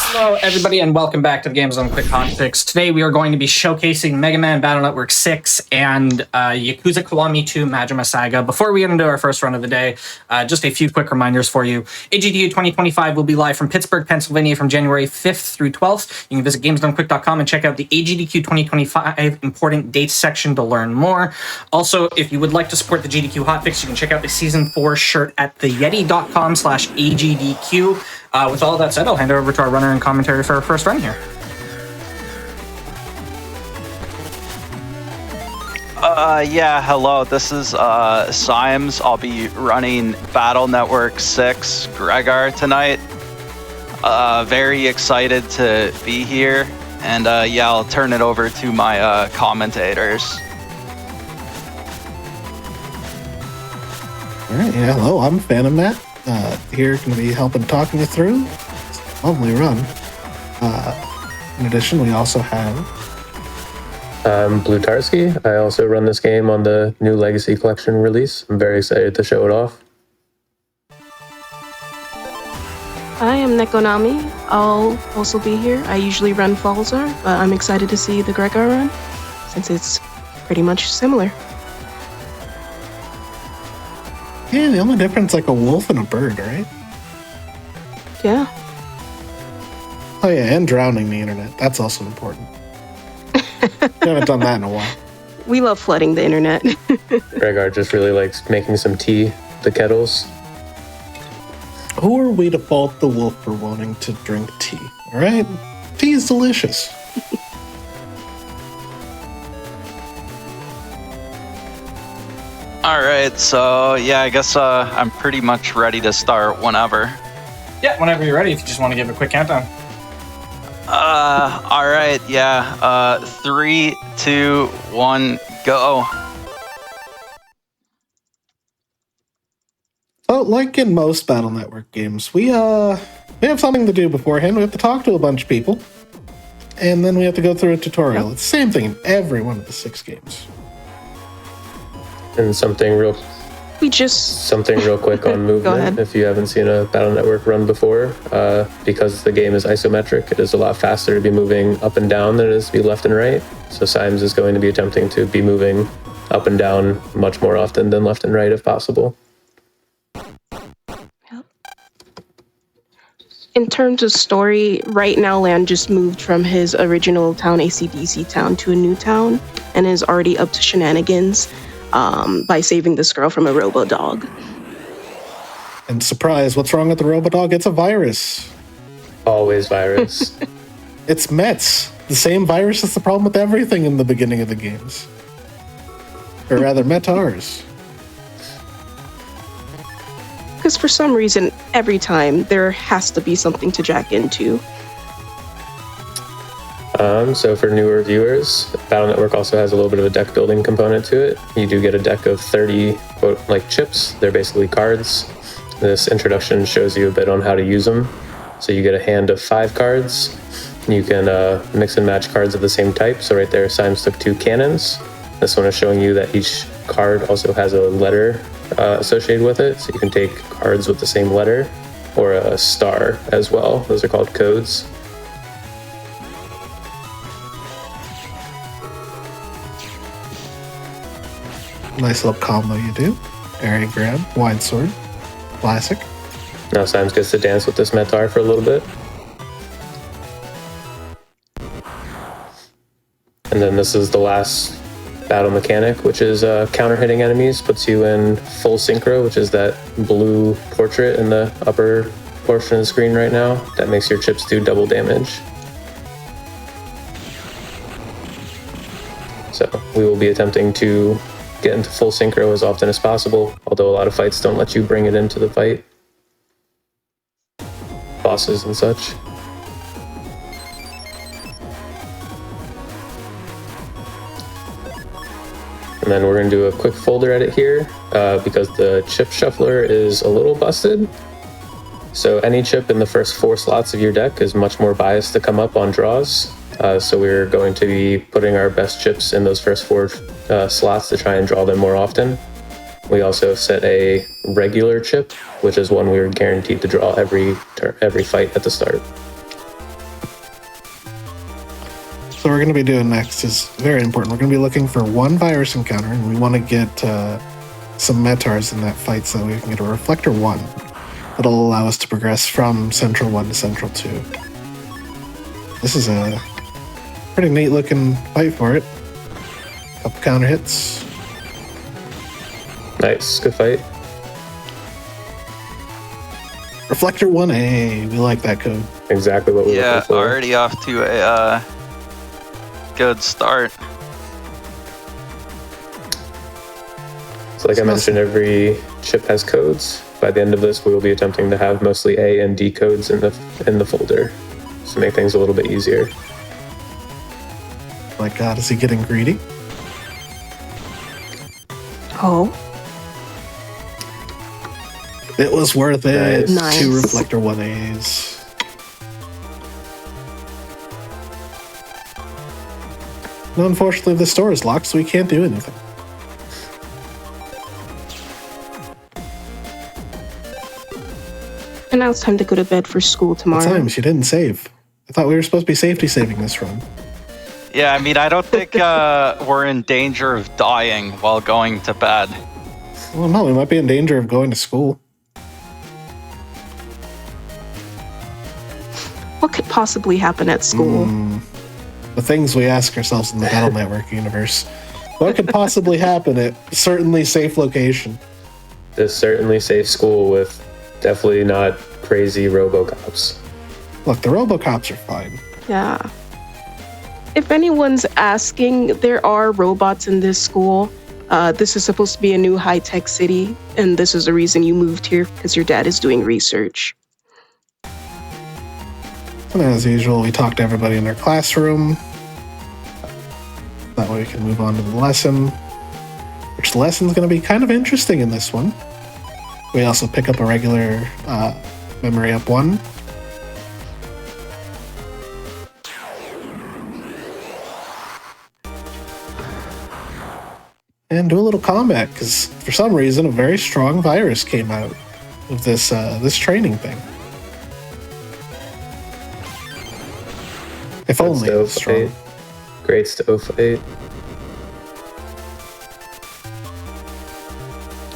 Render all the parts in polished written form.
Hello, everybody, and welcome back to the Games on Quick Hotfix. Today, we are going to be showcasing Mega Man Battle Network 6 and Yakuza Kiwami 2 Majima Saga. Before we get into our first run of the day, just a few quick reminders for you. GDQ 2025 will be live from Pittsburgh, Pennsylvania from January 5th through 12th. You can visit gamesdonequick.com and check out the GDQ 2025 important dates section to learn more. Also, if you would like to support the GDQ Hotfix, you can check out the Season 4 shirt at theyeti.com/AGDQ. With all that said, I'll hand it over to our runner and commentary for our first run here. Yeah, hello, this is Symes. I'll be running Battle Network 6 Gregar tonight. Very excited to be here, and yeah, I'll turn it over to my commentators. Alright, yeah, hello, I'm Phantom Matt. Here going to be helping talking you through. It's a lovely run. In addition, we also have... I'm Blutarski. I also run this game on the new Legacy Collection release. I'm very excited to show it off. I am Nekonami. I'll also be here. I usually run Falzar, but I'm excited to see the Gregar run, since it's pretty much similar. Yeah, the only difference like a wolf and a bird, right? Yeah. Oh yeah, and drowning the internet. That's also important. We haven't done that in a while. We love flooding the internet. Gregar just really likes making some tea, the kettles. Who are we to fault the wolf for wanting to drink tea? Alright? Tea is delicious. Alright, so yeah, I guess I'm pretty much ready to start whenever. Yeah, whenever you're ready, if you just want to give a quick countdown. Alright, yeah. 3, 2, 1, go. So, like in most Battle Network games, we have something to do beforehand. We have to talk to a bunch of people, and then we have to go through a tutorial. It's the same thing in every one of the 6 games. And something real quick on movement. If you haven't seen a Battle Network run before, because the game is isometric, it is a lot faster to be moving up and down than it is to be left and right. So Symes is going to be attempting to be moving up and down much more often than left and right if possible. In terms of story, right now Land just moved from his original town, ACDC town, to a new town, and is already up to shenanigans by saving this girl from a robo-dog. And surprise, what's wrong with the robo-dog? It's a virus. Always virus. It's Mets. The same virus is the problem with everything in the beginning of the games. Or rather, Metars. Because for some reason, every time, there has to be something to jack into. So for newer viewers, Battle Network also has a little bit of a deck building component to it. You do get a deck of 30 quote like chips. They're basically cards. This introduction shows you a bit on how to use them. So you get a hand of 5 cards. You can mix and match cards of the same type. So right there, Symes took 2 cannons. This one is showing you that each card also has a letter associated with it. So you can take cards with the same letter or a star as well. Those are called codes. Nice little combo you do. Area grab, wide sword, classic. Now Symes gets to dance with this Metar for a little bit. And then this is the last battle mechanic, which is counter-hitting enemies. Puts you in full synchro, which is that blue portrait in the upper portion of the screen right now. That makes your chips do double damage. So we will be attempting to get into full synchro as often as possible, although a lot of fights don't let you bring it into the fight. Bosses and such. And then we're going to do a quick folder edit here because the chip shuffler is a little busted. So any chip in the first 4 slots of your deck is much more biased to come up on draws. So we're going to be putting our best chips in those first 4 slots to try and draw them more often. We also set a regular chip, which is one we were guaranteed to draw every fight at the start. So what we're going to be doing next is very important. We're going to be looking for one virus encounter, and we want to get some metars in that fight so that we can get a Reflector 1. That'll allow us to progress from Central 1 to Central 2. This is a pretty neat looking fight for it. Couple counter hits. Nice, good fight. Reflector 1A, we like that code. Exactly what we were Yeah, looking for. already off to a good start. So like I mentioned, every chip has codes. By the end of this, we will be attempting to have mostly A and D codes in the folder to make things a little bit easier. My God, is he getting greedy? Oh, It was worth it. Nice. 2 Reflector 1As. No, unfortunately, the store is locked, so we can't do anything. and now it's time to go to bed for school tomorrow. What time? She didn't save. I thought we were supposed to be safety saving this run. Yeah, I mean, I don't think we're in danger of dying while going to bed. Well, no, we might be in danger of going to school. What could possibly happen at school? The things we ask ourselves in the Battle Network universe. What could possibly happen at certainly safe location? This certainly safe school with definitely not crazy RoboCops. Look, the RoboCops are fine. Yeah. If anyone's asking, there are robots in this school. This is supposed to be a new high-tech city, and this is the reason you moved here, because your dad is doing research. And as usual, we talk to everybody in their classroom. That way we can move on to the lesson. Which the lesson's going to be kind of interesting in this one. We also pick up a regular memory up 1. And do a little combat, because for some reason a very strong virus came out of this this training thing. If only it was strong. Great stove fight.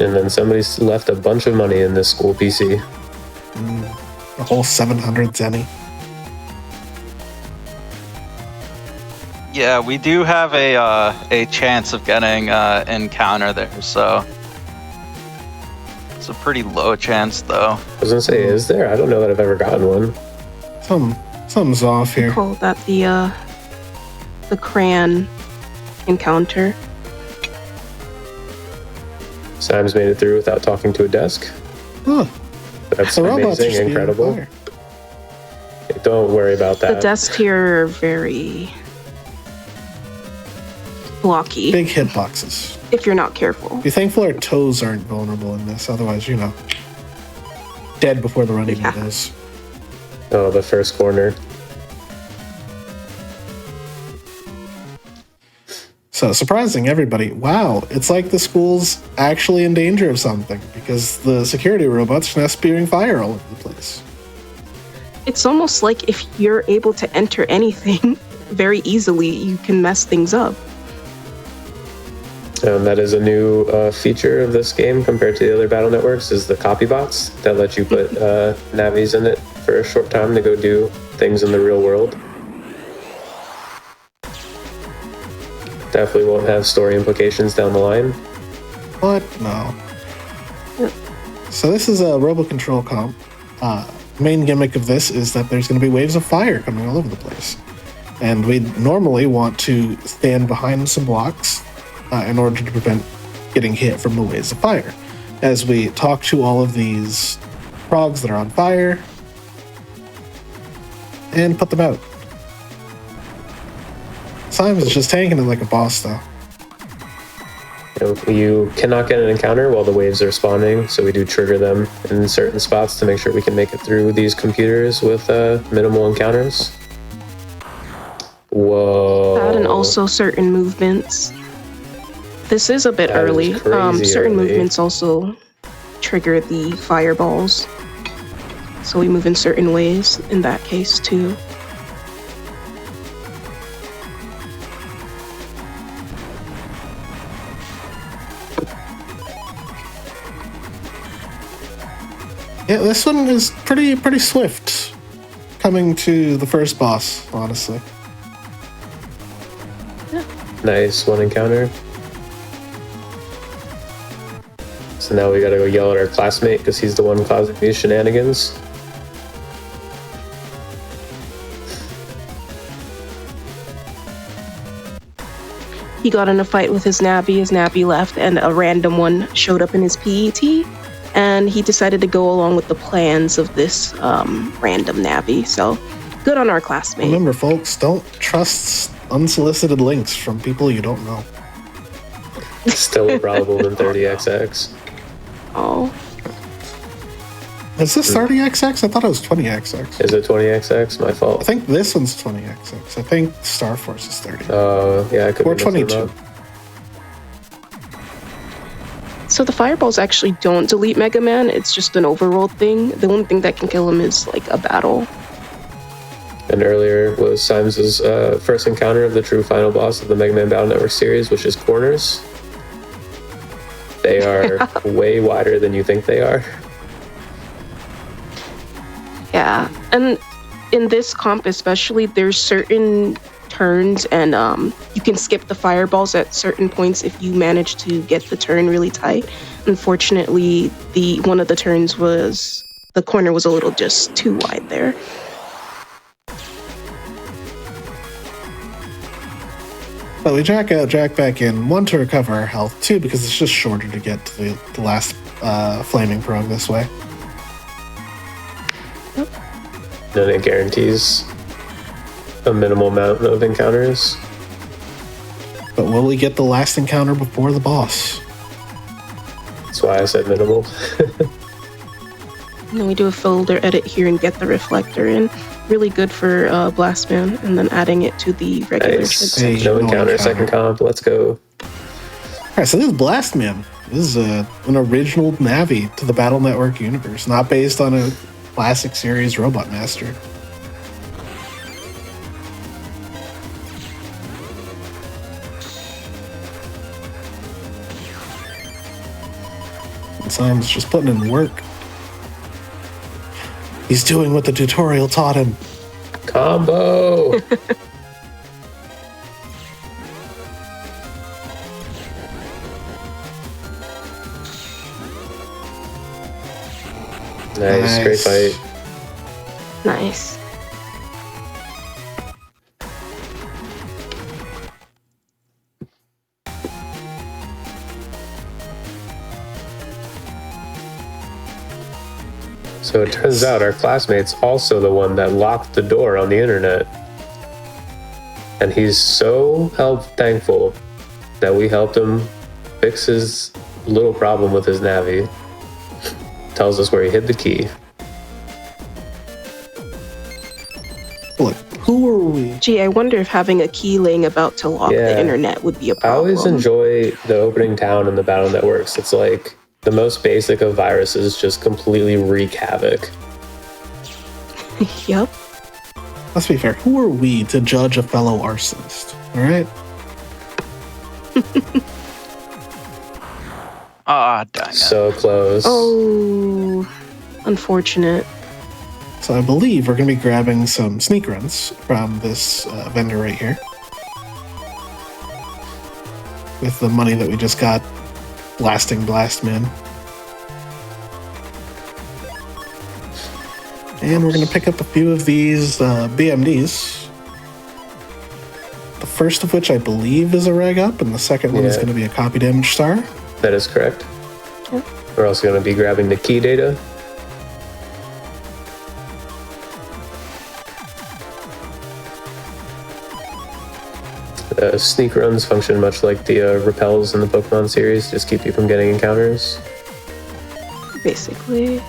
And then somebody's left a bunch of money in this school PC. A whole 700 zenny. Yeah, we do have a chance of getting encounter there, so it's a pretty low chance, though. I was gonna say, is there? I don't know that I've ever gotten one. Something's off here. Call that the crayon encounter. Sam's made it through without talking to a desk. Huh. That's The robots are amazing, speeding incredible. fire. Don't worry about The that. desks here are very blocky, Big hitboxes. if you're not careful. Be thankful our toes aren't vulnerable in this, otherwise, you know, dead before the run even Yeah. goes. Oh, the first corner. So, surprising everybody. Wow, it's like the school's actually in danger of something because the security robots are now spewing fire all over the place. It's almost like if you're able to enter anything very easily, you can mess things up. That is a new feature of this game compared to the other battle networks, is the copy bots that let you put navis in it for a short time to go do things in the real world. Definitely won't have story implications down the line. What? No. So this is a Robo Control comp. Main gimmick of this is that there's going to be waves of fire coming all over the place. And we normally want to stand behind some blocks in order to prevent getting hit from the waves of fire. As we talk to all of these frogs that are on fire and put them out. Simon's just tanking it like a boss, though. You cannot get an encounter while the waves are spawning, so we do trigger them in certain spots to make sure we can make it through these computers with minimal encounters. Whoa. That and also certain movements. This is a bit That is early. crazy Certain early. movements also trigger the fireballs. So we move in certain ways in that case too. Yeah, this one is pretty swift. Coming to the first boss, honestly. Nice one encounter. So now we gotta go yell at our classmate because he's the one causing these shenanigans. He got in a fight with his Navi left, and a random one showed up in his PET, and he decided to go along with the plans of this random Navi. So, good on our classmate. Remember, folks, don't trust unsolicited links from people you don't know. Still more probable than 30XX. Oh. Is this 30XX? I thought it was 20XX. Is it 20XX? My I fault. think this one's 20XX. I think Star Force is 30. Yeah, I could Or be messing 22. up. So the fireballs actually don't delete Mega Man. It's just an overworld thing. The only thing that can kill him is like a battle. And earlier was Simons' first encounter of the true final boss of the Mega Man Battle Network series, which is corners. They are way wider than you think they are. Yeah, and in this comp especially, there's certain turns, and you can skip the fireballs at certain points if you manage to get the turn really tight. Unfortunately, one of the turns was the corner was a little just too wide there. But we jack out, jack back in. One, to recover our health. Two, because it's just shorter to get to the last flaming prog this way. Then it guarantees a minimal amount of encounters. But will we get the last encounter before the boss? That's why I said minimal. And then we do a folder edit here and get the reflector in. Really good for Blastman, and then adding it to the regular Nice. trip Hey, section. No no encounter, encounter. second comp. Let's go. Alright, so this is Blastman. This is an original Navi to the Battle Network universe, not based on a classic series Robot Master. And Simon's just putting in work. He's doing what the tutorial taught him. Combo! Nice, great fight. Nice. So it turns out our classmate's also the one that locked the door on the internet. And he's so thankful that we helped him fix his little problem with his Navi. Tells us where he hid the key. Look, who are we? Gee, I wonder if having a key laying about to lock Yeah. the internet would be a I problem. always enjoy the opening town in the Battle Networks. It's like the most basic of viruses just completely wreak havoc. Yep. Let's be fair. Who are we to judge a fellow arsonist? All right. Ah, dang it. So close. Oh, unfortunate. So I believe we're going to be grabbing some sneak runs from this vendor right here. With the money that we just got blasting Blastman. And we're going to pick up a few of these BMDs. The first of which I believe is a reg up, and the second one is Yeah. going to be a copy damage star. That is correct. Yep. We're also going to be grabbing the key data. Sneak runs function much like the repels in the Pokemon series, just keep you from getting encounters. Basically.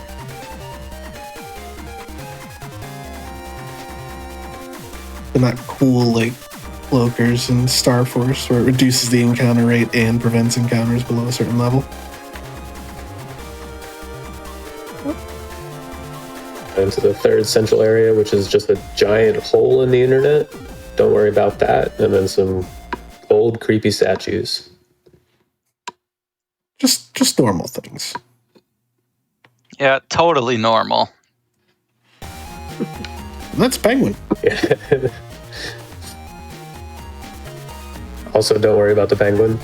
And that cool, like, cloakers in Star Force, where it reduces the encounter rate and prevents encounters below a certain level. Into the third central area, which is just a giant hole in the internet. Don't worry about that. And then some old creepy statues. Just normal things. Yeah, totally normal. That's Penguin. Yeah. Also, don't worry about the penguin.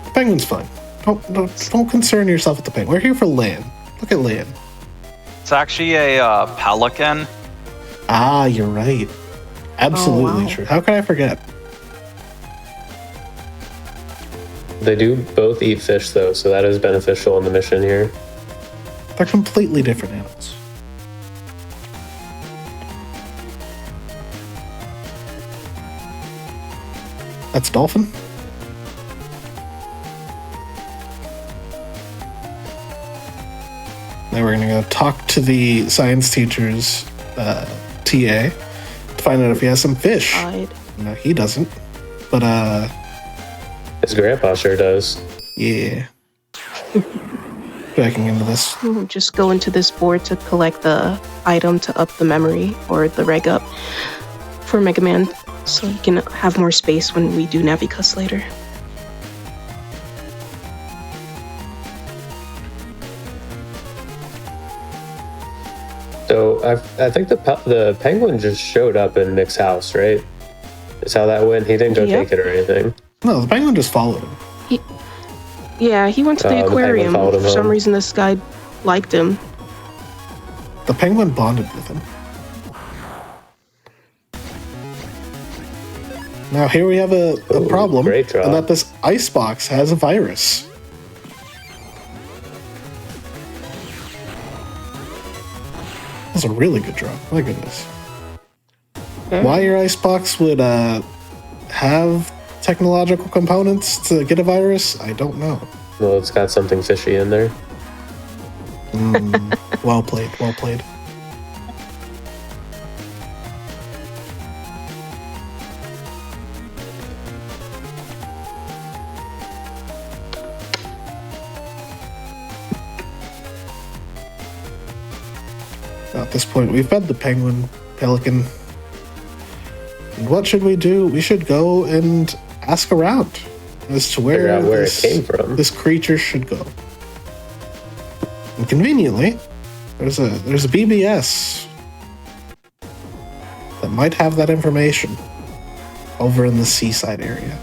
The Penguin's fine. Don't concern yourself with the Penguin. We're here for Lan. Look at Lan. It's actually a pelican. Ah, you're right. Absolutely wow. true. How could I forget? They do both eat fish, though, so that is beneficial in the mission here. They're completely different animals. That's Dolphin. Now we're going to go talk to the science teacher's TA to find out if he has some fish. Hide. No, he doesn't. But, His grandpa sure does. yeah. Backing into this. Just go into this board to collect the item to up the memory or the reg up for Mega Man, so you can have more space when we do Navicus later. So I think the penguin just showed up in Nick's house, right? Is how that went. He didn't go Yep. take it or anything. No, the Penguin just followed him. Yeah, he went to the The penguin aquarium. followed him For some home. reason, this guy liked him. The Penguin bonded with him. Now here we have a Ooh, problem, great draw. and that this icebox has a virus. That's a really good draw. My goodness. Why your icebox would have technological components to get a virus, I don't know. Well, it's got something fishy in there. Well played, well played. At this point, we've fed the penguin, pelican. And what should we do? We should go and ask around as to Figure out where this, it came from. this creature should go. And conveniently, there's a BBS that might have that information over in the seaside area.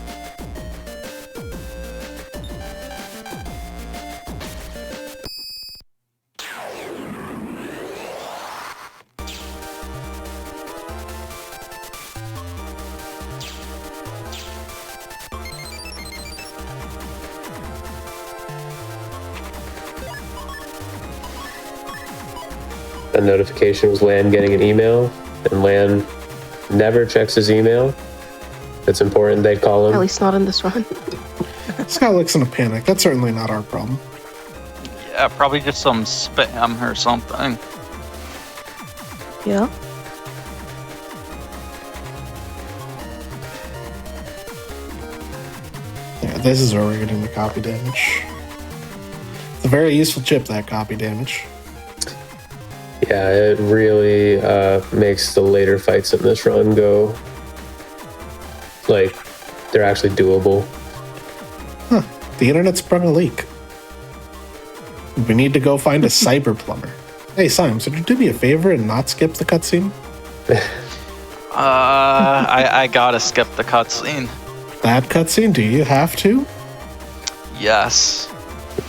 A notification was Lan getting an email, and Lan never checks his email. If it's important, they'd call At him. least not in this run. This guy looks in a panic. That's certainly not our problem. Yeah, probably just some spam or something. Yeah. Yeah, this is where we're getting the copy damage. It's a very useful chip, that copy damage. Yeah, it really makes the later fights in this run go like they're actually doable. Huh. The internet sprung a leak. We need to go find a cyber plumber. Hey, Symes, would you do me a favor and not skip the cutscene? I gotta skip the cutscene. That cutscene? Do you have to? Yes.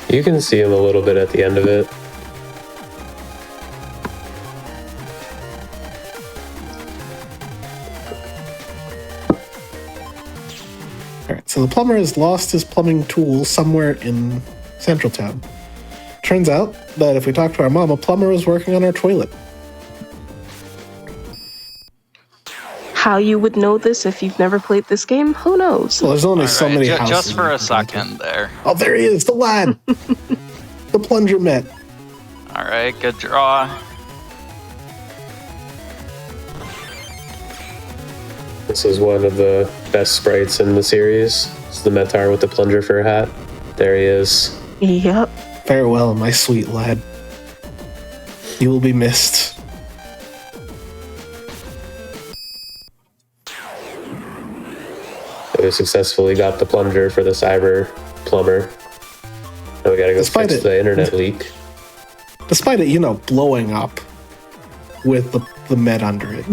You can see him a little bit at the end of it. Alright, so the plumber has lost his plumbing tool somewhere in Central Town. Turns out that if we talk to our mom, a plumber was working on our toilet. How you would know this if you've never played this game? Who knows? Well, there's only so Alright, many houses. just for we a can go to. second there. Oh, there he is, the lad! The plunger met. Alright, good draw. This is one of the best sprites in the series. It's the Metar with the plunger for a hat. There he is. Yep. Farewell, my sweet lad. You will be missed. So we successfully got the plunger for the cyber plumber. Now we gotta go Despite fix it. the internet leak. Despite it, blowing up with the med under it.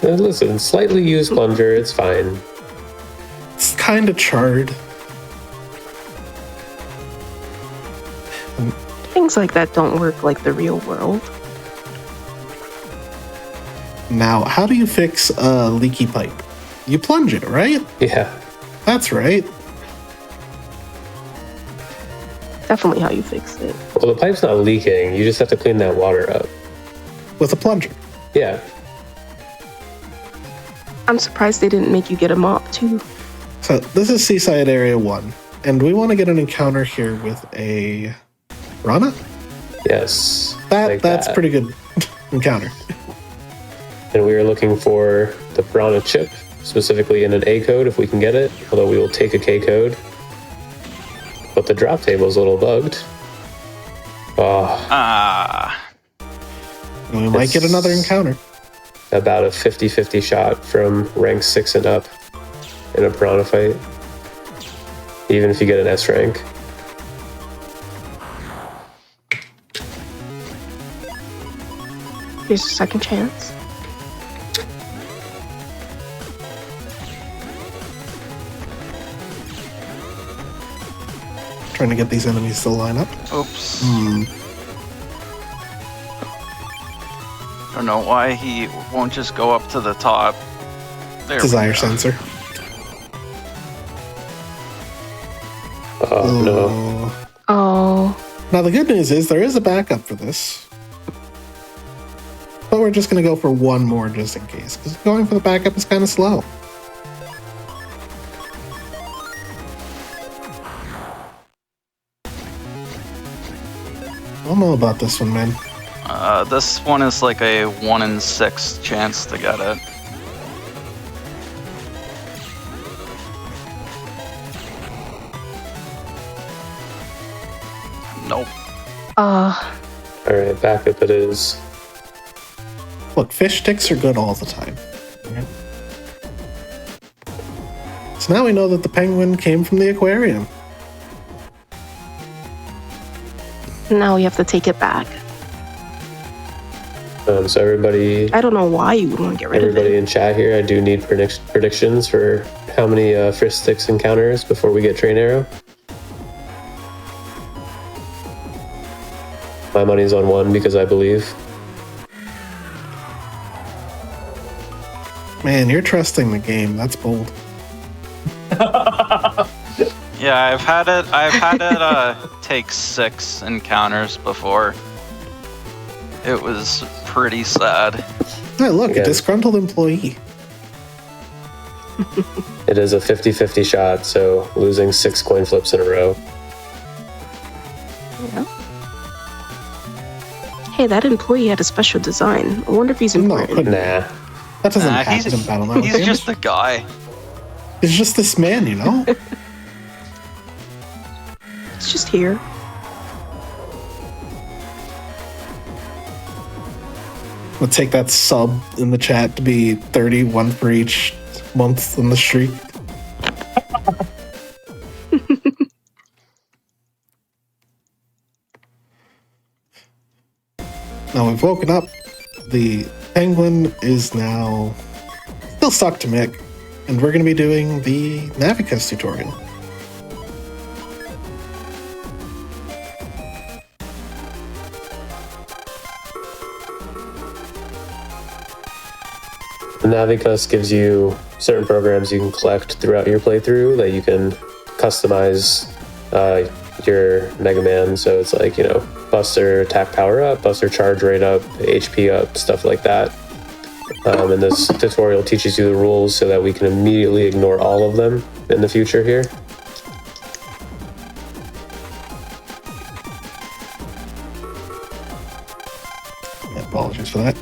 Listen, slightly used plunger, it's fine. It's kind of charred. Things like that don't work like the real world. Now, how do you fix a leaky pipe? You plunge it, right? Yeah. That's right. Definitely how you fix it. Well, the pipe's not leaking. You just have to clean that water up. With a plunger. Yeah. I'm surprised they didn't make you get a mop too. So this is Seaside Area 1, and we want to get an encounter here with a Rana? Yes. That's pretty good encounter. And we are looking for the Piranha chip, specifically in an A code if we can get it, although we will take a K code. But the drop table is a little bugged. And we might get another encounter. About a 50-50 shot from rank 6 and up in a Piranha fight. Even if you get an S rank. Here's a second chance. Trying to get these enemies to line up. Oops. I don't know why he won't just go up to the top. There Desire we go. sensor. Oh, no. Oh, Now the good news is there is a backup for this. But we're just going to go for one more just in case, because going for the backup is kind of slow. I don't know about this one, man. This one is like a 1 in 6 chance to get it. Nope. Alright, backup it is. Look, fish sticks are good all the time. Okay. So now we know that the penguin came from the aquarium. now we have to take it back. So everybody, I don't know why you would want to get rid of everybody it. in chat here, I do need predictions for how many fish sticks encounters before we get Train Arrow. My money's on 1 because I believe. Man, you're trusting the game. That's bold. Yeah, I've had it take 6 encounters before. It was pretty sad. Hey, look, Yeah. a disgruntled employee. It is a 50-50 shot, so losing 6 coin flips in a row. Yeah. Hey, that employee had a special design. I wonder if he's No, important. couldn't. Nah. That doesn't Nah, happen in Battle Network. he's just a guy. He's just this man, you know? It's just here. We'll take that sub in the chat to be 31 for each month on the streak. Now we've woken up. The penguin is now still stuck to Mick, and we're going to be doing the Navicus tutorial. The Navicus gives you certain programs you can collect throughout your playthrough that you can customize your Mega Man. So it's like, you know, Buster attack power up, Buster charge rate up, HP up, stuff like that. And this tutorial teaches you the rules so that we can immediately ignore all of them in the future here. Yeah, apologies for that.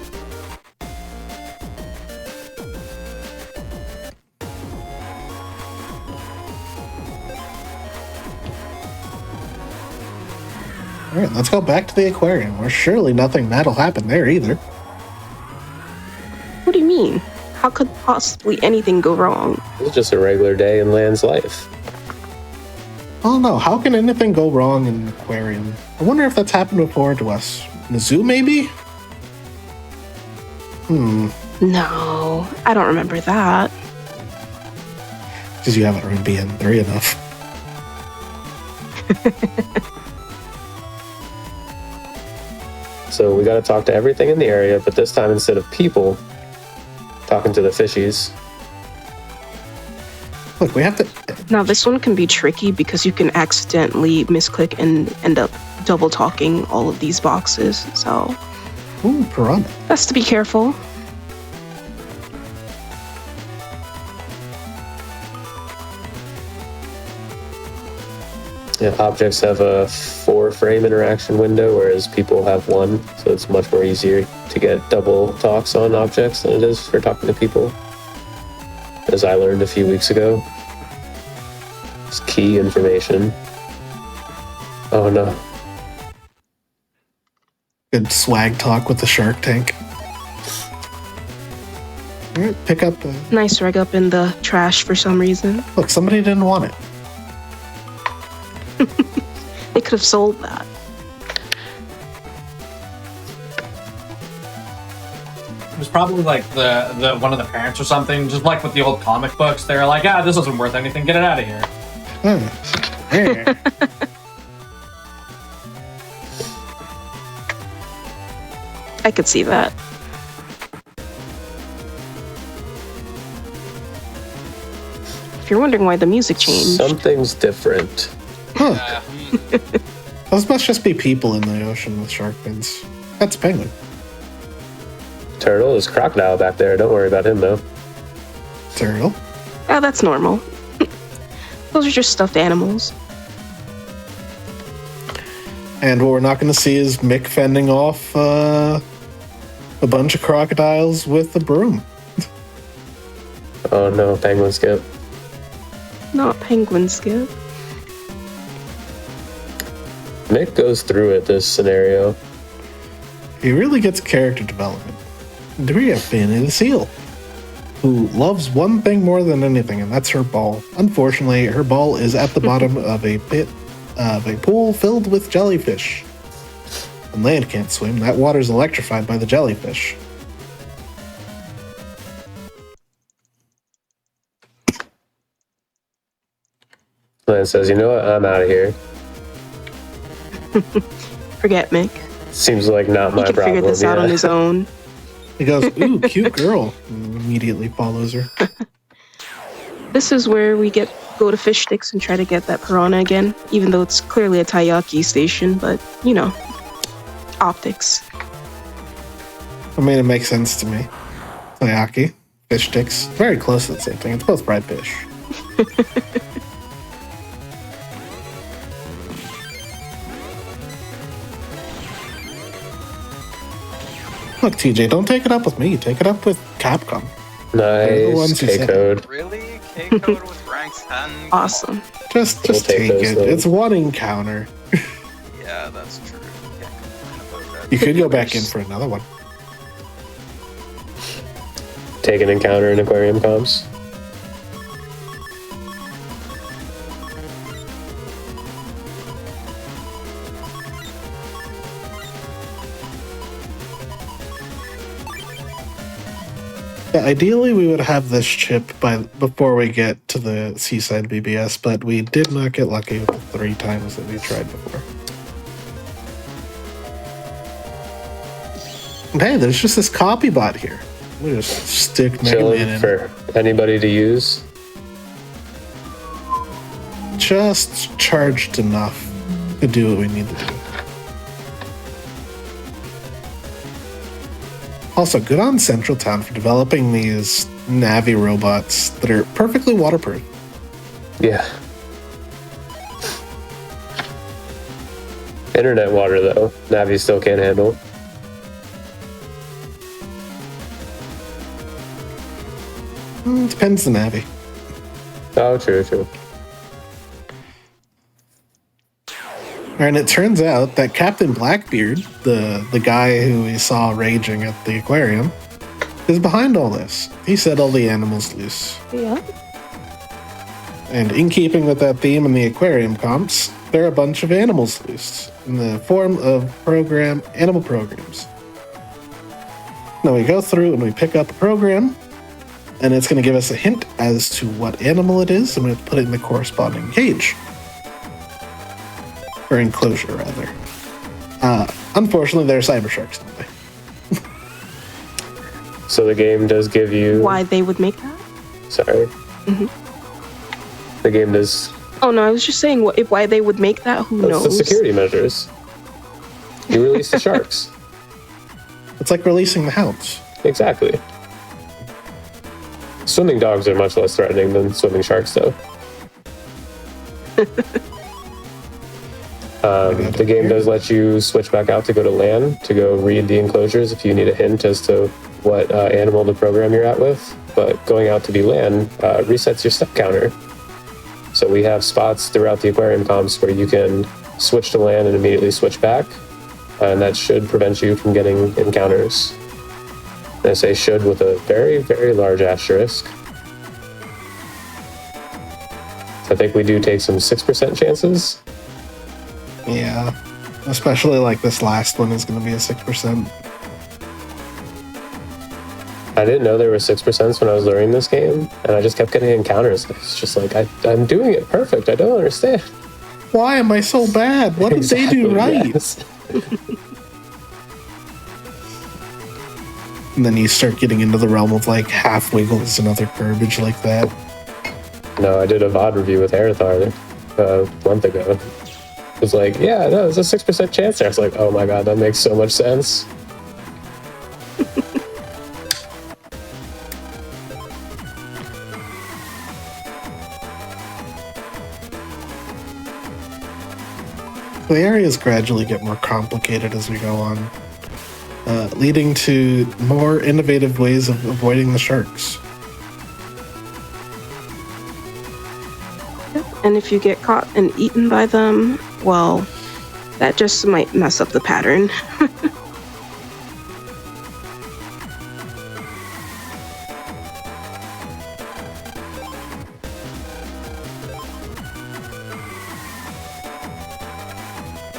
All right, let's go back to the aquarium, where surely nothing bad'll happen there either. What do you mean? How could possibly anything go wrong? It's just a regular day in Land's life. Oh no, how can anything go wrong in an aquarium? I wonder if that's happened before to us. In a zoo, maybe? No, I don't remember that. Because you haven't run BN3 enough. So we got to talk to everything in the area, but this time instead of people, talking to the fishies. Look, we have to... Now this one can be tricky because you can accidentally misclick and end up double talking all of these boxes. So Ooh, piranha. best to be careful. Yeah, objects have a 4-frame interaction window, whereas people have 1, so it's much more easier to get double talks on objects than it is for talking to people. As I learned a few weeks ago. It's key information. Oh no. Good swag talk with the Shark Tank. All right, pick up... Nice reg up in the trash for some reason. Look, somebody didn't want it. They could have sold that. It was probably like the one of the parents or something, just like with the old comic books. They're like, this isn't worth anything. Get it out of here. Yeah. I could see that. If you're wondering why the music changed, Something's different. Huh. Those must just be people in the ocean with shark fins. That's a penguin. Turtle, there's crocodile back there. Don't worry about him though. Turtle. oh, that's normal. Those are just stuffed animals. And what we're not going to see is Mick fending off a bunch of crocodiles with a broom. Oh no, penguin skip. Not penguin skip. Nick goes through it this scenario. He really gets character development. Do we have Fanny the Seal, who loves one thing more than anything, and that's her ball. Unfortunately, her ball is at the bottom of a pit of a pool filled with jellyfish. And land can't swim. That water's electrified by the jellyfish. Land says, you know what, I'm out of here. Forget Mick. Seems like not He my can problem. figure this out yeah. on his own. He goes, ooh, cute girl. And immediately follows her. This is where we go to fish sticks and try to get that piranha again, even though it's clearly a Taiyaki station, but, you know, optics. I mean, it makes sense to me. Sayaki, fish sticks, very close to the same thing. It's both fried fish. Look, TJ, don't take it up with me. Take it up with Capcom. They're the ones Nice who said it. K-code. Really? K-code with ranks 10? Awesome. Just We'll take take those, it. though. It's one encounter. Yeah, that's true. Can't complain about that. You could go back in for another one. Take an encounter in aquarium comms. Yeah, ideally, we would have this chip before we get to the Seaside BBS, but we did not get lucky with the 3 times that we tried before. And hey, there's just this copy bot here. We just stick Mega Man Chilling in. for anybody to use. Just charged enough to do what we need to do. Also, good on Central Town for developing these Navi robots that are perfectly waterproof. Yeah. Internet water, though. Navi still can't handle. Depends the Navi. Oh, true, true. And it turns out that Captain Blackbeard, the guy who we saw raging at the aquarium, is behind all this. He set all the animals loose. Yeah. And in keeping with that theme in the aquarium comps, there are a bunch of animals loose in the form of animal programs. Now we go through and we pick up a program, and it's going to give us a hint as to what animal it is, and we have to put it in the corresponding cage. Or enclosure, rather. Unfortunately, there are cyber sharks in the way. So the game does give you... Why they would make that? Sorry. The game does... Oh, no, I was just saying why they would make that. Who knows? That's the security measures. You release the sharks. It's like releasing the hounds. Exactly. Swimming dogs are much less threatening than swimming sharks, though. The game does let you switch back out to go to land, to go read the enclosures if you need a hint as to what animal the program you're at with. But going out to be land resets your step counter. So we have spots throughout the aquarium comps where you can switch to land and immediately switch back. And that should prevent you from getting encounters. And I say should with a very, very large asterisk. So I think we do take some 6% chances. Yeah. Especially like this last one is going to be a 6%. I didn't know there were 6% when I was learning this game, and I just kept getting encounters. It's just like, I'm doing it perfect. I don't understand. Why am I so bad? What did they do right? Yes. And then you start getting into the realm of like half wiggles and other garbage like that. No, I did a VOD review with Arathar a month ago. It was like, yeah, no, there's a 6% chance there. I was like, oh my god, that makes so much sense. The areas gradually get more complicated as we go on, leading to more innovative ways of avoiding the sharks. And if you get caught and eaten by them, well, that just might mess up the pattern.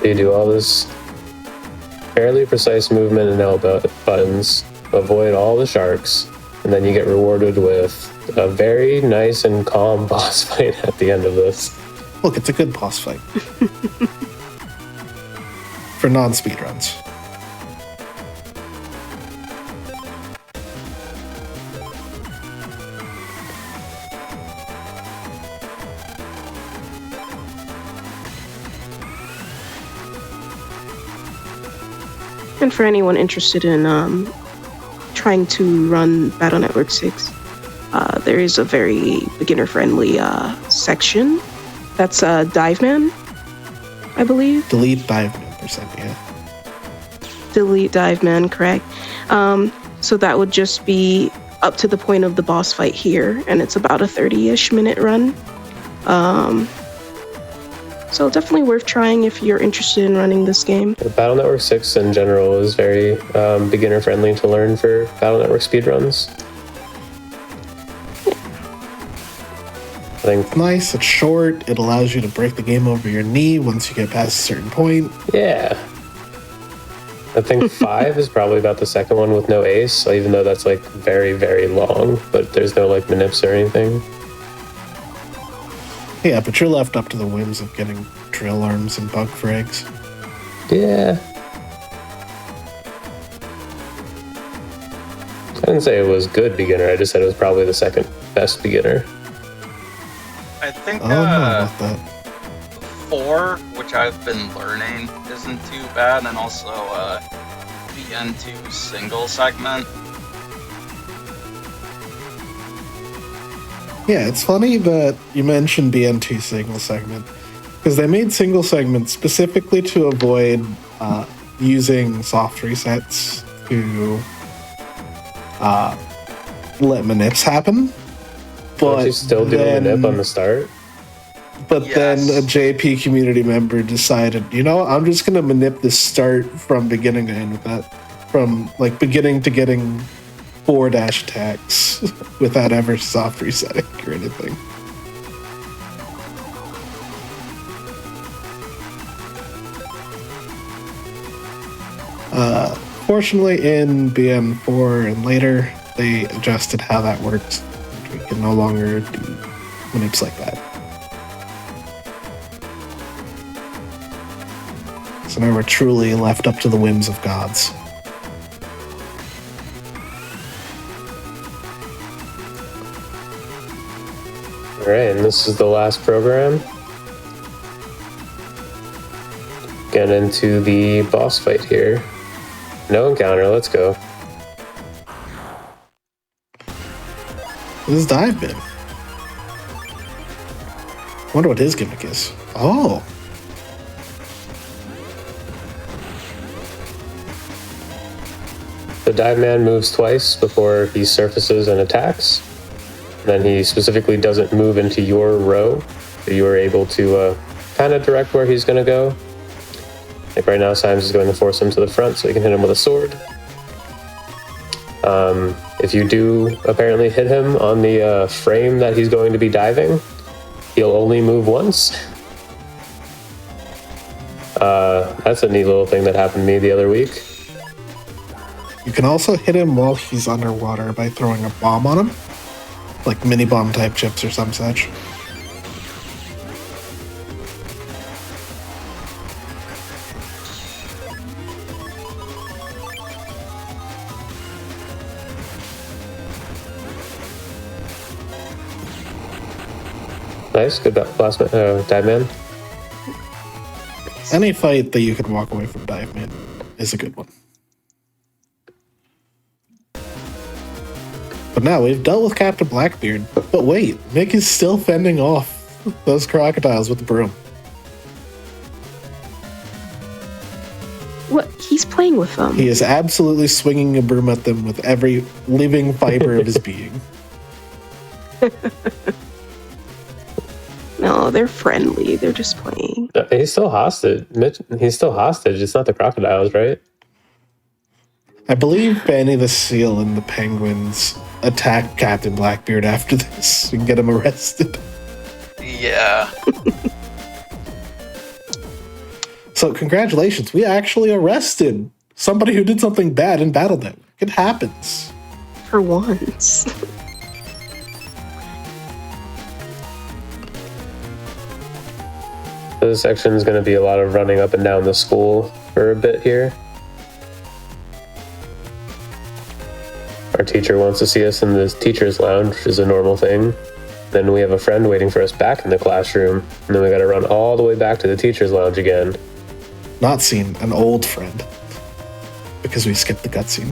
You do all this fairly precise movement and L buttons, avoid all the sharks, and then you get rewarded with a very nice and calm boss fight at the end of this. Look, it's a good boss fight. For non-speedruns. And for anyone interested in trying to run Battle Network 6, there is a very beginner-friendly section. That's Dive Man, I believe. Delete Dive Man %, yeah. Delete Dive Man, correct. So that would just be up to the point of the boss fight here, and it's about a 30-ish minute run. So definitely worth trying if you're interested in running this game. Battle Network 6 in general is very beginner-friendly to learn for Battle Network speedruns. I think, Nice, it's short, it allows you to break the game over your knee once you get past a certain point. yeah. I think 5 is probably about the second one with no ace, even though that's like very, very long, but there's no like manips or anything. Yeah, but you're left up to the whims of getting drill arms and bug frags. Yeah. I didn't say it was good beginner, I just said it was probably the second best beginner. I think Oh, no, about that. 4, which I've been learning, isn't too bad, and also the N2 single segment. Yeah, it's funny that you mentioned BN2 single segment, because they made single segment specifically to avoid using soft resets to let manips happen. But you still doing a nip on the start? But Yes. then a JP community member decided, you know, I'm just going to manip this start from beginning to end with that. From like beginning to getting 4 dash attacks without ever soft resetting or anything. Fortunately, in BN4 and later, they adjusted how that works. We can no longer do manips like that. So now we're truly left up to the whims of gods. All right, and this is the last program. Get into the boss fight here. No encounter, let's go. This is Dive Bin. Wonder what his gimmick is. Oh. The Dive Man moves twice before he surfaces and attacks. Then he specifically doesn't move into your row, so you are able to kind of direct where he's going to go. Like right now, Symes is going to force him to the front so he can hit him with a sword. If you do apparently hit him on the frame that he's going to be diving, he'll only move once. That's a neat little thing that happened to me the other week. You can also hit him while he's underwater by throwing a bomb on him. Like mini bomb type chips or some such. Nice, good Dive Man. Any fight that you can walk away from Dive Man is a good one. But now we've dealt with Captain Blackbeard. But wait, Nick is still fending off those crocodiles with the broom. What? He's playing with them. He is absolutely swinging a broom at them with every living fiber of his being. No, they're friendly. They're just playing. He's still hostage. He's still hostage. It's not the crocodiles, right? I believe Fanny the Seal and the Penguins attack Captain Blackbeard after this and get him arrested. Yeah. So congratulations, we actually arrested somebody who did something bad in Battle Network. It happens. For once. This section is going to be a lot of running up and down the school for a bit here. Our teacher wants to see us in the teacher's lounge, which is a normal thing. Then we have a friend waiting for us back in the classroom, and then we got to run all the way back to the teacher's lounge again. Not seen an old friend because we skipped the cutscene.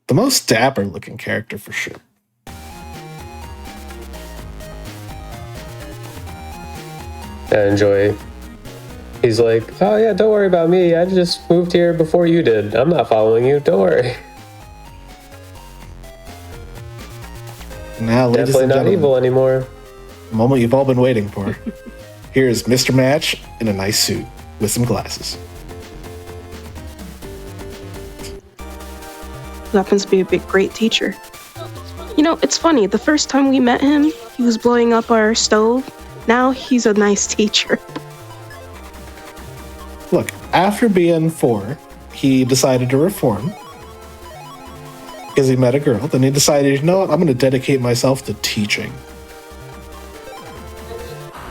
The most dapper looking character for sure. I enjoy. He's like, oh yeah, don't worry about me. I just moved here before you did. I'm not following you. Don't worry. Now, ladies Definitely and not gentlemen, evil anymore. the moment you've all been waiting for. Here is Mr. Match in a nice suit with some glasses. Who happens to be a great teacher. You know, it's funny. The first time we met him, he was blowing up our stove. Now he's a nice teacher. Look, after BN4, he decided to reform because he met a girl. Then he decided, you know what, I'm going to dedicate myself to teaching.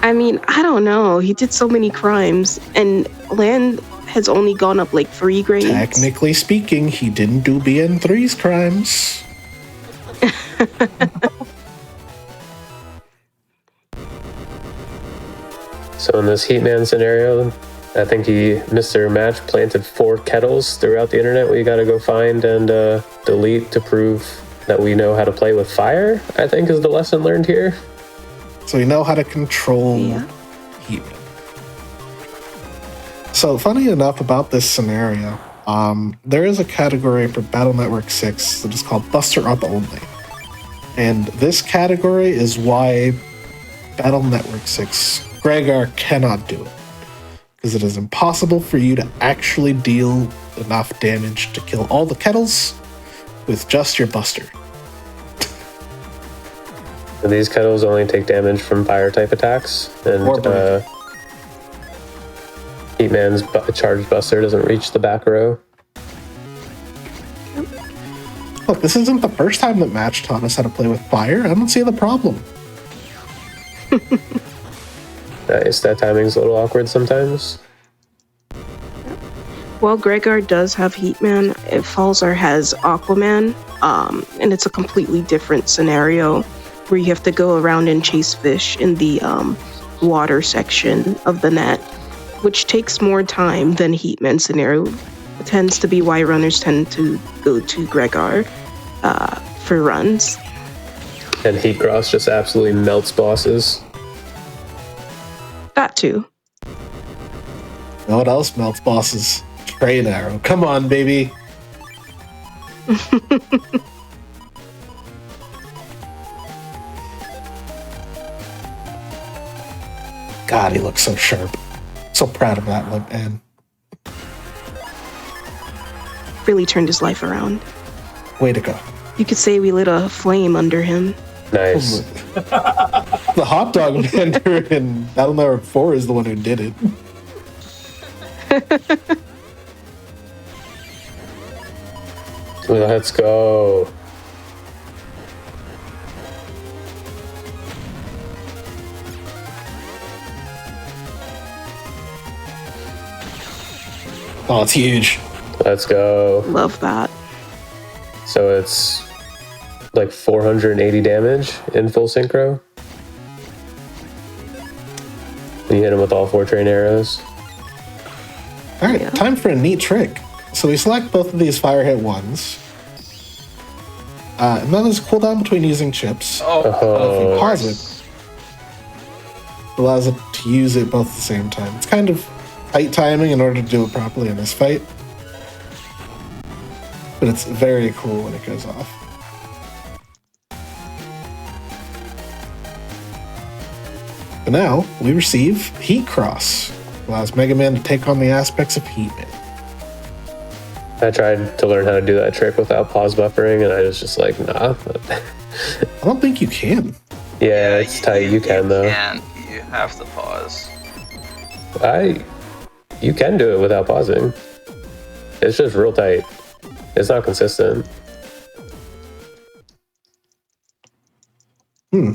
I mean, I don't know. He did so many crimes, and Land has only gone up like 3 grades. Technically speaking, he didn't do BN3's crimes. So in this Heatman scenario, I think Mr. Match planted 4 kettles throughout the internet we gotta go find and delete to prove that we know how to play with fire, I think is the lesson learned here. So we know how to control Heatman. So funny enough about this scenario, there is a category for Battle Network 6 that is called Buster Up Only. And this category is why Battle Network 6 Gregar cannot do it. Because it is impossible for you to actually deal enough damage to kill all the kettles with just your buster. And these kettles only take damage from fire type attacks, and Or blade. Heatman's charged buster doesn't reach the back row. Look, this isn't the first time that Match taught us how to play with fire. I don't see the problem. Nice, that timing's a little awkward sometimes. Well, Gregar does have Heatman. Falzar has Aquaman, and it's a completely different scenario where you have to go around and chase fish in the water section of the net, which takes more time than Heatman scenario. It tends to be why runners tend to go to Gregar for runs. And Heat Cross just absolutely melts bosses. That too. You know what else melts bosses? Train arrow. Come on, baby. God, he looks so sharp. So proud of that one, man. Really turned his life around. Way to go. You could say we lit a flame under him. Nice. The hot dog vendor in Battle Network 4 is the one who did it. Let's go. Oh, it's huge. Let's go. Love that. So it's like 480 damage in full synchro. And you hit him with all 4 train arrows. All right, Yeah. time for a neat trick. So we select both of these fire hit ones. And then there's a cooldown between using chips. If you Oh, pause it, it allows it to use it both at the same time. It's kind of tight timing in order to do it properly in this fight. But it's very cool when it goes off. But now, we receive Heat Cross. Allows Mega Man to take on the aspects of Heatman. I tried to learn how to do that trick without pause buffering, and I was just like, nah. I don't think you can. Yeah, it's tight. You can, though. You have to pause. You can do it without pausing. It's just real tight. It's not consistent.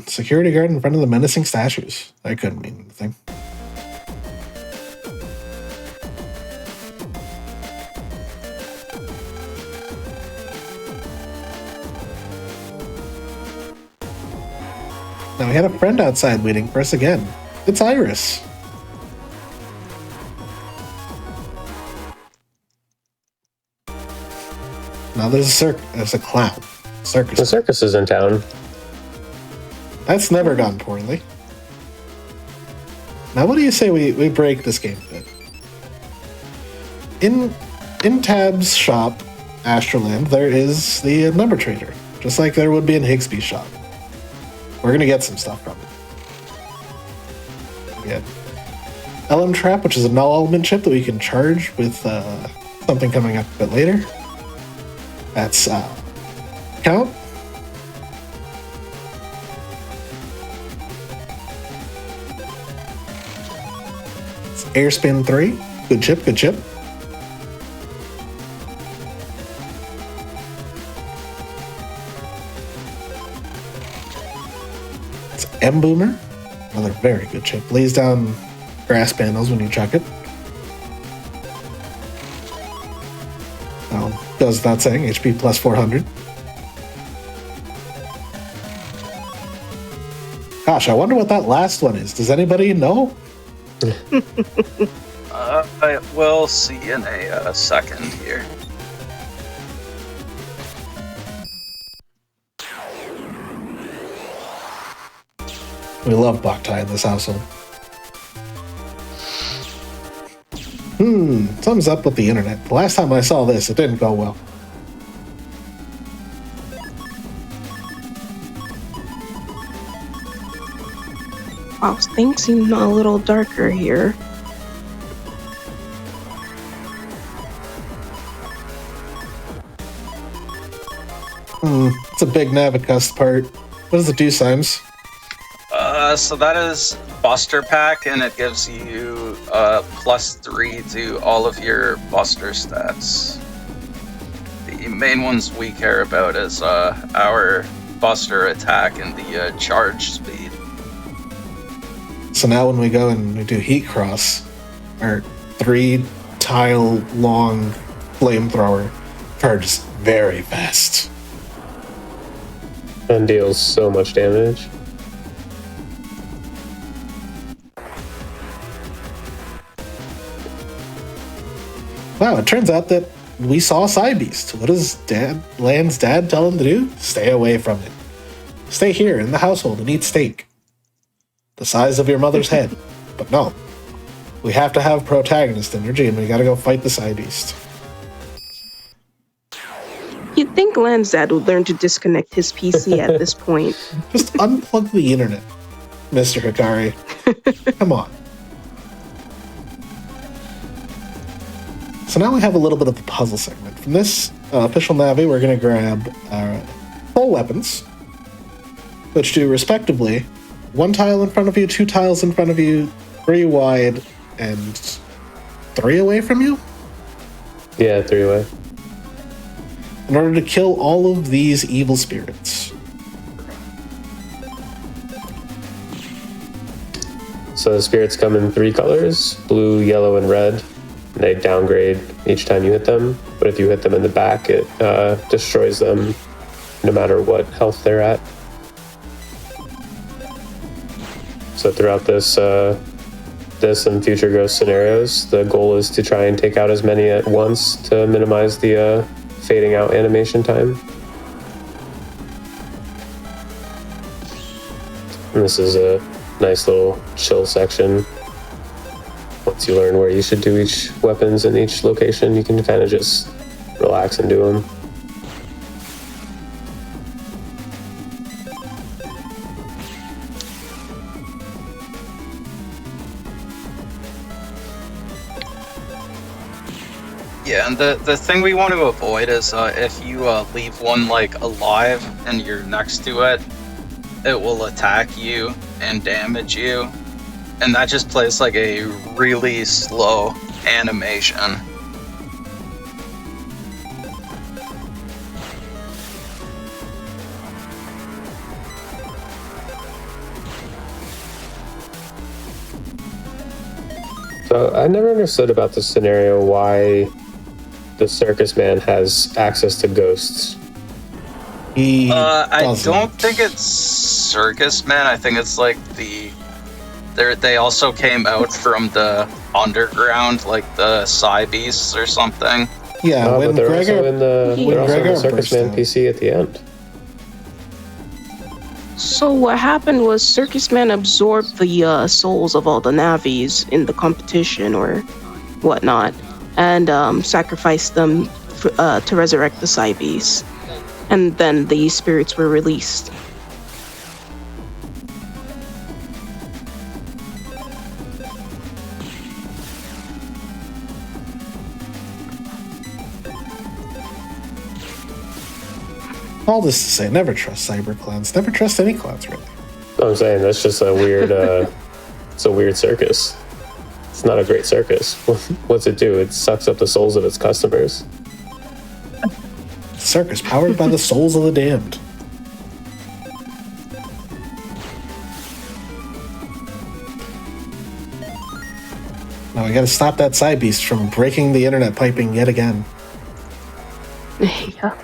Security guard in front of the menacing statues. That couldn't mean anything. Now we had a friend outside waiting for us again. It's Iris. Now there's a clown. Circus. The circus is in town. That's never gone poorly. Now, what do you say we break this game a bit? In Tab's shop, Astroland, there is the number trader, just like there would be in Higsby's shop. We're gonna get some stuff from it. We get LM Trap, which is a null element chip that we can charge with something coming up a bit later. That's Count. Airspin 3. Good chip, good chip. It's M Boomer. Another very good chip. Lays down grass panels when you chuck it. Goes without saying, HP plus 400. Gosh, I wonder what that last one is. Does anybody know? I will see in a second here. We love Boktai in this household. Something's up with the internet. The last time I saw this, it didn't go well. Wow, things seem a little darker here. It's a big Navicust part. What does it do, Symes? So that is Buster Pack, and it gives you +3 to all of your Buster stats. The main ones we care about is our Buster attack and the charge speed. So now when we go and we do Heat Cross, our 3-tile-long flamethrower charges very fast. And deals so much damage. Wow, it turns out that we saw Cybeast. What does Land's dad tell him to do? Stay away from it. Stay here in the household and eat steak. The size of your mother's head. But no. We have to have protagonist energy and we gotta go fight the Cybeast. You'd think Land's dad would learn to disconnect his PC at this point. Just unplug the internet, Mr. Hikari. Come on. So now we have a little bit of a puzzle segment. From this official Navi, we're going to grab full weapons, which do respectively 1 tile in front of you, 2 tiles in front of you, 3 wide, and 3 away from you? Yeah, 3 away. In order to kill all of these evil spirits. So the spirits come in 3 colors, blue, yellow, and red. They downgrade each time you hit them, but if you hit them in the back, it destroys them no matter what health they're at. So throughout this and future ghost scenarios, the goal is to try and take out as many at once to minimize the fading out animation time. And this is a nice little chill section. Once you learn where you should do each weapons in each location, you can kind of just relax and do them. Yeah, and the thing we want to avoid is if you leave one like alive and you're next to it, it will attack you and damage you. And that just plays like a really slow animation. So I never understood about this scenario why the circus man has access to ghosts. I don't think it's Circus Man. I think it's like they also came out from the underground, like the Cybeasts or something. Yeah, but they're also in the Circus Man out. PC at the end. So what happened was Circus Man absorbed the souls of all the Navis in the competition or whatnot, and sacrificed them to resurrect the Cybeasts. And then the spirits were released. All this to say, never trust cyber clowns. Never trust any clowns, really. I'm saying that's just a weird, it's a weird circus. It's not a great circus. What's it do? It sucks up the souls of its customers. Circus powered by the souls of the damned. Now we gotta stop that Cybeast from breaking the internet piping yet again. Yeah.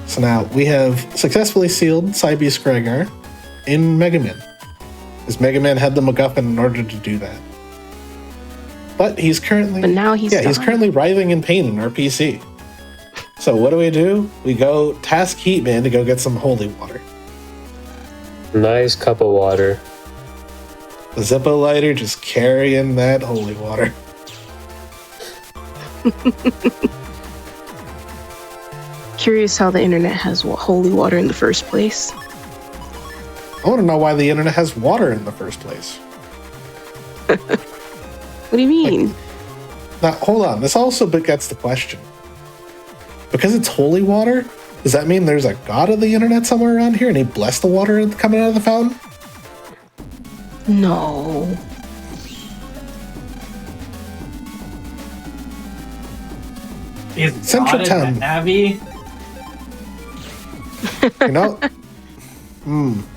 So now we have successfully sealed Cybeast Gregar in Mega Man. Because Mega Man had the MacGuffin in order to do that. But he's currently he's currently writhing in pain in our PC. So what do? We go task Heatman to go get some holy water. Nice cup of water. The Zippo lighter just carrying that holy water. Curious how the internet has holy water in the first place. I want to know why the internet has water in the first place. What do you mean? Now, hold on. This also begets the question. Because it's holy water, does that mean there's a god of the internet somewhere around here and he blessed the water coming out of the fountain? No. Is Central God Town. in the Navi? You know?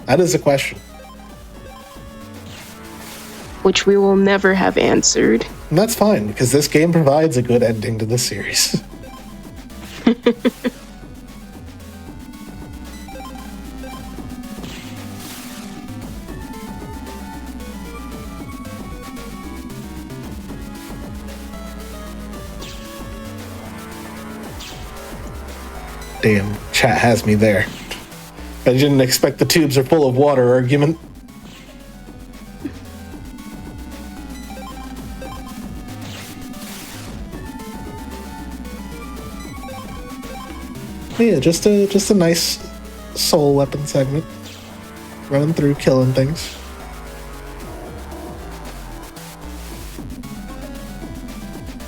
That is a question. Which we will never have answered. And that's fine, because this game provides a good ending to this series. Damn, chat has me there. I didn't expect the tubes are full of water argument. Yeah, just a nice soul weapon segment. Running through, killing things.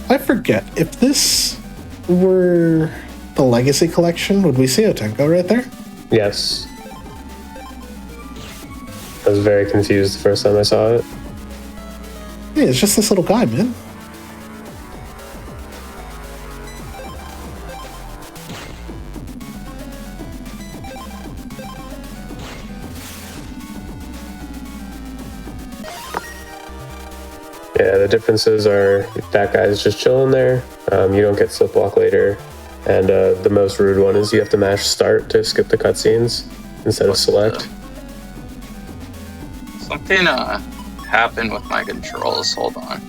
I forget, if this were the Legacy Collection, would we see Otenko right there? Yes. I was very confused the first time I saw it. Yeah, it's just this little guy, man. Yeah, the differences are that guy's just chilling there. You don't get slip walk later. And the most rude one is you have to mash start to skip the cutscenes instead of select. Something happened with my controls. Hold on.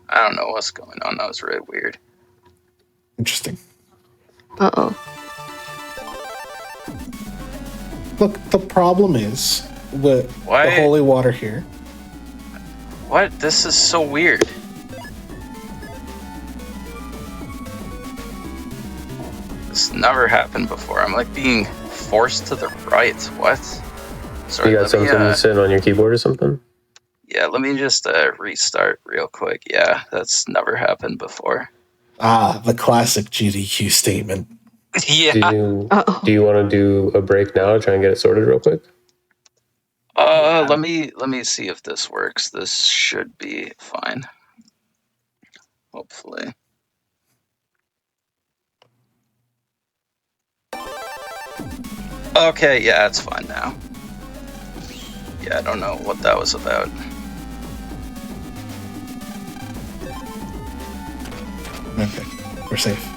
I don't know what's going on. That was really weird. Interesting. Uh-oh. Look, the problem is with Why- the holy water here. What? This is so weird. This never happened before. I'm like being forced to the right. What? Sorry, You got something sitting on your keyboard or something? yeah, let me just restart real quick. Yeah, that's never happened before. Ah, the classic GDQ statement. Yeah. Do you want to do a break now to try and get it sorted real quick? Let me see if this works. This should be fine. Hopefully. Okay, yeah, it's fine now. Yeah, I don't know what that was about. Okay, we're safe.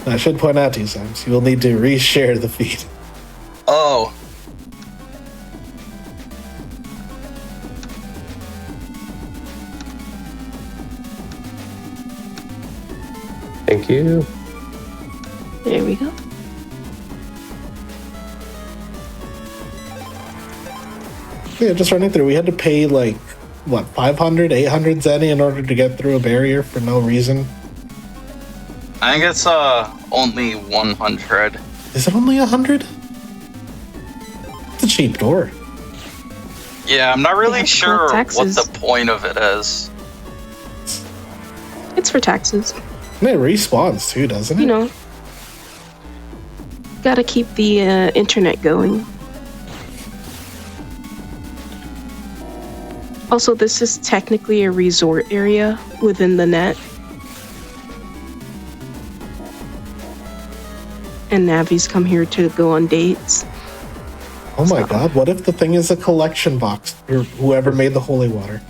I should point out to you, Sims, you will need to reshare the feed. Oh. Thank you. There we go. Yeah, just running through. We had to pay like, what, 500, 800 zenny in order to get through a barrier for no reason. I think it's only 100. Is it only 100? It's a cheap door. Yeah, I'm not really Yeah, sure what taxes. the point of it is. It's for taxes. And it respawns too, doesn't it? You know. Gotta keep the internet going. Also, this is technically a resort area within the net. And Navis come here to go on dates. Oh my god, what if the thing is a collection box for whoever made the holy water?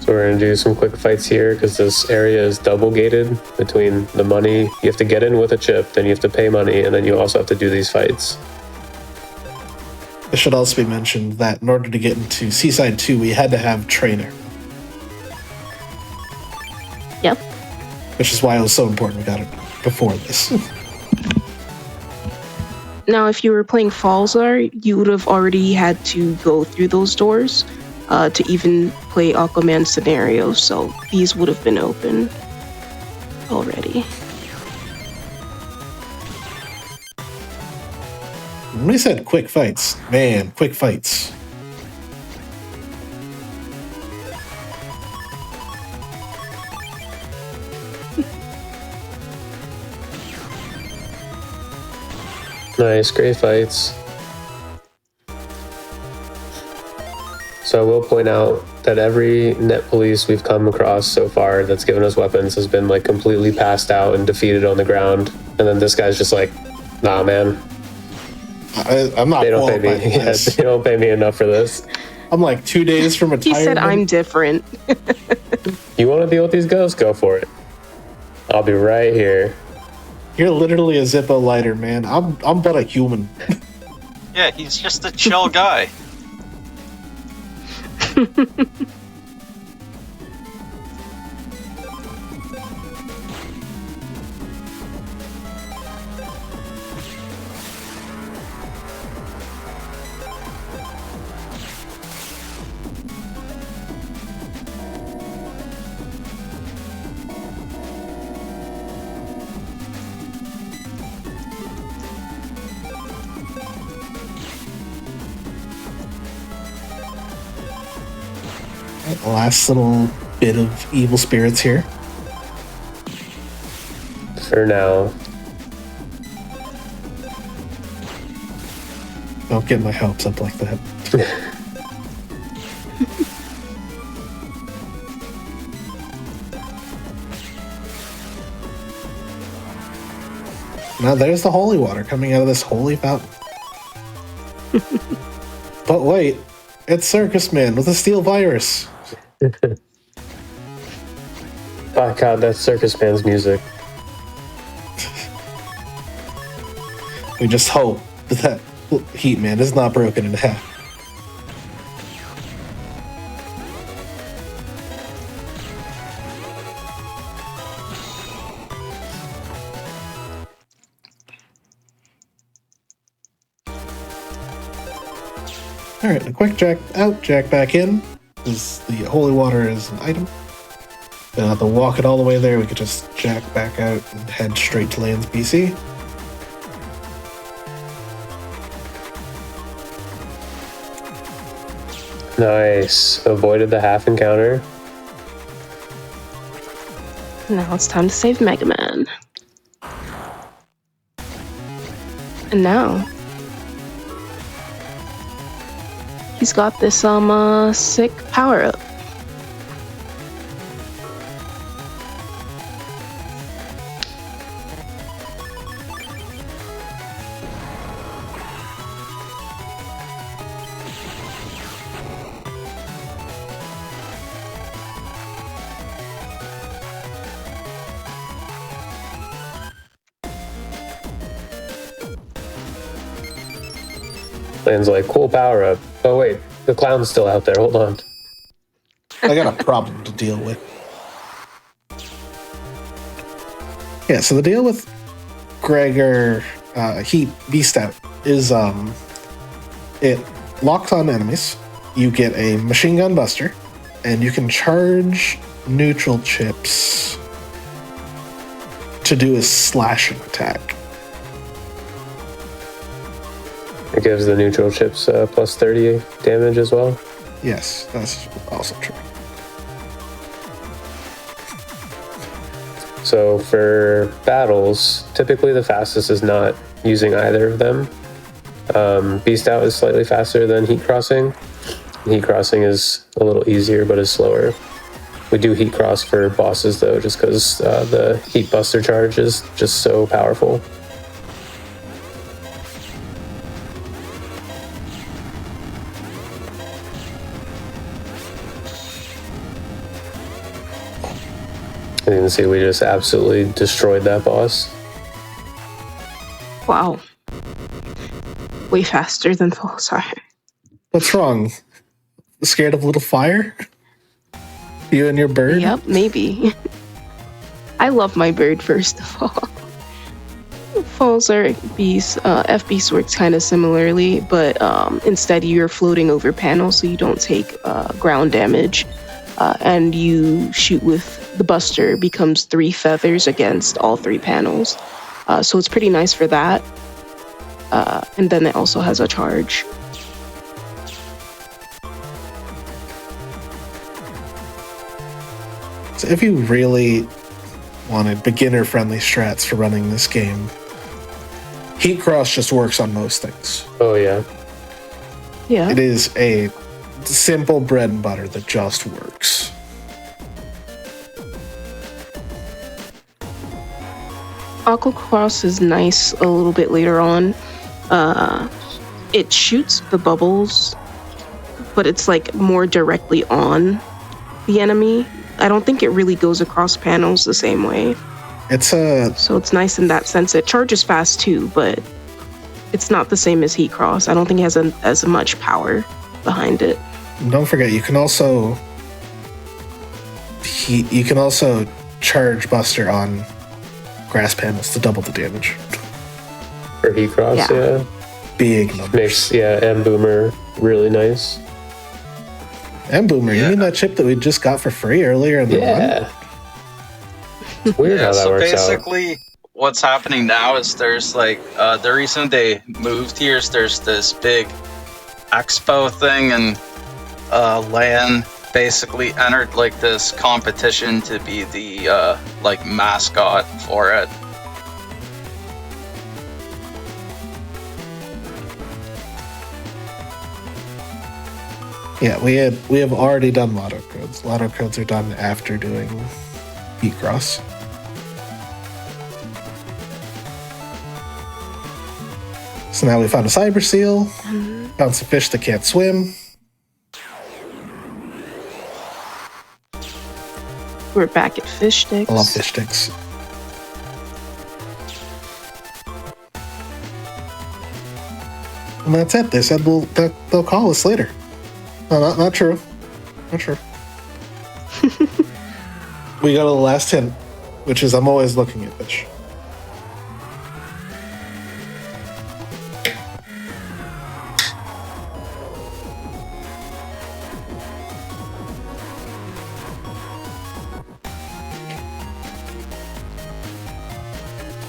So we're going to do some quick fights here because this area is double gated between the money. You have to get in with a chip, then you have to pay money, and then you also have to do these fights. It should also be mentioned that in order to get into Seaside 2, we had to have trainer, Yep. which is why it was so important we got it before this. Now, if you were playing Falzar, you would have already had to go through those doors to even play Aquaman scenarios, so these would have been open already. When we said quick fights, man, quick fights. Nice, great fights. So I will point out that every net police we've come across so far that's given us weapons has been like completely passed out and defeated on the ground. And then this guy's just like, nah, man. I'm not. They don't pay me. Yeah, they don't pay me enough for this. I'm like 2 days from retirement. He said, "I'm different." You want to deal with these ghosts? Go for it. I'll be right here. You're literally a Zippo lighter, man. I'm but a human. Yeah, he's just a chill guy. Last little bit of evil spirits here. For now. Don't get my hopes up like that. Now there's the holy water coming out of this holy fountain. But wait, it's Circus Man with a steel virus. Oh god, that's Circus Man's music. We just hope that Heat Man is not broken in half. Alright, a quick jack out, jack back in. Because the holy water is an item. Don't have to walk it all the way there, we could just jack back out and head straight to Lands BC. Nice. Avoided the half encounter. Now it's time to save Mega Man. And now he's got this sick power up. Land's like, cool power up. Oh wait, the clown's still out there. Hold on. I got a problem to deal with. Yeah, so the deal with Gregar Heat Beast Out is it locks on enemies. You get a machine gun buster, and you can charge neutral chips to do a slashing attack. It gives the neutral chips plus 30 damage as well. Yes, that's also true. So for battles, typically the fastest is not using either of them. Beast Out is slightly faster than Heat Crossing. Heat Crossing is a little easier, but is slower. We do Heat Cross for bosses though, just because the Heat Buster charge is just so powerful. And you can see we just absolutely destroyed that boss. Wow. Way faster than Pulsar. What's wrong? Scared of little fire? You and your bird? Yep, maybe. I love my bird, first of all. Pulsar Beast, F-Beast works kind of similarly, but instead you're floating over panels so you don't take ground damage. And you shoot with the buster, becomes 3 feathers against all 3 panels. So it's pretty nice for that. and then it also has a charge. So if you really wanted beginner-friendly strats for running this game, Heat Cross just works on most things. Oh yeah. Yeah. It is a simple bread and butter that just works. Aqua Cross is nice a little bit later on. It shoots the bubbles, but it's like more directly on the enemy. I don't think it really goes across panels the same way. So it's nice in that sense. It charges fast too, but it's not the same as Heat Cross. I don't think it has as much power behind it. Don't forget, you can also charge Buster on grass panels to double the damage. For Heat Cross, yeah. Big numbers. Makes M Boomer really nice. M Boomer, you mean that chip that we just got for free earlier in the run? It's weird how that so works basically, what's happening now is there's like the reason they moved here is there's this big expo thing, and LAN basically entered like this competition to be the like mascot for it. Yeah, we have already done lotto codes. Lotto codes are done after doing Heat Cross. So now we found a cyber seal, found some fish that can't swim. We're back at fish sticks. I love fish sticks. And that's it. They said they'll call us later. No, not true. Not true. We go to the last hint, which is I'm always looking at fish.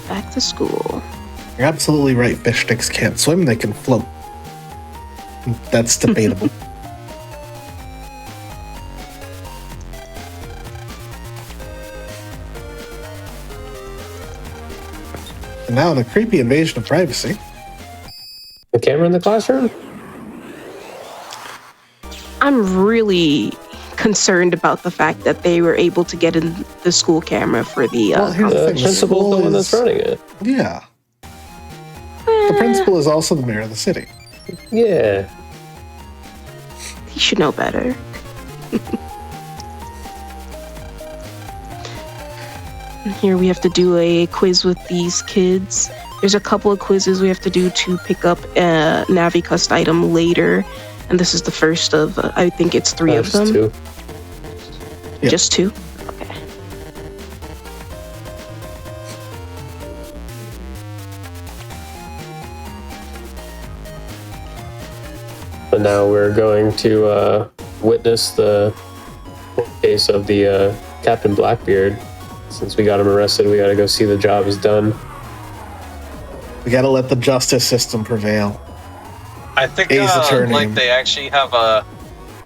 Back to school. You're absolutely right. Fish sticks can't swim, they can float. That's debatable. And now the creepy invasion of privacy. The camera in the classroom? I'm really concerned about the fact that they were able to get in the school camera for the Well, here's the thing. The principal's school the one is- that's running it. Yeah. The principal is also the mayor of the city. Yeah. He should know better. Here we have to do a quiz with these kids. There's a couple of quizzes we have to do to pick up a Navicust item later. And this is the first of, I think it's three of them. Just two. Yeah. Just two? Okay. But now we're going to witness the case of the Captain Blackbeard. Since we got him arrested, we gotta go see the job is done. We gotta let the justice system prevail. I think Ace attorney. like they actually have a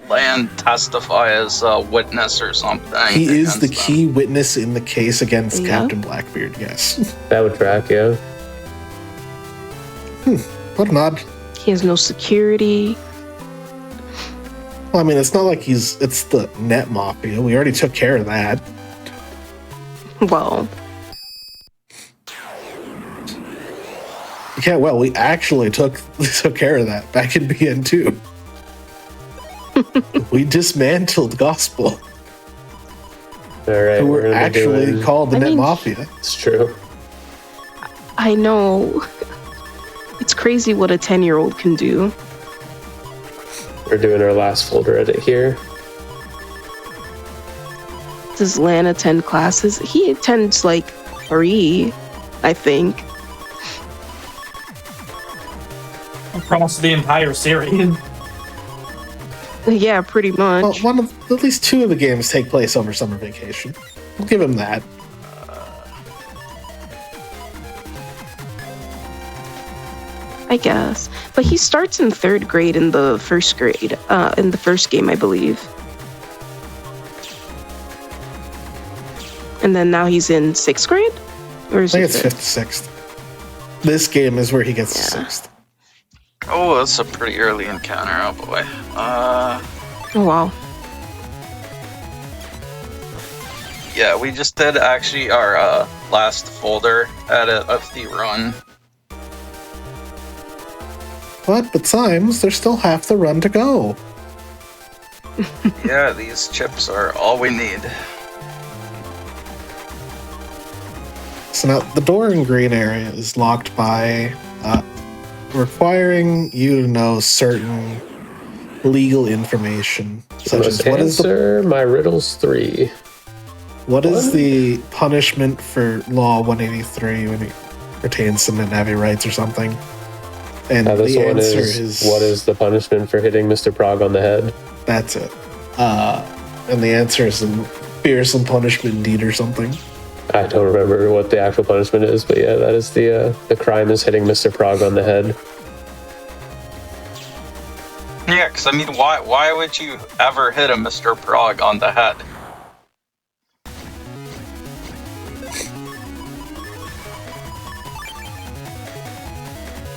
LAN testify as a witness or something. He is the against key witness in the case against Yeah. Captain Blackbeard, yes. That would track, yeah. What an odd... He has no security. Well, I mean, it's not like it's the net mafia. We already took care of that. Well, Yeah, well, we actually took care of that back in BN2. We dismantled Gospel, All right, who we're were gonna be actually doing- called the I Net mean- Mafia. It's true. I know. It's crazy what a 10-year-old can do. We're doing our last folder edit here. Does Lan attend classes? He attends like 3, I think. Across the entire series. Yeah, pretty much. Well, at least 2 of the games take place over summer vacation. We'll give him that. I guess. But he starts in 3rd grade in the first grade, in the first game, I believe. And then now he's in 6th grade? Or is I think it it's 5th, 6th. This game is where he gets the 6th. Oh, that's a pretty early encounter. Oh boy. Oh, wow. Yeah, we just did actually our last folder edit of the run. But Symes, there's still half the run to go. Yeah, these chips are all we need. So now the door in green area is locked by requiring you to know certain legal information, such as what is my riddles 3. What is the punishment for Law 183 when it pertains to heavy rights or something? And this the one answer is what is the punishment for hitting Mr. Prague on the head? That's it. And the answer is some fearsome punishment indeed or something. I don't remember what the actual punishment is, but yeah, that is the crime is hitting Mr. Prague on the head. Yeah, because I mean, why would you ever hit a Mr. Prague on the head?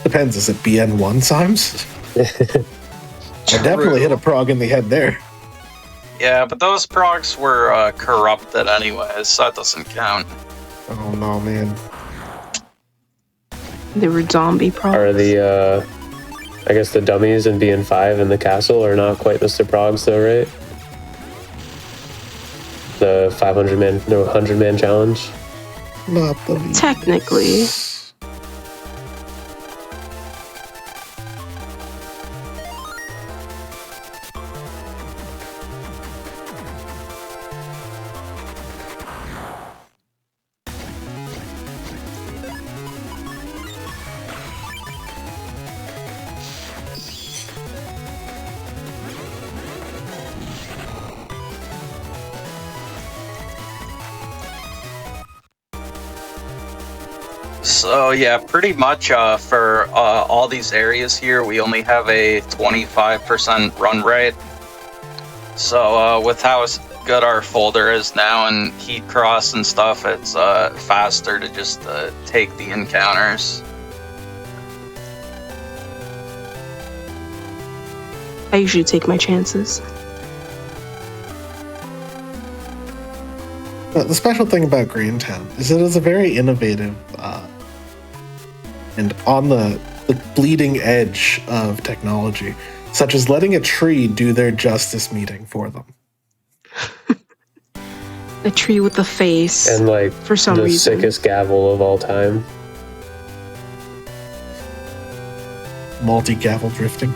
Depends, is it BN1 Symes? I definitely hit a Prague in the head there. Yeah, but those progs were corrupted anyways, so that doesn't count. Oh no, man. They were zombie progs. Are the, I guess the dummies in BN5 in the castle are not quite Mr. Progs though, right? The 500-man, no, 100-man challenge? Not the Technically. So yeah, pretty much for all these areas here, we only have a 25% run rate. So with how good our folder is now and heat cross and stuff, it's faster to just take the encounters. I usually take my chances. The special thing about Greentown is it is a very innovative and on the bleeding edge of technology, such as letting a tree do their justice meeting for them. A tree with a face. And like for some the reason. sickest gavel of all time. Multi-gavel drifting.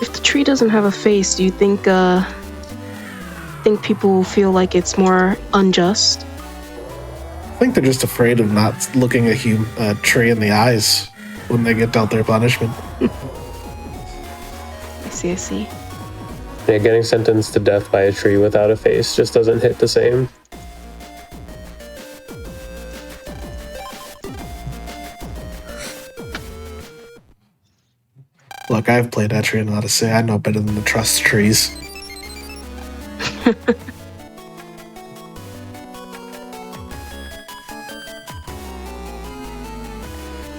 If the tree doesn't have a face, do you think people will feel like it's more unjust? I think they're just afraid of not looking a tree in the eyes when they get dealt their punishment. I see. Yeah, getting sentenced to death by a tree without a face just doesn't hit the same. Look, I've played Etrian Odyssey. I know better than to trust trees.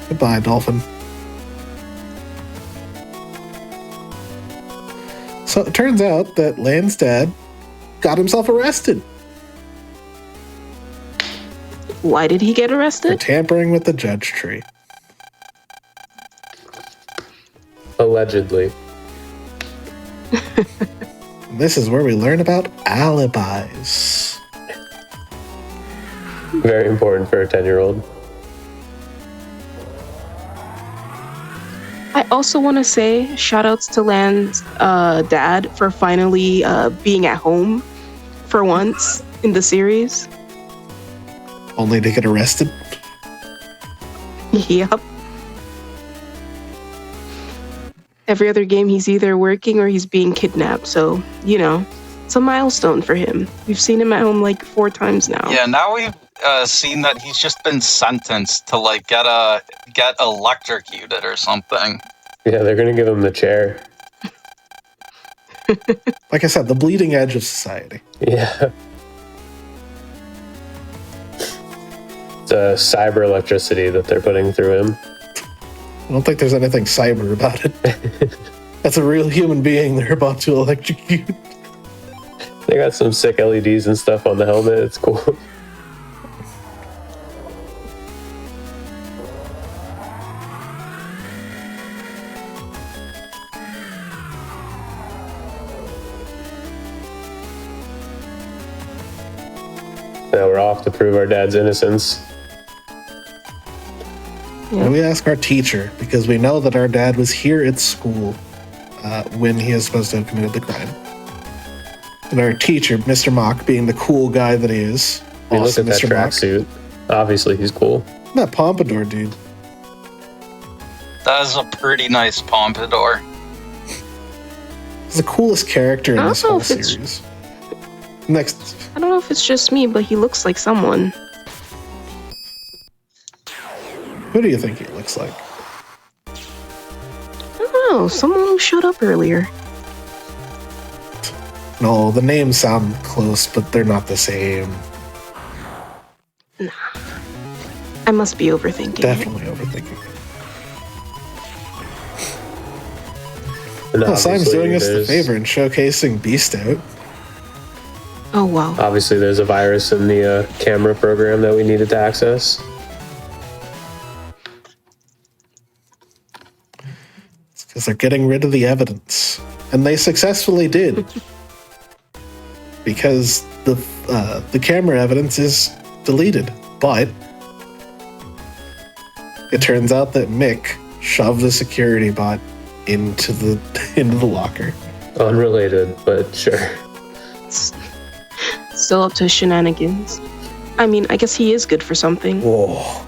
Goodbye, Dolphin. So it turns out that Lan's dad got himself arrested Why did he get for arrested? tampering with the judge tree. Allegedly. This is where we learn about alibis. Very important for a 10-year-old. I also want to say shoutouts to Lan's dad for finally being at home for once in the series. Only to get arrested. Yep. Every other game he's either working or he's being kidnapped, so, you know, it's a milestone for him. We've seen him at home like 4 times now. Yeah, now seen that he's just been sentenced to like get electrocuted or something. Yeah, they're gonna give him the chair. Like I said, the bleeding edge of society. Yeah. It's cyber electricity that they're putting through him. I don't think there's anything cyber about it. That's a real human being they're about to electrocute. They got some sick LEDs and stuff on the helmet. It's cool. Now we're off to prove our dad's innocence. And we ask our teacher, because we know that our dad was here at school when he is supposed to have committed the crime. And our teacher, Mr. Mock, being the cool guy that he is. I mean, Awesome, look at that Mr. Mock. tracksuit. Obviously, he's cool. That pompadour, dude. That is a pretty nice pompadour. He's the coolest character in I this don't know whole if it's- series. Next. I don't know if it's just me, but he looks like someone. Who do you think he looks like? I don't know, someone who showed up earlier. No, the names sound close, but they're not the same. I must be overthinking it. Definitely overthinking it. And Well, Simon's obviously doing us the there's- favor in showcasing Beast Out. Oh, wow. Obviously, there's a virus in the camera program that we needed to access. It's because they're getting rid of the evidence. And they successfully did. Because the camera evidence is deleted. But it turns out that Mick shoved the security bot into the locker. Unrelated, but sure. Still up to shenanigans. I mean, I guess he is good for something. Whoa.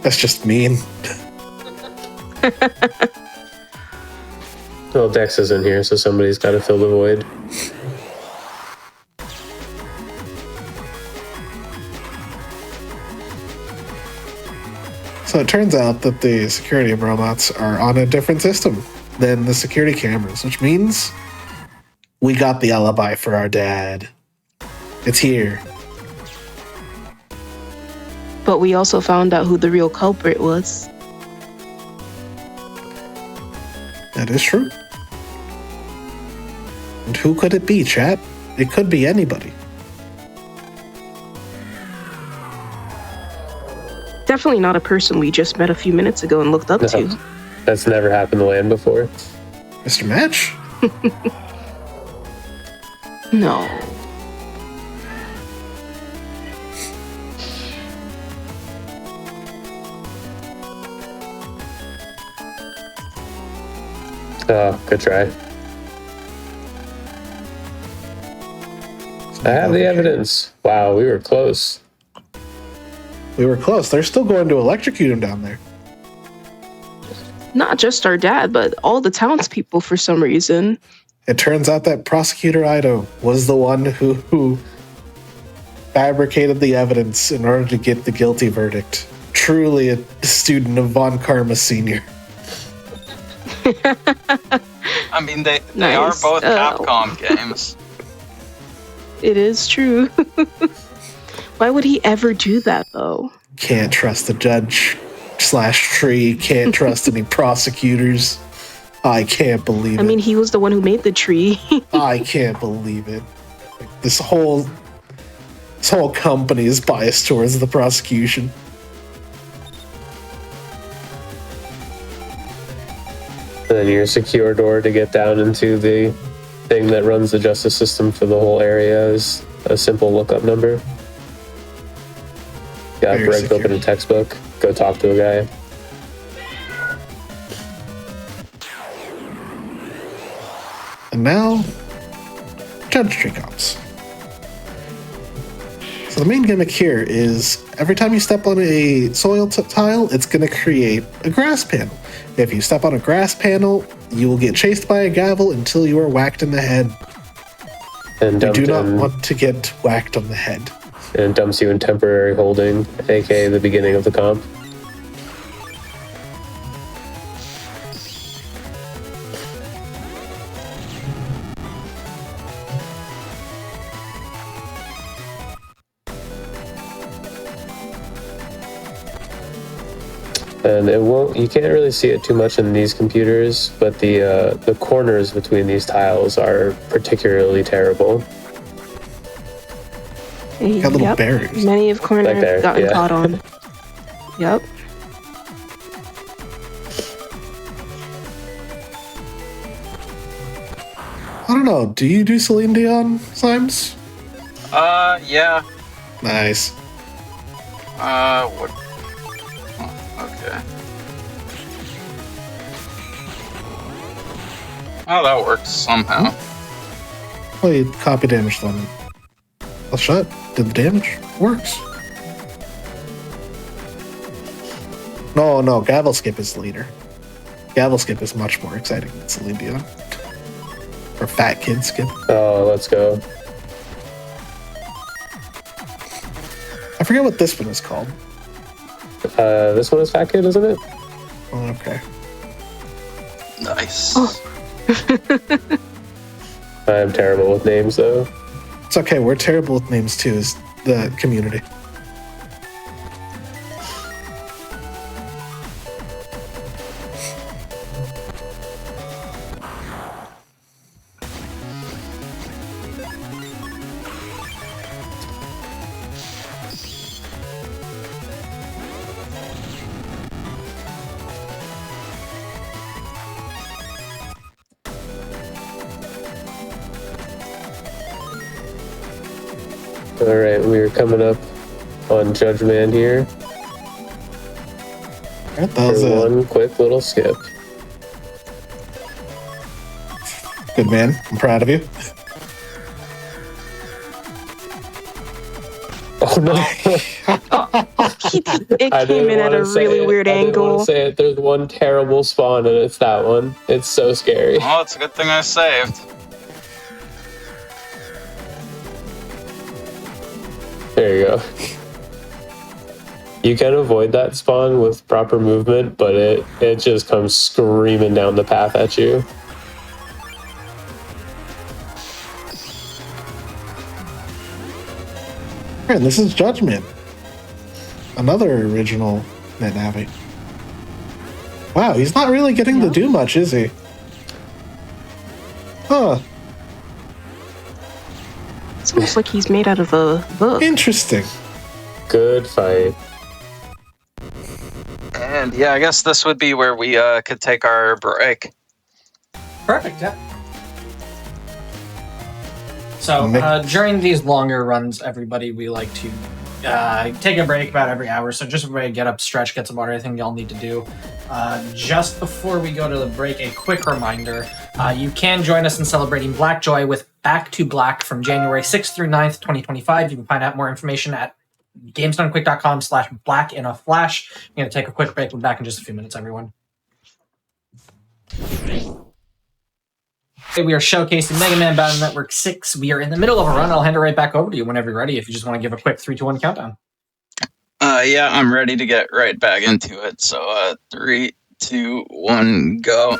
That's just mean. Well, Dex is in here, so somebody's got to fill the void. So it turns out that the security robots are on a different system than the security cameras, which means we got the alibi for our dad. It's here. But we also found out who the real culprit was. That is true. And who could it be, chat? It could be anybody. Definitely not a person we just met a few minutes ago and looked up No. to. That's never happened to land before. Mr. Match? No. Oh, good try. I have the evidence. Wow, we were close. We were close. They're still going to electrocute him down there. Not just our dad, but all the townspeople for some reason. It turns out that Prosecutor Ido was the one who fabricated the evidence in order to get the guilty verdict. Truly a student of Von Karma Sr. I mean, they are Nice. both Oh. Capcom games. It is true. Why would he ever do that, though? Can't trust the judge / tree. Can't trust any prosecutors. I can't believe I it. mean, he was the one who made the tree. I can't believe it. Like, this whole company is biased towards the prosecution. And then your secure door to get down into the thing that runs the justice system for the whole area is a simple lookup number. Got Very break secure. open a textbook, go talk to a guy. And now, Judge Tree comes. So the main gimmick here is every time you step on a soil tile, it's going to create a grass panel. If you step on a grass panel, you will get chased by a gavel until you are whacked in the head. And You dumped do not in, want to get whacked on the head. and dumps you in temporary holding, aka the beginning of the comp. And you can't really see it too much in these computers, but the corners between these tiles are particularly terrible. Got little barriers. Many have corners Like there, gotten yeah. caught on. Yep. I don't know. Do you do Celine Dion, Symes? Yeah. Nice. What? Oh, okay. Oh, that works somehow. Well, you copy damage them. Well, shut. Did the damage? Works. No, Gavel Skip is later. Gavel Skip is much more exciting than Celine Dion. Or Fat Kid Skip. Oh, let's go. I forget what this one is called. This one is Fat Kid, isn't it? Okay. Nice. Oh. I'm terrible with names, though. It's okay. We're terrible with names too, as the community. Alright, we're coming up on Judge Man here. Alright, that was For a one quick little skip. good man. I'm proud of you. Oh no! It came in at a really weird I didn't want angle. to say it. There's one terrible spawn, and it's that one. It's so scary. Well, it's a good thing I saved. There you go. You can avoid that spawn with proper movement, but it just comes screaming down the path at you. And this is Judgment. Another original NetNavi. Wow, he's not really getting to do much, is he? Huh. It's almost like he's made out of a book. Interesting. Good fight. And yeah, I guess this would be where we could take our break. Perfect, yeah. So during these longer runs, everybody, we like to take a break about every hour. So just everybody get up, stretch, get some water, anything y'all need to do. Just before we go to the break, a quick reminder, you can join us in celebrating Black Joy with Back to Black from January 6th through 9th, 2025. You can find out more information at gamesdonequick.com/blackinaflash. I'm going to take a quick break. We'll be back in just a few minutes, everyone. We are showcasing Mega Man Battle Network 6. We are in the middle of a run. I'll hand it right back over to you whenever you're ready, if you just want to give a quick 3, 2, 1 countdown. Yeah, I'm ready to get right back into it. So 3, 2, 1, go.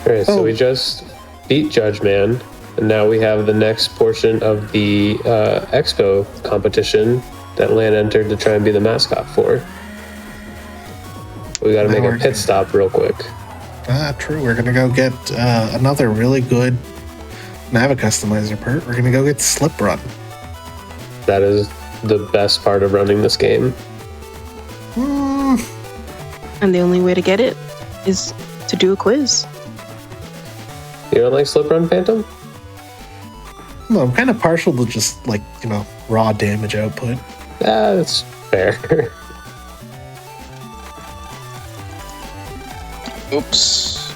Alright, so we just beat Judge Man, and now we have the next portion of the Expo competition that Lan entered to try and be the mascot for. We gotta make a pit stop real quick. True. We're gonna go get another really good Navi customizer part. We're gonna go get Slip Run. That is the best part of running this game. And the only way to get it is to do a quiz. You don't like Slip Run, Phantom? No, I'm kind of partial to just raw damage output. Yeah, that's fair. Oops.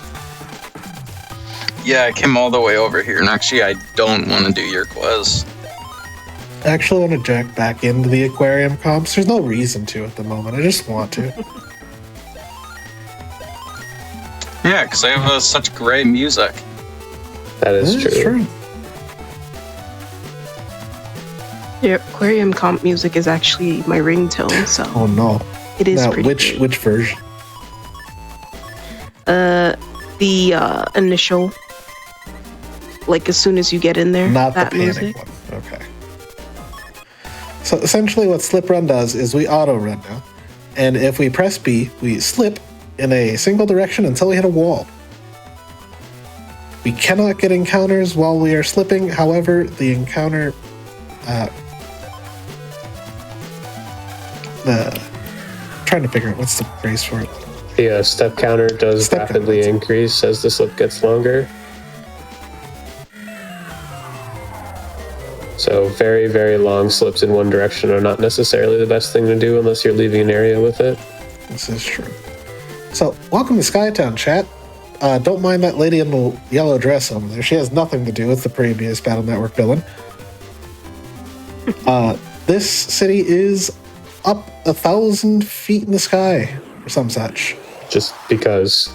Yeah, I came all the way over here, and actually I don't want to do your quiz. I actually want to jack back into the aquarium comps. There's no reason to at the moment. I just want to. Yeah, because I have such great music. That is true. Your aquarium comp music is actually my ringtone, so Oh no. it is Now, pretty which good. which version? The initial, like as soon as you get in there, Not the that panic music. one. Okay. So essentially what slip run does is we auto run now. And if we press B, we slip in a single direction until we hit a wall. We cannot get encounters while we are slipping. However, the encounter trying to figure out what's the phrase for it. The step counter does Step counter, rapidly that's it. increase as the slip gets longer. So very, very long slips in one direction are not necessarily the best thing to do unless you're leaving an area with it. This is true. So, welcome to Skytown, chat. Don't mind that lady in the yellow dress over there. She has nothing to do with the previous Battle Network villain. This city is up 1,000 feet in the sky, or some such. Just because.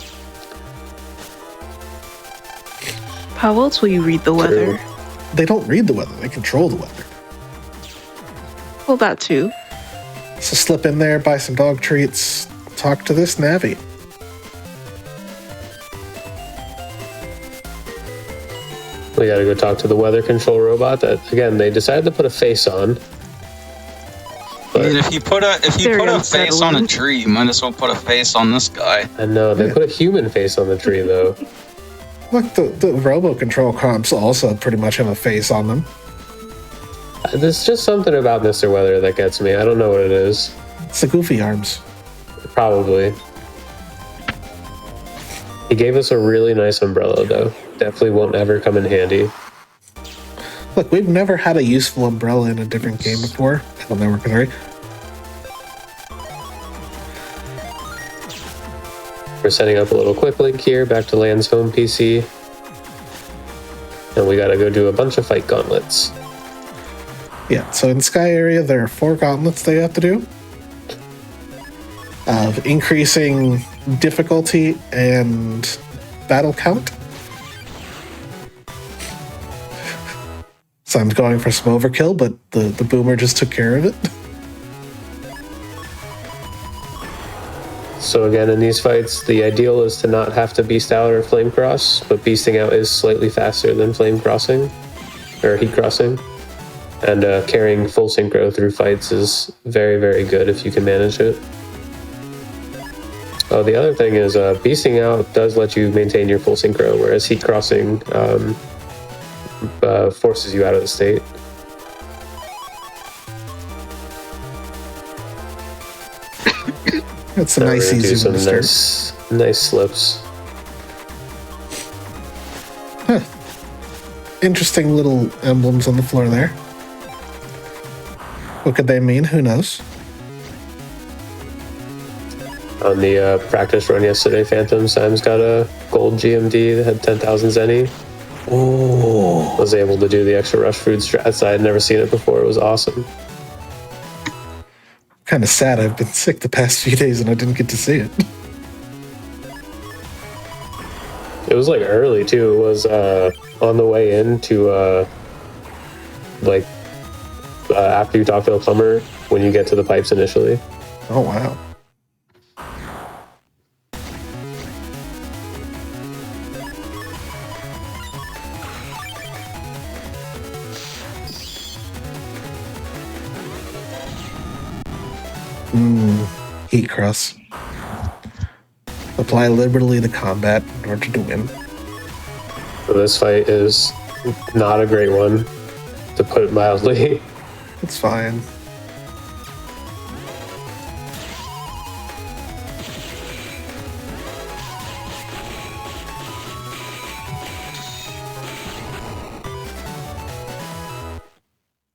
How else will you read the weather? They don't read the weather, they control the weather. Well, that too. So slip in there, buy some dog treats, talk to this Navi. We gotta go talk to the weather control robot that, again, they decided to put a face on. I mean, if you put a Very face on a unsettling. tree, you might as well put a face on this guy. I know, they put a human face on the tree, though. Look, the robo control comps also pretty much have a face on them. There's just something about Mr. Weather that gets me. I don't know what it is. It's the goofy arms. Probably. He gave us a really nice umbrella, though. Definitely won't ever come in handy. Look, we've never had a useful umbrella in a different game before. Battle Network 3. We're setting up a little quick link here back to Land's home PC. And we gotta go do a bunch of fight gauntlets. Yeah, so in Sky Area, there are 4 gauntlets they have to do. Of increasing difficulty and battle count. So I'm going for some overkill, but the boomer just took care of it. So again, in these fights, the ideal is to not have to beast out or flame cross, but beasting out is slightly faster than flame crossing, or heat crossing. And carrying full synchro through fights is very, very good if you can manage it. Oh, the other thing is beasting out does let you maintain your full synchro, whereas heat crossing forces you out of the state. It's a So we're nice, gonna do easy some one to start. nice slips. Interesting little emblems on the floor there. What could they mean? Who knows? On the practice run yesterday, Phantom Sam's got a gold GMD that had 10,000 Zenny. Oh, Was able to do the extra rush food strats. I had never seen it before. It was awesome. kind of sad. I've been sick the past few days and I didn't get to see it. It was like early too. It was on the way in to after you talk to a plumber when you get to the pipes initially. Oh, wow. Heat cross. Apply liberally to combat in order to win. So this fight is not a great one, to put it mildly. It's fine.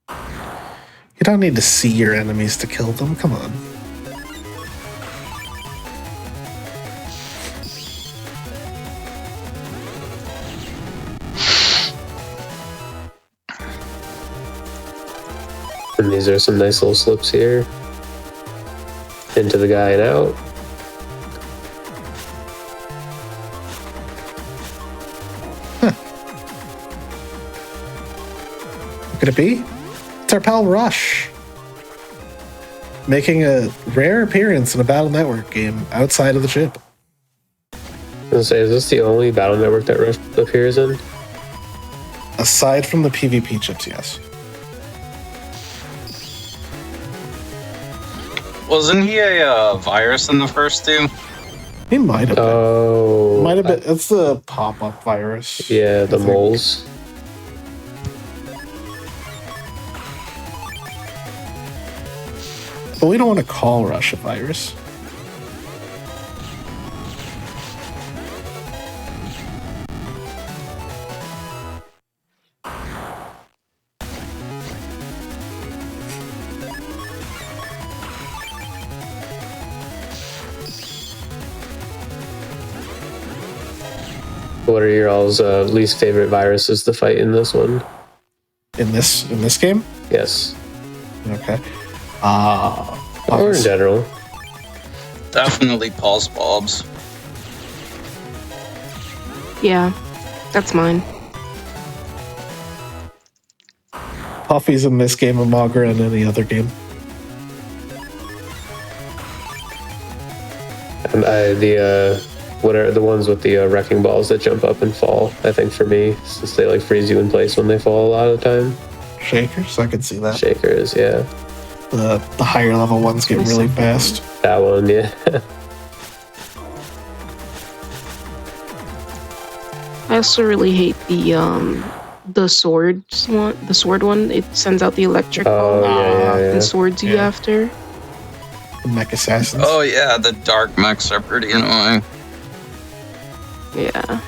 You don't need to see your enemies to kill them. Come on. And these are some nice little slips here. Into the guy and out. could it be? It's our pal Rush, making a rare appearance in a Battle Network game outside of the chip. I was gonna say, is this the only Battle Network that Rush appears in? Aside from the PvP chips, yes. Wasn't he a virus in the first two? He might have been. Oh. Might have been. It's the pop-up virus. Yeah, the I think. moles. But we don't want to call Rush a virus. What are your all's least favorite viruses to fight in this one? In this game? Yes. Okay. Or in general. Definitely Pulse Bulbs. Yeah, that's mine. Puffy's in this game, and Magra in any other game. And what are the ones with the wrecking balls that jump up and fall? I think for me, since they like freeze you in place when they fall a lot of the time. Shakers, I can see that. Shakers, yeah. The higher level ones get really fast. That one, yeah. I also really hate the swords one. The sword one. It sends out the electric ball yeah. and swords you Yeah. after. The mech assassins. Oh yeah, the dark mechs are pretty annoying. Yeah.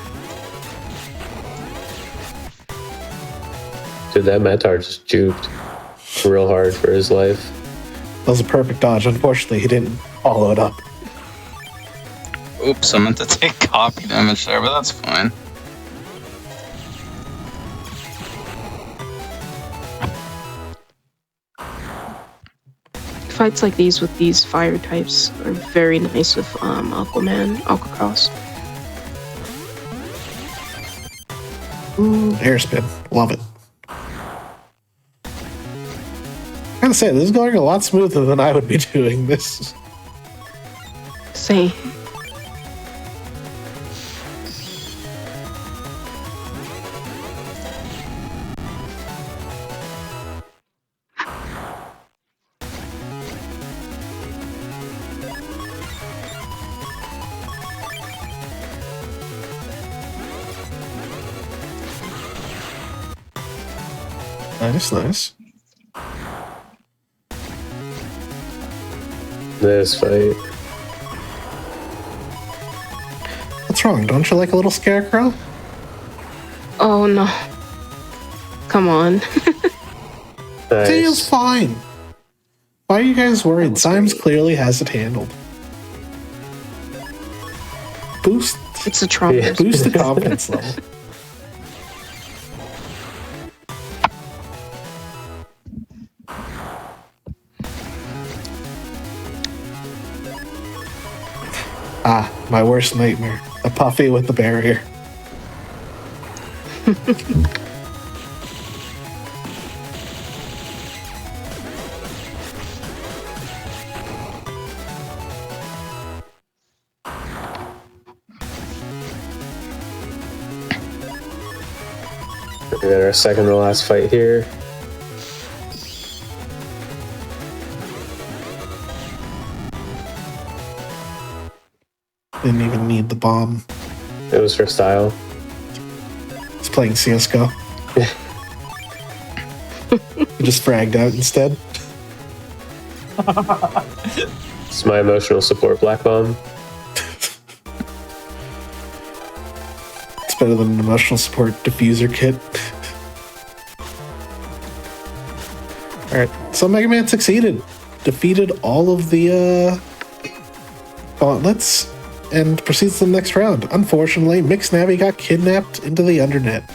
Dude, that Matar just juked real hard for his life. That was a perfect dodge. Unfortunately, he didn't follow it up. Oops, I meant to take copy damage there, but that's fine. Fights like these with these fire types are very nice with Aquaman, Aquacross. Airspin. Love it. I gotta say, this is going a lot smoother than I would be doing this. Say, Nice. This fight. What's wrong? Don't you like a little scarecrow? oh no. Come on. Tails Nice. fine. Why are you guys worried? Symes clearly has it handled. Boost It's a trauma. Yeah. the confidence level. Ah, my worst nightmare. A Puffy with the barrier. We got our second to last fight here. Didn't even need the bomb. It was for style. It's playing CSGO. He just fragged out instead. It's my emotional support black bomb. It's better than an emotional support diffuser kit. Alright, so Mega Man succeeded. Defeated all of the gauntlets and proceeds to the next round. Unfortunately, Mixnavi got kidnapped into the Undernet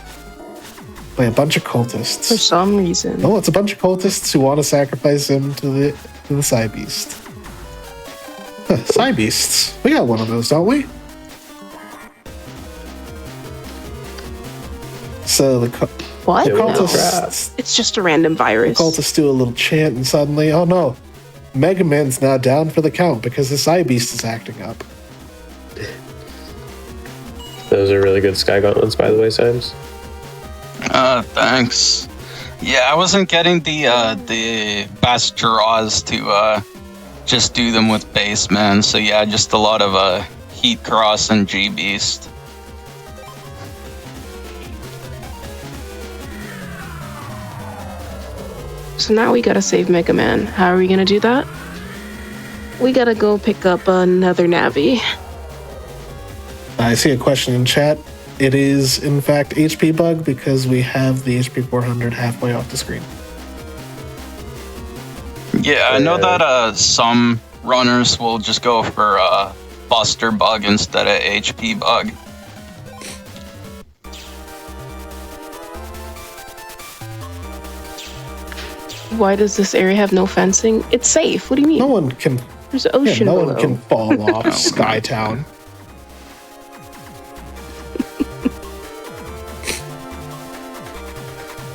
by a bunch of For cultists. some reason. No, it's a bunch of cultists who want to sacrifice him to the Cybeast. Huh, Cybeasts. We got one of those, don't we? So What? It was No. a trap. It's just a random virus. Cultists do a little chant, and suddenly, oh no, Mega Man's now down for the count because the Cybeast is acting up. Those are really good Sky Gauntlets, by the way, Sims. Thanks. Yeah, I wasn't getting the best draws to just do them with base, man. So yeah, just a lot of Heat Cross and G Beast. So now we gotta save Mega Man. How are we gonna do that? We gotta go pick up another Navi. I see a question in chat. It is, in fact, HP bug because we have the HP 400 halfway off the screen. Yeah, I know that some runners will just go for Buster bug instead of HP bug. Why does this area have no fencing? It's safe. What do you mean? No one can. There's an ocean no below. one can fall off Skytown.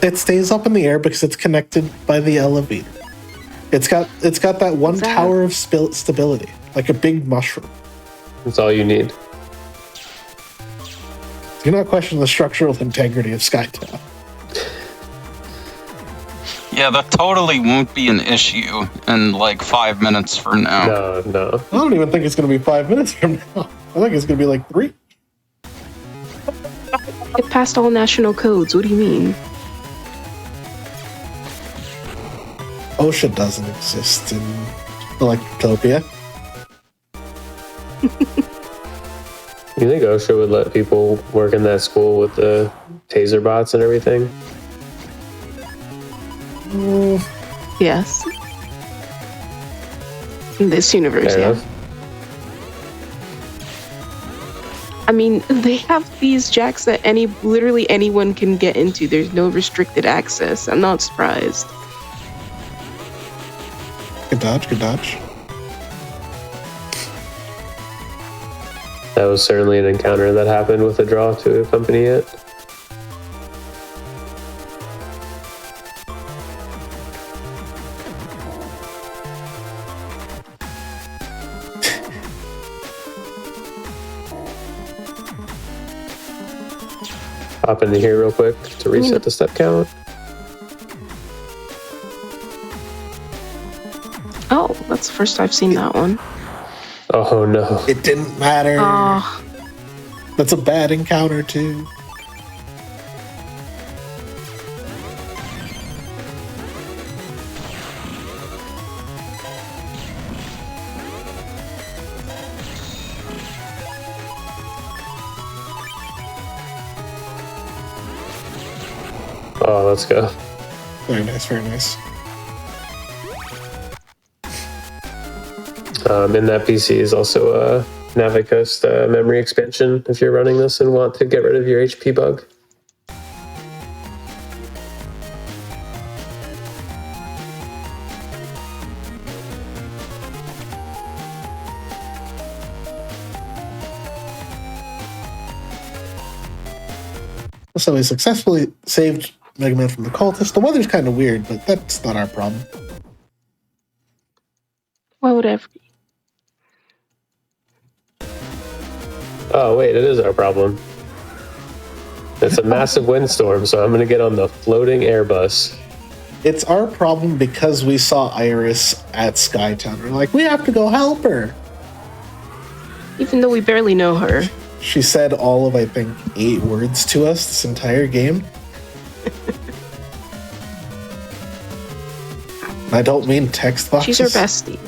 It stays up in the air because it's connected by the elevator. It's got that one that? tower of stability, like a big mushroom. That's all you need. Do not question the structural integrity of Skytown. Yeah, that totally won't be an issue in like 5 minutes from now. No. I don't even think it's going to be 5 minutes from now. I think it's going to be like 3. It passed all national codes. What do you mean? OSHA doesn't exist in Electropia. You think OSHA would let people work in that school with the taser bots and everything? Yes. In this universe, Fair yeah. enough. I mean, they have these jacks that literally anyone can get into. There's no restricted access. I'm not surprised. Good dodge, good dodge. That was certainly an encounter that happened with a draw to accompany it. Hop into here real quick to reset the step count. Oh, that's the first I've seen that one. Oh no. It didn't matter. Oh, That's a bad encounter too. Oh, let's go. Very nice, very nice. In that PC is also a Navicoast memory expansion if you're running this and want to get rid of your HP bug. So we successfully saved Mega Man from the cultist. The weather's kind of weird, but that's not our problem. why would I ever? Oh wait, it is our problem. It's a massive windstorm, so I'm gonna get on the floating Airbus. It's our problem because we saw Iris at Skytown. We're like, we have to go help her. Even though we barely know her. She said all of, I think, 8 words to us this entire game. I don't mean text boxes. She's our bestie.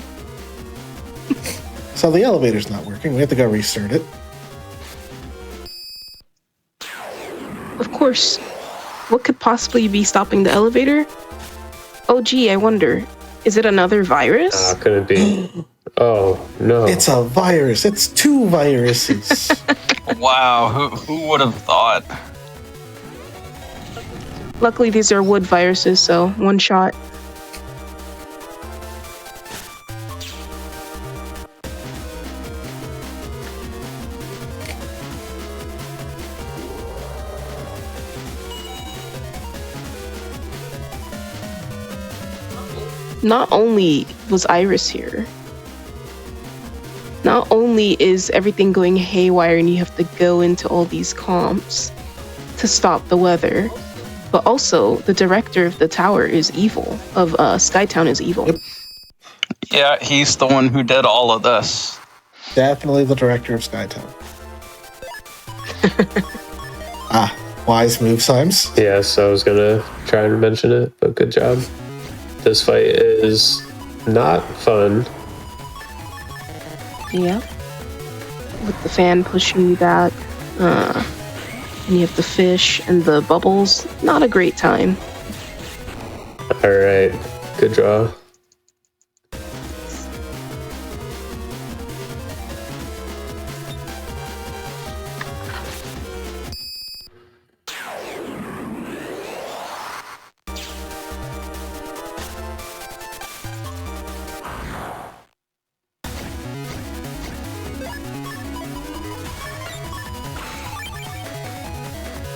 So the elevator's not working. We have to go restart it. Of course. What could possibly be stopping the elevator? Oh, gee, I wonder. Is it another virus? Could it be? Oh no! It's a virus. It's 2 viruses. Wow, who would have thought? Luckily, these are wood viruses, so one shot. not only was Iris here, not only is everything going haywire and you have to go into all these comps to stop the weather, but also the director of the tower is evil, of Skytown is evil. Yep. Yeah, he's the one who did all of this. Definitely the director of Skytown. Wise move, Symes. Yeah, so I was gonna try and mention it, but good job. This fight is not fun. Yeah. With the fan pushing you back, and you have the fish and the bubbles. Not a great time. Alright, good draw.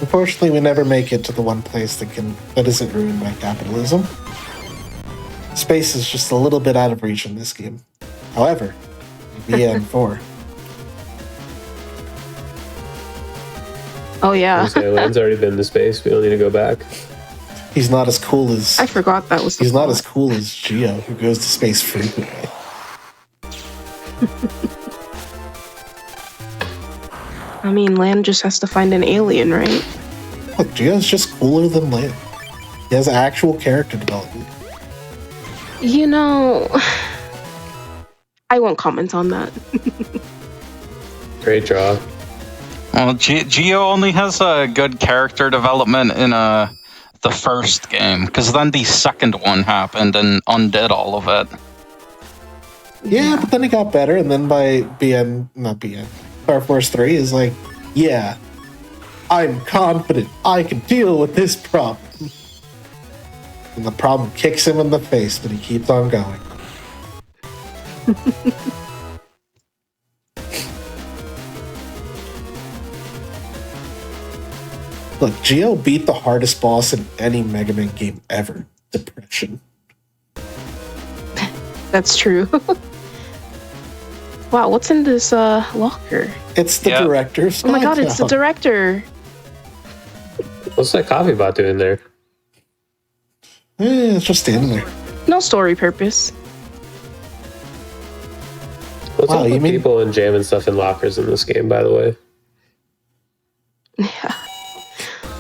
Unfortunately, we never make it to the one place that isn't ruined by capitalism. Space is just a little bit out of reach in this game. However, BN4. Oh yeah. Land's already been to space. We don't need to go back. He's not as cool as I forgot that was the he's not plot. as cool as Geo, who goes to space frequently. I mean, Lan just has to find an alien, right? Look, Geo's just cooler than Lan. He has actual character development. You know, I won't comment on that. Great draw. Well, Geo only has a good character development in the first game, because then the second one happened and undid all of it. Yeah, but then it got better, and then by Fire Force 3 is like, yeah, I'm confident I can deal with this problem. And the problem kicks him in the face, but he keeps on going. Look, Geo beat the hardest boss in any Mega Man game ever. Depression. That's true. Wow, what's in this locker? It's the director of Oh my god, it's the Skytown. director. What's that coffee bot doing there? It's just standing there. No story purpose. What's Wow, up you with mean- people and jamming stuff in lockers in this game, by the way? Yeah.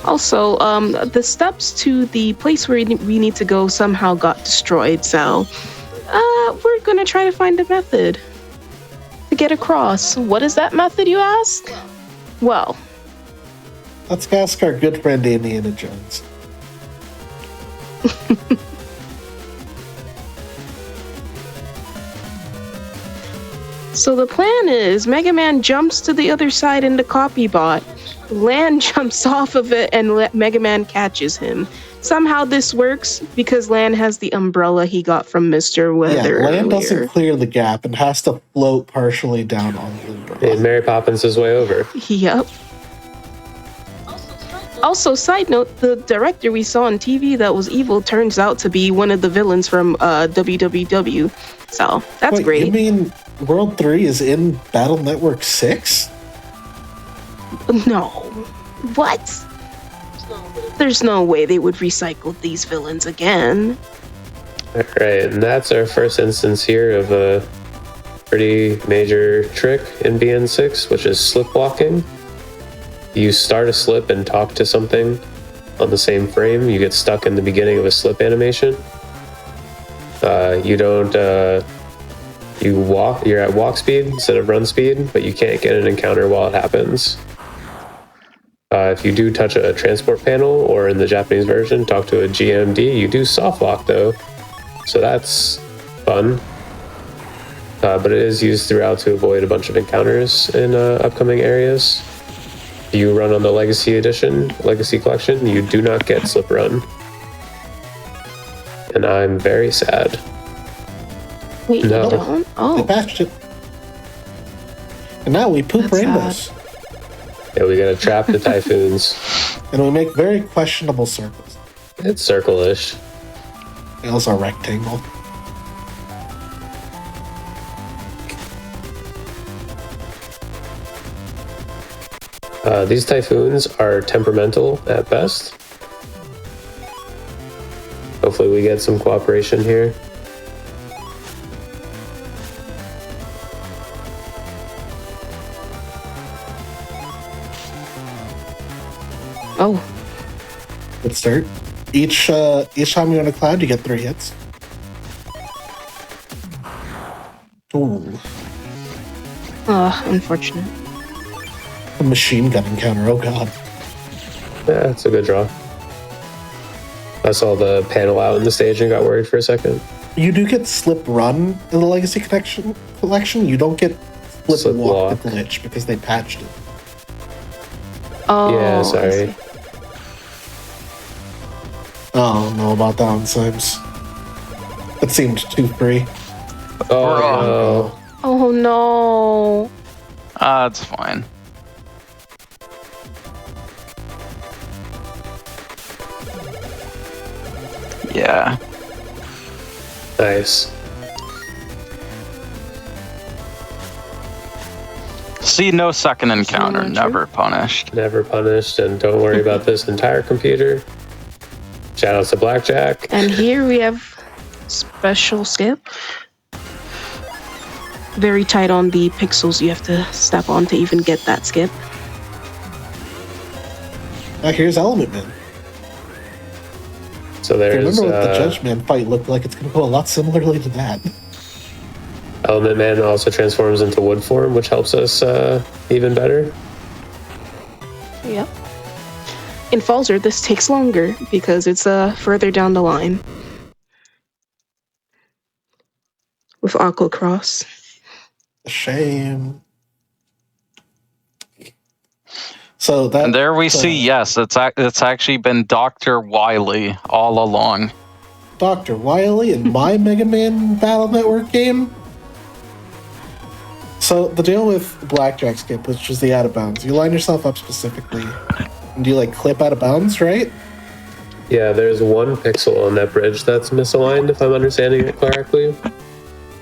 Also, the steps to the place where we need to go somehow got destroyed, so we're gonna try to find a method to get across. What is that method, you ask? Well, Let's ask our good friend Indiana Jones. so the plan is Mega Man jumps to the other side in the copy bot. Lan jumps off of it and Mega Man catches him. Somehow this works because Lan has the umbrella he got from Mr. Weather. Yeah, Lan earlier. doesn't clear the gap and has to float partially down on the umbrella. And Mary Poppins is way over. Yep. Also, side note, the director we saw on TV that was evil turns out to be one of the villains from WWW. So, that's Wait, great. you mean World 3 is in Battle Network 6? No. What? There's no way they would recycle these villains again. Alright, and that's our first instance here of a pretty major trick in BN6, which is slipwalking. You start a slip and talk to something on the same frame. You get stuck in the beginning of a slip animation. You're at walk speed instead of run speed, but you can't get an encounter while it happens. If you do touch a transport panel, or in the Japanese version, talk to a GMD, you do soft lock though. So that's fun. But it is used throughout to avoid a bunch of encounters in upcoming areas. If you run on the Legacy Collection, you do not get Slip Run. And I'm very sad. Wait, No. you don't? They Oh, patched it. And now we poop That's rainbows. Yeah, we gotta trap the typhoons. And we make very questionable circles. It's circle-ish. Tails are rectangle. These typhoons are temperamental at best. Hopefully we get some cooperation here. Oh, Good start. Each time you're on a cloud, you get 3 hits. Ooh, unfortunate. a machine gun encounter. Oh god. Yeah, it's a good draw. I saw the panel out in the stage and got worried for a second. You do get slip run in the Legacy collection. You don't get slip walk the glitch because they patched it. Oh, Yeah, I sorry. see. I don't know about that one, Sims. It seemed too free. Oh, Oh no. It's fine. Yeah. nice. See, no second encounter, true. never punished. Never punished, and don't worry about this entire computer. Shout outs to Blackjack. And here we have special skip. Very tight on the pixels you have to step on to even get that skip. Now here's Element Man. So If you there's remember what the Judgment fight looked like, it's going to go a lot similarly to that. Element Man also transforms into wood form, which helps us even better. Yep. In Falzer, this takes longer because it's further down the line. With Aqua Cross. Shame. So that. And there we see, yes, it's actually been Dr. Wily all along. Dr. Wily in my Mega Man Battle Network game. So the deal with Blackjack skip, which is the out of bounds, you line yourself up specifically, and you like clip out of bounds, right? Yeah, there's 1 pixel on that bridge that's misaligned, if I'm understanding it correctly.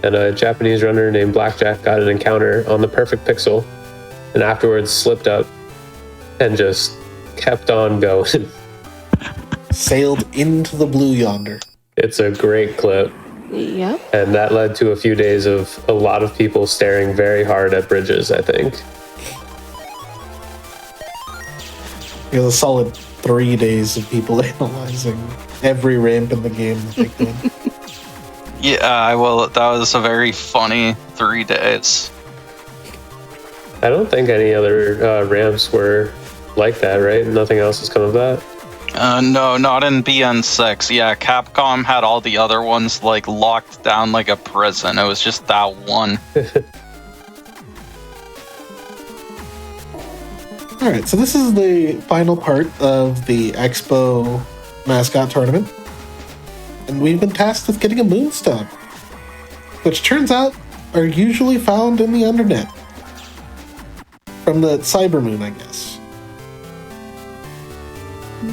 And a Japanese runner named Blackjack got an encounter on the perfect pixel, and afterwards slipped up and just kept on going. Sailed into the blue yonder. It's a great clip, Yep. and that led to a few days of a lot of people staring very hard at bridges, I think. It was a solid 3 days of people analyzing every ramp in the game that they could. Yeah, well, that was a very funny 3 days. I don't think any other ramps were like that, right? Nothing else has come of that? No, not in BN6. Yeah, Capcom had all the other ones like locked down like a prison. It was just that one. Alright, so this is the final part of the Expo mascot tournament. And we've been tasked with getting a moonstone, which turns out are usually found in the Undernet. From the Cybermoon, I guess.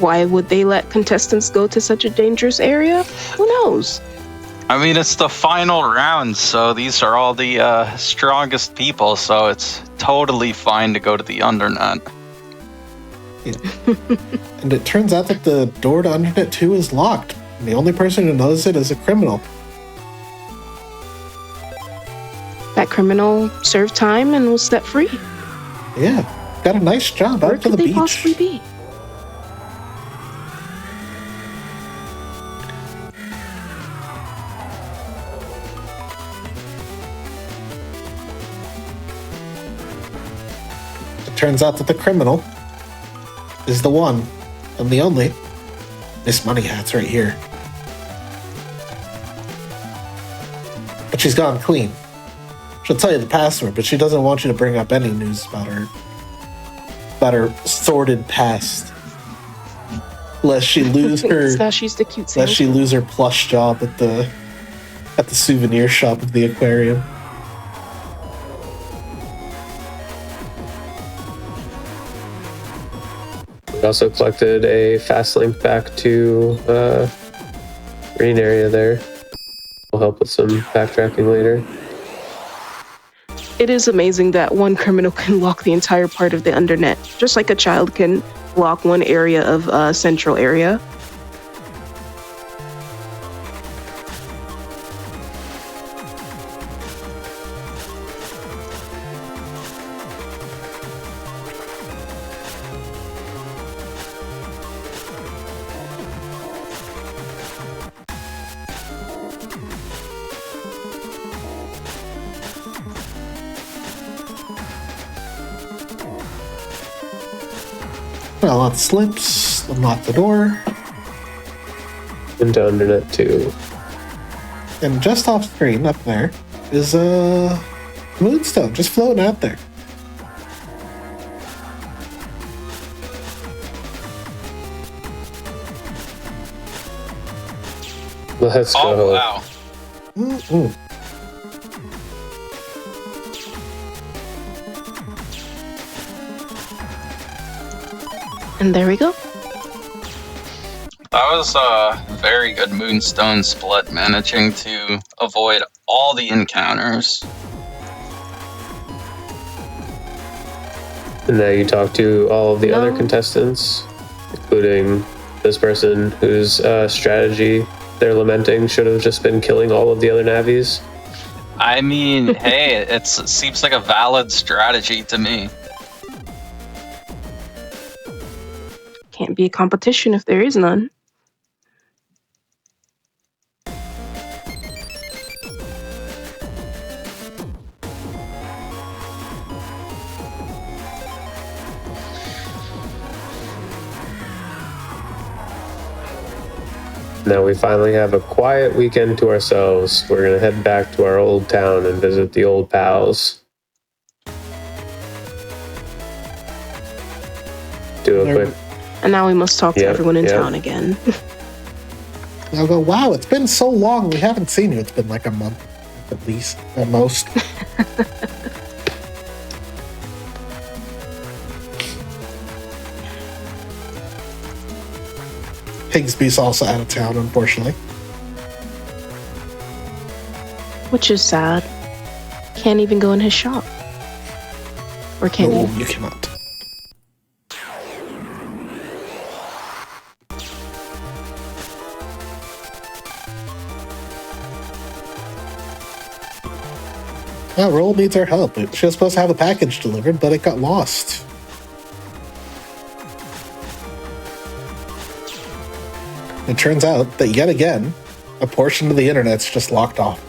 Why would they let contestants go to such a dangerous area? Who knows? I mean, it's the final round, so these are all the strongest people, so it's totally fine to go to the Undernet. Yeah. And it turns out that the door to Undernet 2 is locked. And the only person who knows it is a criminal. That criminal served time and was set free. Yeah, got a nice job Where out to could the they beach. possibly be? It turns out that the criminal is the one and the only Miss Money Hat's right here. But she's gone clean. She'll tell you the password, but she doesn't want you to bring up any news about her sordid past. Lest she lose her Now she's the cute lest she salesman. lose her plush job at the souvenir shop of the aquarium. We also collected a fast link back to green area there. Will help with some backtracking later. It is amazing that one criminal can lock the entire part of the undernet, just like a child can lock one area of central area. Well, let slips, unlock the door, Into Undernet 2. and just off screen up there is a moonstone just floating out there. Let's go. Oh, wow. Mm-mm. And there we go. That was a very good Moonstone split, managing to avoid all the encounters. And now you talk to all of the other No. contestants, including this person whose strategy they're lamenting should have just been killing all of the other navies. I mean, hey, it seems like a valid strategy to me. Can't be a competition if there is none. Now we finally have a quiet weekend to ourselves. We're gonna head back to our old town and visit the old pals. Do a quick. And now we must talk to Yep, everyone in yep. town again. I'll go, wow, it's been so long. We haven't seen you. It's been like a month, at least, at most. Higsby's also out of town, unfortunately. Which is sad. Can't even go in his shop. Or can No, you? you cannot. Yeah, Roll needs our help. She was supposed to have a package delivered, but it got lost. It turns out that yet again, a portion of the internet's just locked off.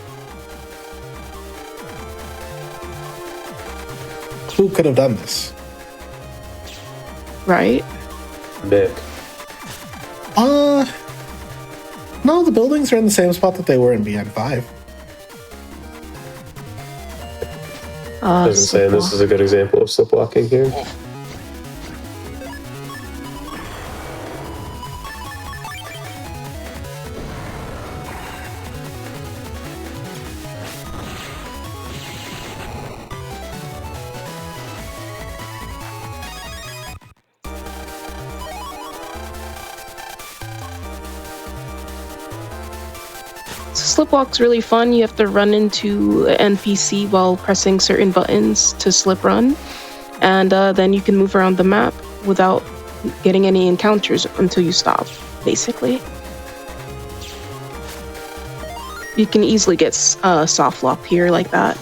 Who could have done this? Right? Nick. No, the buildings are in the same spot that they were in BN5. I was saying this is a good example of slipwalking here. Slipwalk's really fun. You have to run into an NPC while pressing certain buttons to slip run. And then you can move around the map without getting any encounters until you stop, basically. You can easily get soft lock here like that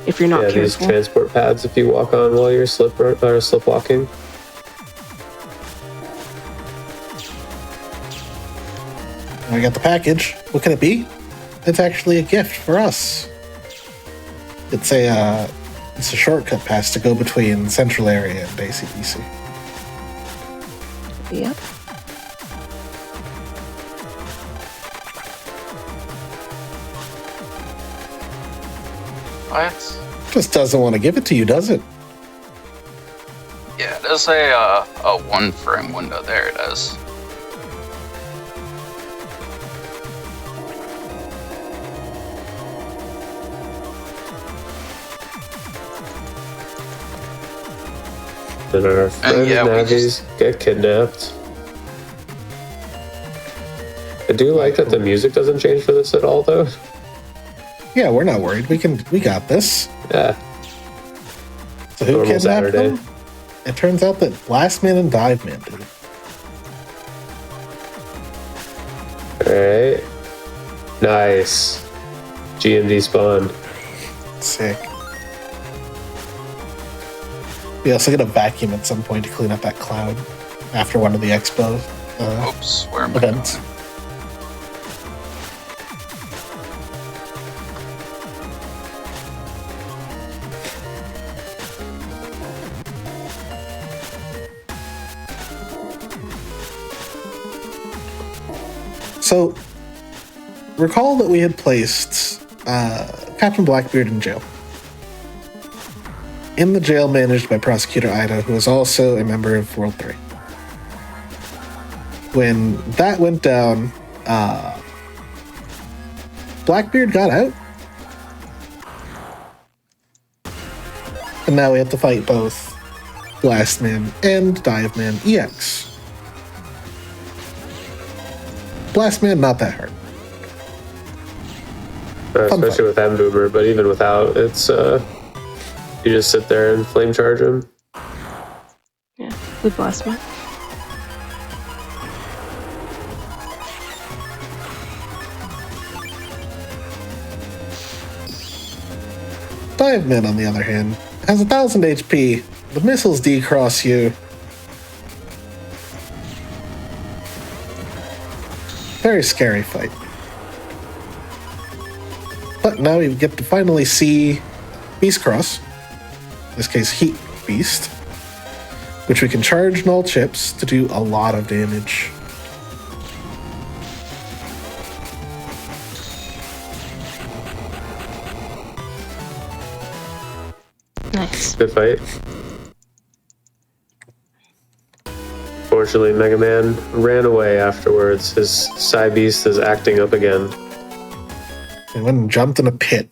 if you're not Yeah, these careful. transport pads if you walk on while you're slipwalking. I got the package. What can it be? It's actually a gift for us. It's a shortcut pass to go between Central Area and ACDC. Yep. What? Just doesn't want to give it to you, does it? Yeah, it is a one frame window. There it is. Then our friends yeah, we navies get kidnapped. I do like that the music doesn't change for this at all, though. Yeah, we're not worried. We got this. Yeah. So who Normal kidnapped Saturday. them? It turns out that Blastman and Diveman did it. Alright. Nice. GMD spawn. Sick. We also get a vacuum at some point to clean up that cloud after one of the expo Oops, where am I? events. So, recall that we had placed Captain Blackbeard in jail. In the jail managed by Prosecutor Ida, who is also a member of World 3. When that went down, Blackbeard got out. And now we have to fight both Blastman and Diveman EX. Blastman, not that hard. Especially fight. with M Boomer, but even without, it's you just sit there and flame charge him. Yeah, with Blastman. Diveman, on the other hand, has 1,000 HP. The missiles decross you. Very scary fight. But now we get to finally see Beast Cross. In this case, Heat Beast. Which we can charge null chips to do a lot of damage. Nice. Good fight. Fortunately, Mega Man ran away afterwards. His Cybeast is acting up again. And went and jumped in a pit.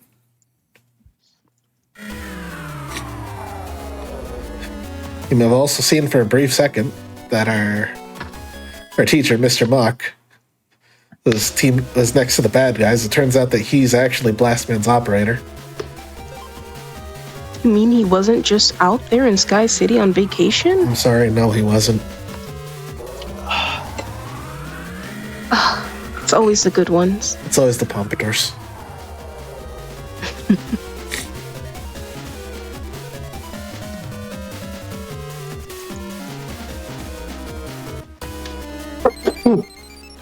You may have also seen for a brief second that our teacher, Mr. Mock, was next to the bad guys. It turns out that he's actually Blastman's operator. You mean he wasn't just out there in Sky City on vacation? I'm sorry, no, he wasn't. It's always the good ones. It's always the Pompadours.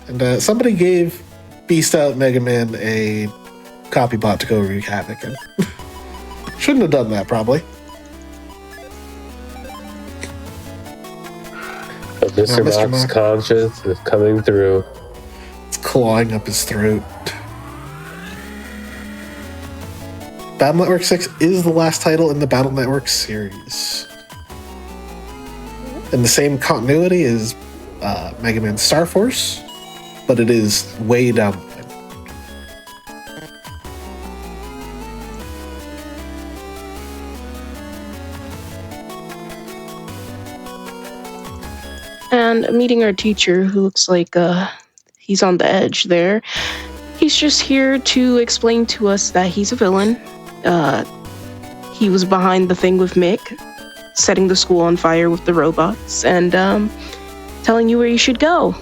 And somebody gave Beast Out Mega Man a copy bot to go wreak havoc, and shouldn't have done that, probably. But Mr. Mr. Mock's Mock. conscience is coming through. It's clawing up his throat. Battle Network 6 is the last title in the Battle Network series. In the same continuity as Mega Man Star Force, but it is way down the line. And meeting our teacher, who looks like he's on the edge there. He's just here to explain to us that he's a villain. He was behind the thing with Mick, setting the school on fire with the robots, and telling you where you should go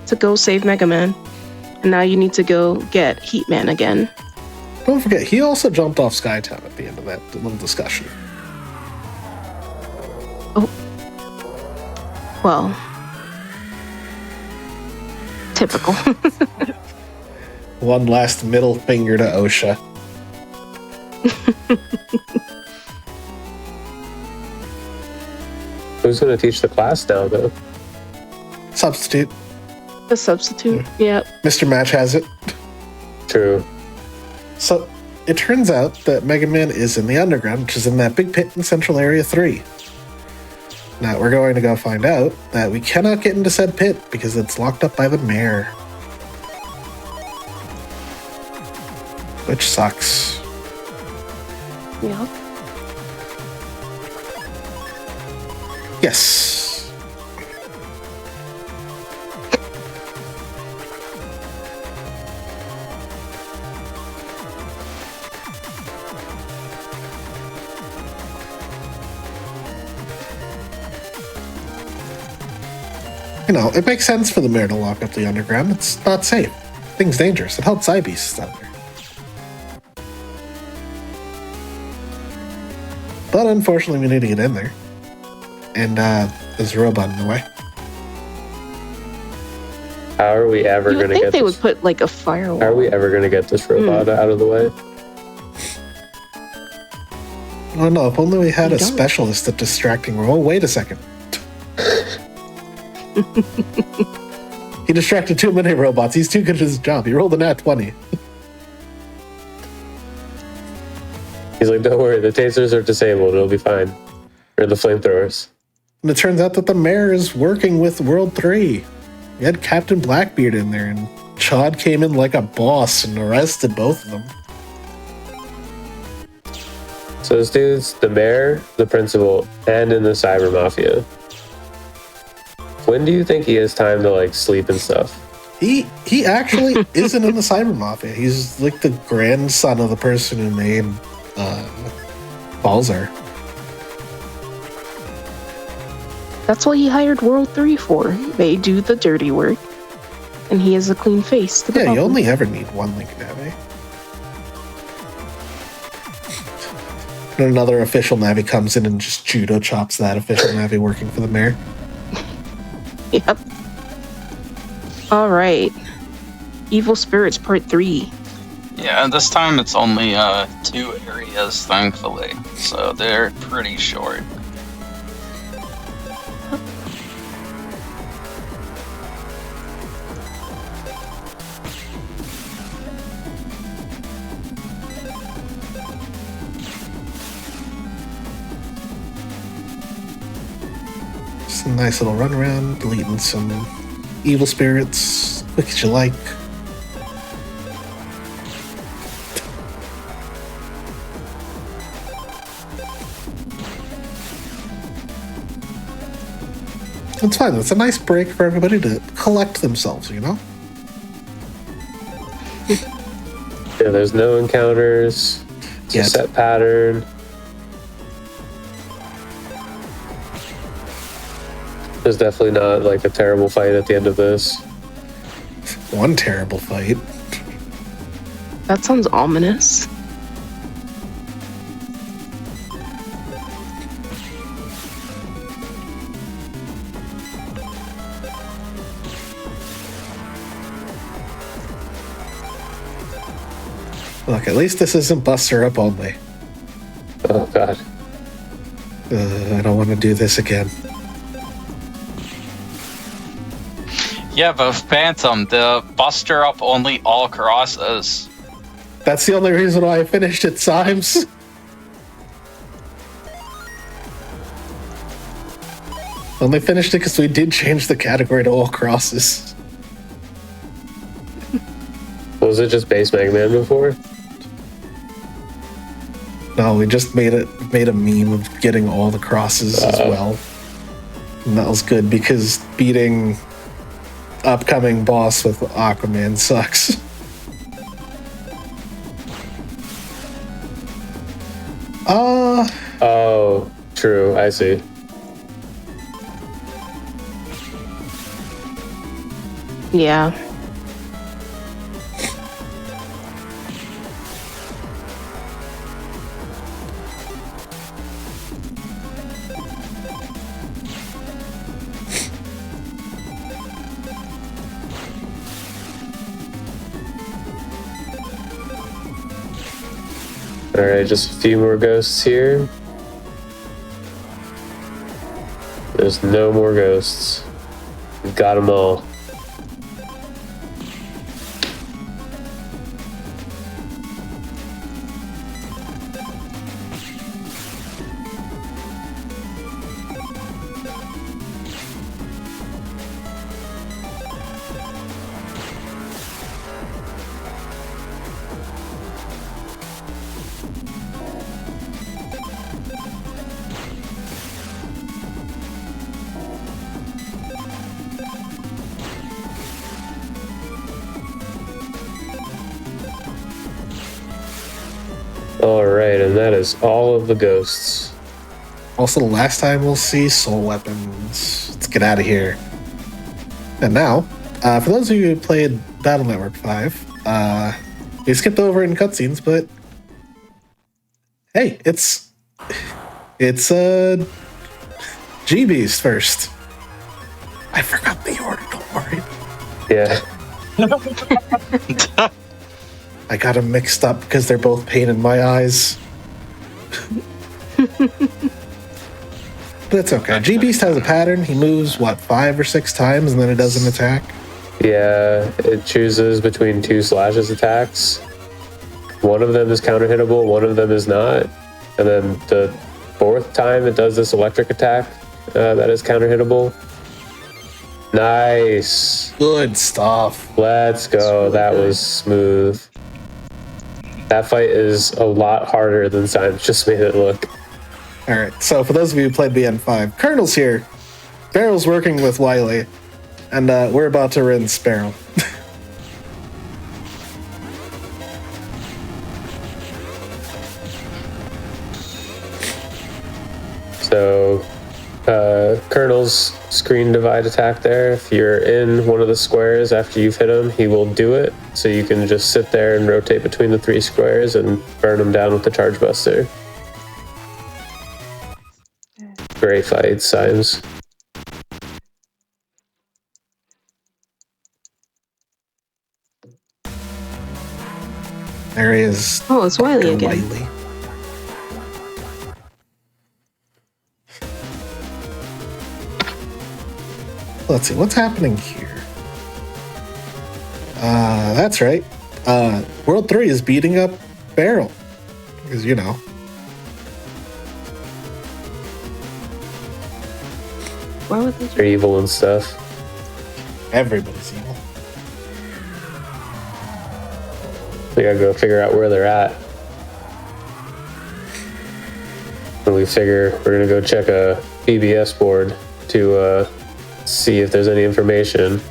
to go save Mega Man. And now you need to go get Heat Man again. Don't forget, he also jumped off Skytown at the end of that little discussion. Oh. Well. Typical. One last middle finger to OSHA. Who's going to teach the class now, though? Substitute. A substitute. Yeah. Mr. Match has it. True. So, it turns out that Mega Man is in the underground, which is in that big pit in Central Area 3. Now, we're going to go find out that we cannot get into said pit because it's locked up by the mayor. Which sucks. Yeah. Yes. You know, it makes sense for the mayor to lock up the underground. It's not safe. Thing's dangerous. It held Cybeasts out there. But unfortunately, we need to get in there. And there's a robot in the way. How are we ever You would going to think get they this? would put like a firewall. How are we ever going to get this robot out of the way? Oh no, if only we had You a don't. specialist at distracting. Oh, wait a second. He distracted too many robots. He's too good at his job. He rolled a nat 20. He's like, don't worry, the tasers are disabled. It'll be fine. Or the flamethrowers. And it turns out that the mayor is working with World 3. We had Captain Blackbeard in there, and Chad came in like a boss and arrested both of them. So this dude's the mayor, the principal, and in the cyber mafia. When do you think he has time to like sleep and stuff? He actually isn't in the cyber mafia. He's like the grandson of the person who made Balzar. That's what he hired World 3 for. They do the dirty work. And he has a clean face to the Yeah, you public. only ever need one Lincoln Navi. And another official Navi comes in and just judo chops that official Navi working for the mayor. Yep. All right. Evil Spirits Part 3. Yeah, this time it's only 2 areas, thankfully. So they're pretty short. Just a nice little run around, deleting some evil spirits, quick as you like. It's fine. It's a nice break for everybody to collect themselves, you know? Yeah, there's no encounters. It's a Yet. set pattern. There's definitely not like a terrible fight at the end of this. One terrible fight. That sounds ominous. Look, at least this isn't Buster Up only. Oh god. I don't want to do this again. Yeah, but Phantom, the Buster Up only all crosses. That's the only reason why I finished it, Symes. Only finished it because we did change the category to all crosses. Was it just base Mega Man before? No, we just made a meme of getting all the crosses as well. And that was good because beating upcoming boss with Aquaman sucks. Oh, true. I see. Yeah. Alright, just a few more ghosts here. There's no more ghosts. We've got them all. Alright, and that is all of the ghosts. Also, the last time we'll see soul weapons. Let's get out of here. And now, for those of you who played Battle Network 5, we skipped over in cutscenes, but hey, it's G-Beast first. I forgot the order, don't worry. Yeah. I got them mixed up because they're both pain in my eyes. But it's okay. G-Beast has a pattern. He moves, 5 or 6 times, and then it does an attack? Yeah, it chooses between 2 slashes attacks. One of them is counter-hittable, one of them is not. And then the 4th time it does this electric attack that is counter-hittable. Nice. Good stuff. Let's go. That was smooth. That fight is a lot harder than Symes just made it look. All right, so for those of you who played BN5, Colonel's here. Barrel's working with Wiley, and we're about to rinse Barrel. So, Colonel's screen divide attack there. If you're in one of the squares after you've hit him, he will do it. So you can just sit there and rotate between the 3 squares and burn him down with the Charge Buster. Great fight, Symes. There he is. Oh, it's Wiley again. Wiley. Let's see, what's happening here? That's right. World 3 is beating up Barrel. Because, you know. Why would they They're evil and stuff. Everybody's evil. We gotta go figure out where they're at. And we figure we're gonna go check a BBS board to see if there's any information.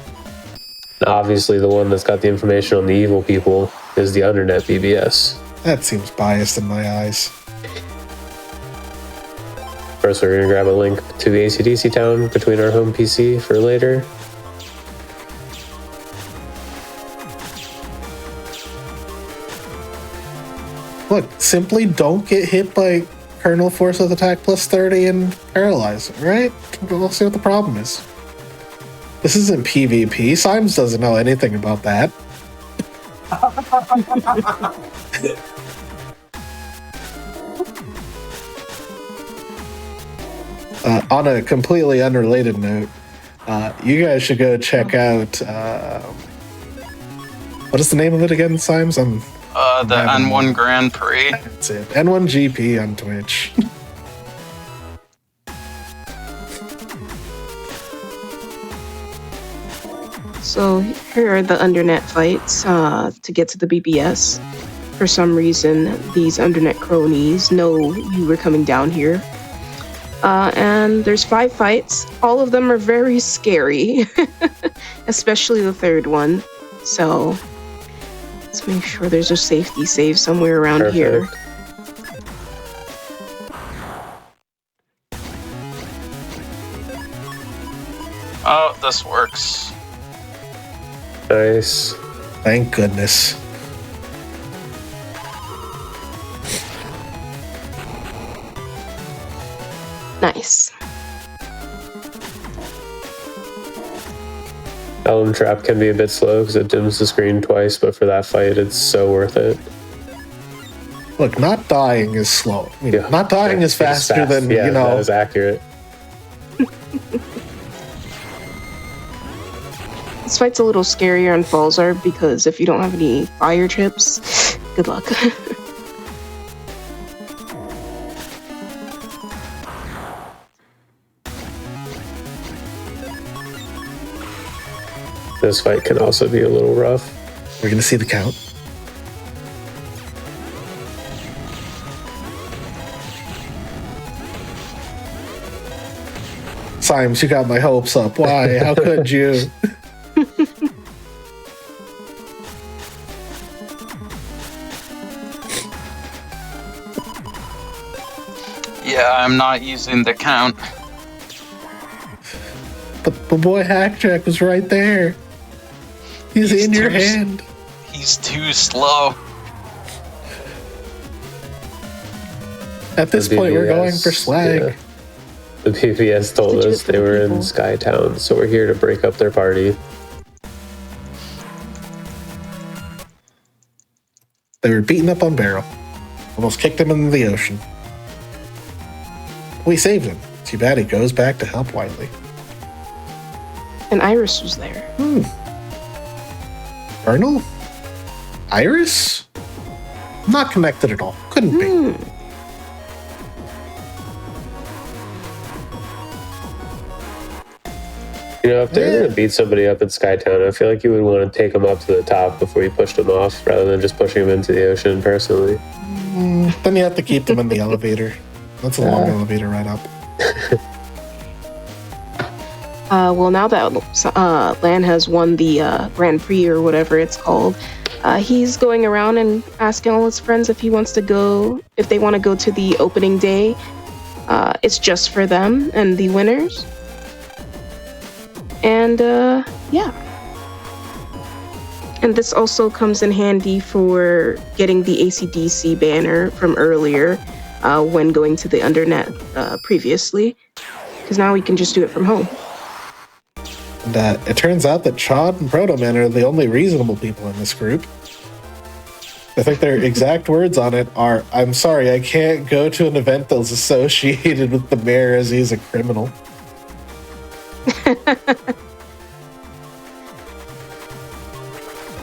And obviously the one that's got the information on the evil people is the Undernet BBS. That seems biased in my eyes. First, we're gonna grab a link to the AC/DC town between our home PC for later. Look, simply don't get hit by Colonel Force with attack plus 30 and paralyze him, right? We'll see what the problem is. This isn't PvP. Symes doesn't know anything about that. On a completely unrelated note, you guys should go check out. What is the name of it again, Symes? The N1 Grand Prix. That's it. N1 GP on Twitch. So here are the undernet fights to get to the BBS. For some reason, these undernet cronies know you were coming down here. And there's 5 fights. All of them are very scary, especially the 3rd one. So let's make sure there's a safety save somewhere around here. Oh, this works. Nice. Thank goodness. Nice. Elm Trap can be a bit slow because it dims the screen twice, but for that fight, it's so worth it. Look, not dying is slow. I mean, Yeah. not dying is It's faster fast. than, yeah, you know. that is accurate. This fight's a little scarier on Falzar because if you don't have any fire chips, good luck. This fight can also be a little rough. We're going to see the count. Symes, you got my hopes up. Why? How could you? Yeah, I'm not using the count. My boy Hackjack was right there. He's in your hand. He's too slow. At this point, we're going for slag. Yeah. The PPS told us they were in Skytown, so we're here to break up their party. They were beaten up on Barrel. Almost kicked him into the ocean. We saved him. Too bad he goes back to help Wiley. And Iris was there. Colonel? Iris? Not connected at all. Couldn't be. You know, if they're gonna beat somebody up in Skytown, I feel like you would want to take them up to the top before you pushed them off, rather than just pushing them into the ocean. Personally, Then you have to keep them in the elevator. That's a long elevator ride up. Well, now that Lan has won the Grand Prix or whatever it's called, he's going around and asking all his friends if he wants to go, if they want to go to the opening day. It's just for them and the winners. And yeah. And this also comes in handy for getting the AC/DC banner from earlier when going to the Undernet previously. Because now we can just do it from home. And it turns out that Chod and Protoman are the only reasonable people in this group. I think their exact words on it are, "I'm sorry, I can't go to an event that's associated with the mayor as he's a criminal."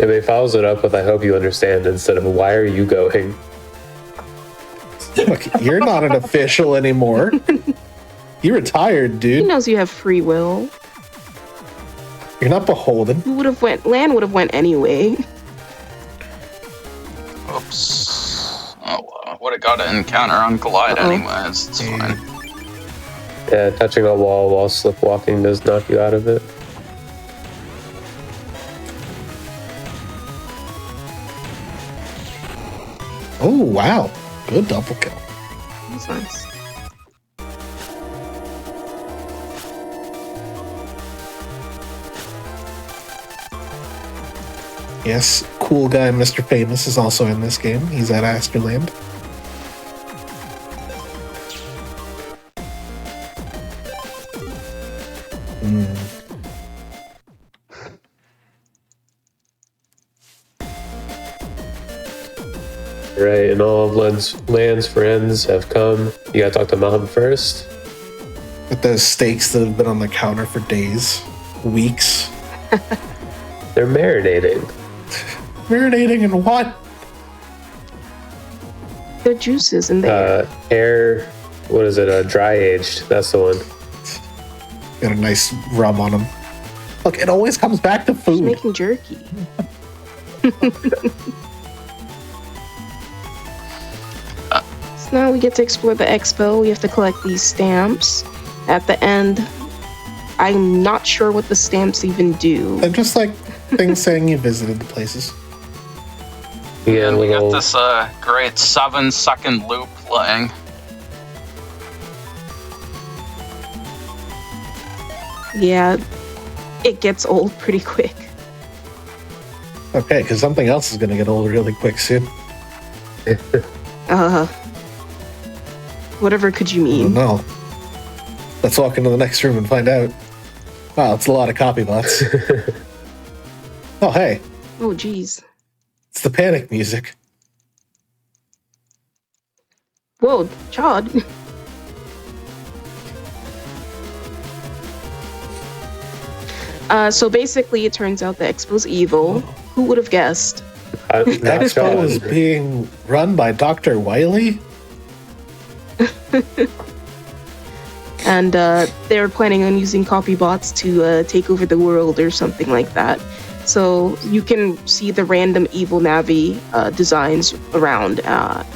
and he follows it up with, "I hope you understand," instead of, "Why are you going?" Look, you're not an official anymore. You retired, He dude. knows you have free will. You're not beholden. Lan would have went anyway. Oops. Oh well, would have got an encounter on Glide anyways. It's fine. Yeah, touching a wall while slipwalking does knock you out of it. Oh, wow. Good double kill. That's nice. Yes, cool guy Mr. Famous is also in this game. He's at Asterland. Right, and all of Lan's friends have come. You gotta talk to Mom first. With those steaks that have been on the counter for days, weeks. They're marinating. Marinating in what? The juices in there. What is it? Dry aged. That's the one. Got a nice rub on them. Look, it always comes back to She's food. making jerky. So now we get to explore the expo. We have to collect these stamps. At the end, I'm not sure what the stamps even do. They're just like things saying you visited the places. Yeah, And we got little- this great 7-second loop playing. Yeah, it gets old pretty quick. Okay, because something else is going to get old really quick soon. Whatever could you Oh, mean? no. Let's walk into the next room and find out. Wow, it's a lot of copy bots. Oh, hey, Oh, geez. it's the panic music. Whoa, Chod. So basically, it turns out the expo's evil. Who would have guessed? Not Expo John. is being run by Dr. Wiley? And they were planning on using copy bots to take over the world or something like that. So you can see the random evil Navi designs around.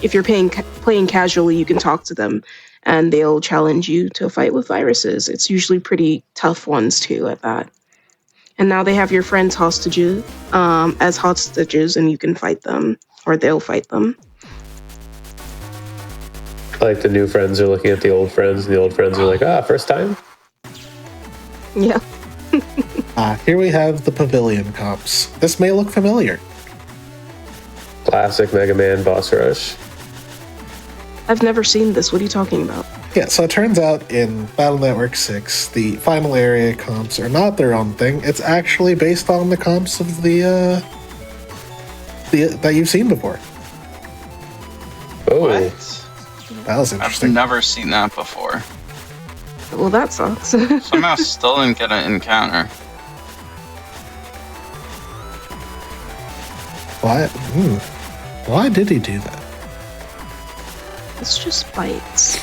If you're playing casually, you can talk to them, and they'll challenge you to a fight with viruses. It's usually pretty tough ones too at that. And now they have your friends hostages as hostages, and you can fight them, or they'll fight them. Like the new friends are looking at the old friends, and the old friends are like, first time? Yeah. Here we have the Pavilion comps. This may look familiar. Classic Mega Man boss rush. I've never seen this. What are you talking about? Yeah, so it turns out in Battle Network 6, the final area comps are not their own thing. It's actually based on the comps of the that you've seen before. Oh, What? That was I've interesting. never seen that before. Well, that sucks. Somehow still didn't get an encounter. Why? Why did he do that? It's just bites.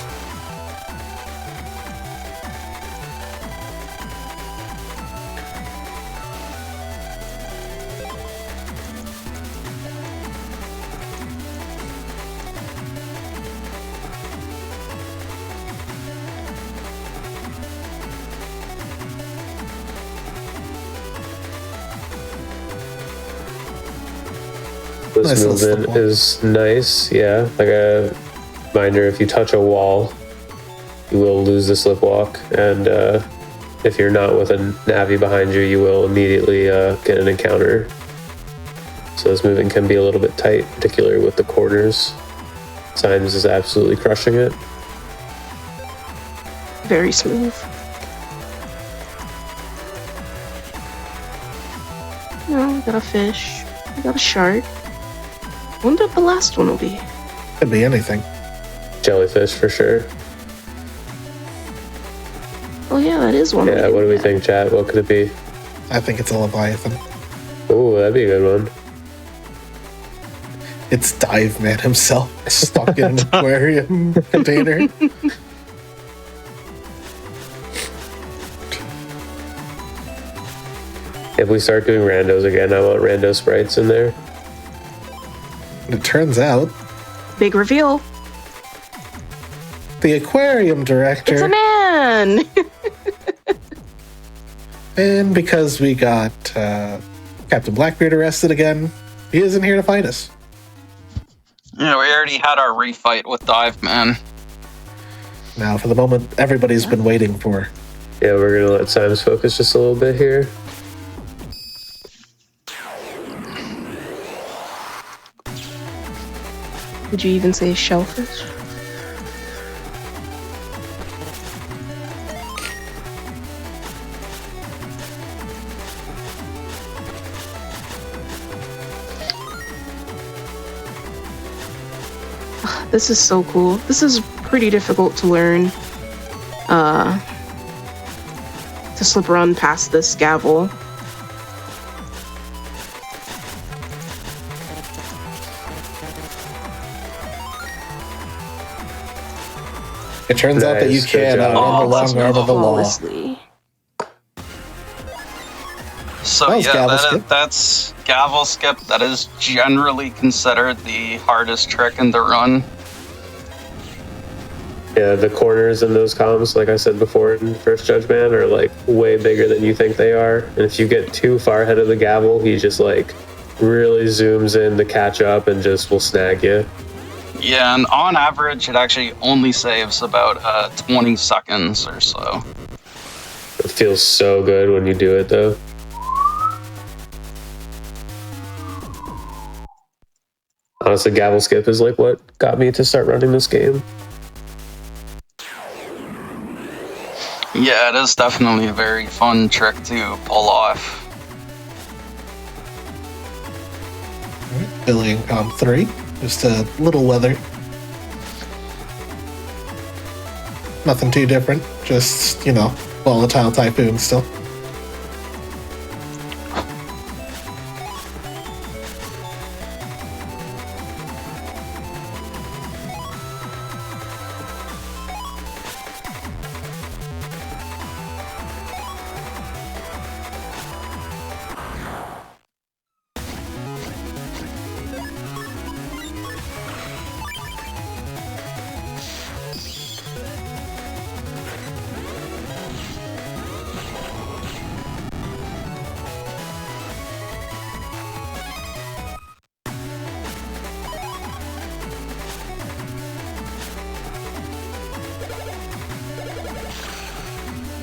this Nice little movement slip walk. is nice. Yeah, like a reminder: if you touch a wall, you will lose the slip walk, and if you're not with a Navi behind you, you will immediately get an encounter. So this movement can be a little bit tight, particularly with the corners. Symes is absolutely crushing it. Very smooth. No, we got a fish. We got a shark. Wonder what the last one will be. Could be anything. Jellyfish for sure. Oh yeah, that is one. Yeah, what do we think, chat? What could it be? I think it's a Leviathan. Oh, that'd be a good one. It's Dive Man himself, stuck in an aquarium container. If we start doing randos again, I want rando sprites in there. And it turns out Big reveal. the aquarium It's a director, man. and because we got Captain Blackbeard arrested again, he isn't here to fight us. Yeah, we already had our refight with Dive Man. Now, for the moment everybody's been waiting for. Yeah, we're gonna let Symes focus just a little bit here. Did you even say shellfish? This is so cool. This is pretty difficult to learn. To slip run past this gavel. It turns out that you Nice, good can job. outrun the that's long arm of the law. Flawlessly. So That was yeah, gavel skip. that's gavel skip. That is generally considered the hardest trick in the run. Yeah, the corners in those comms, like I said before in First Judgment, are like way bigger than you think they are. And if you get too far ahead of the gavel, he just like really zooms in to catch up and just will snag you. Yeah, and on average, it actually only saves about 20 seconds or so. It feels so good when you do it though. Honestly, gavel skip is like what got me to start running this game. Yeah, it is definitely a very fun trick to pull off. Billion Comp 3. Just a little weather. Nothing too different. Just, you know, volatile typhoon still.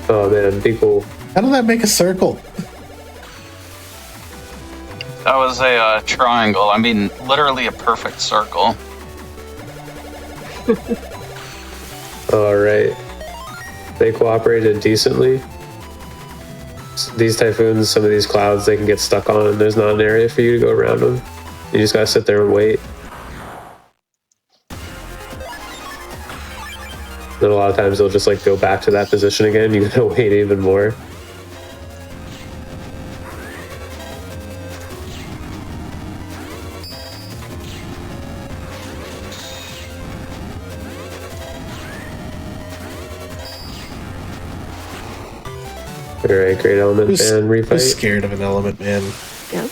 Oh man, be cool. How did that make a circle? That was a triangle. I mean, literally a perfect circle. Alright. They cooperated decently. These typhoons, some of these clouds, they can get stuck on, and there's not an area for you to go around them. You just gotta sit there and wait. Then a lot of times they'll just like go back to that position again. You gotta wait even more. Alright, great element Who's and refight. scared of an element man? Yeah.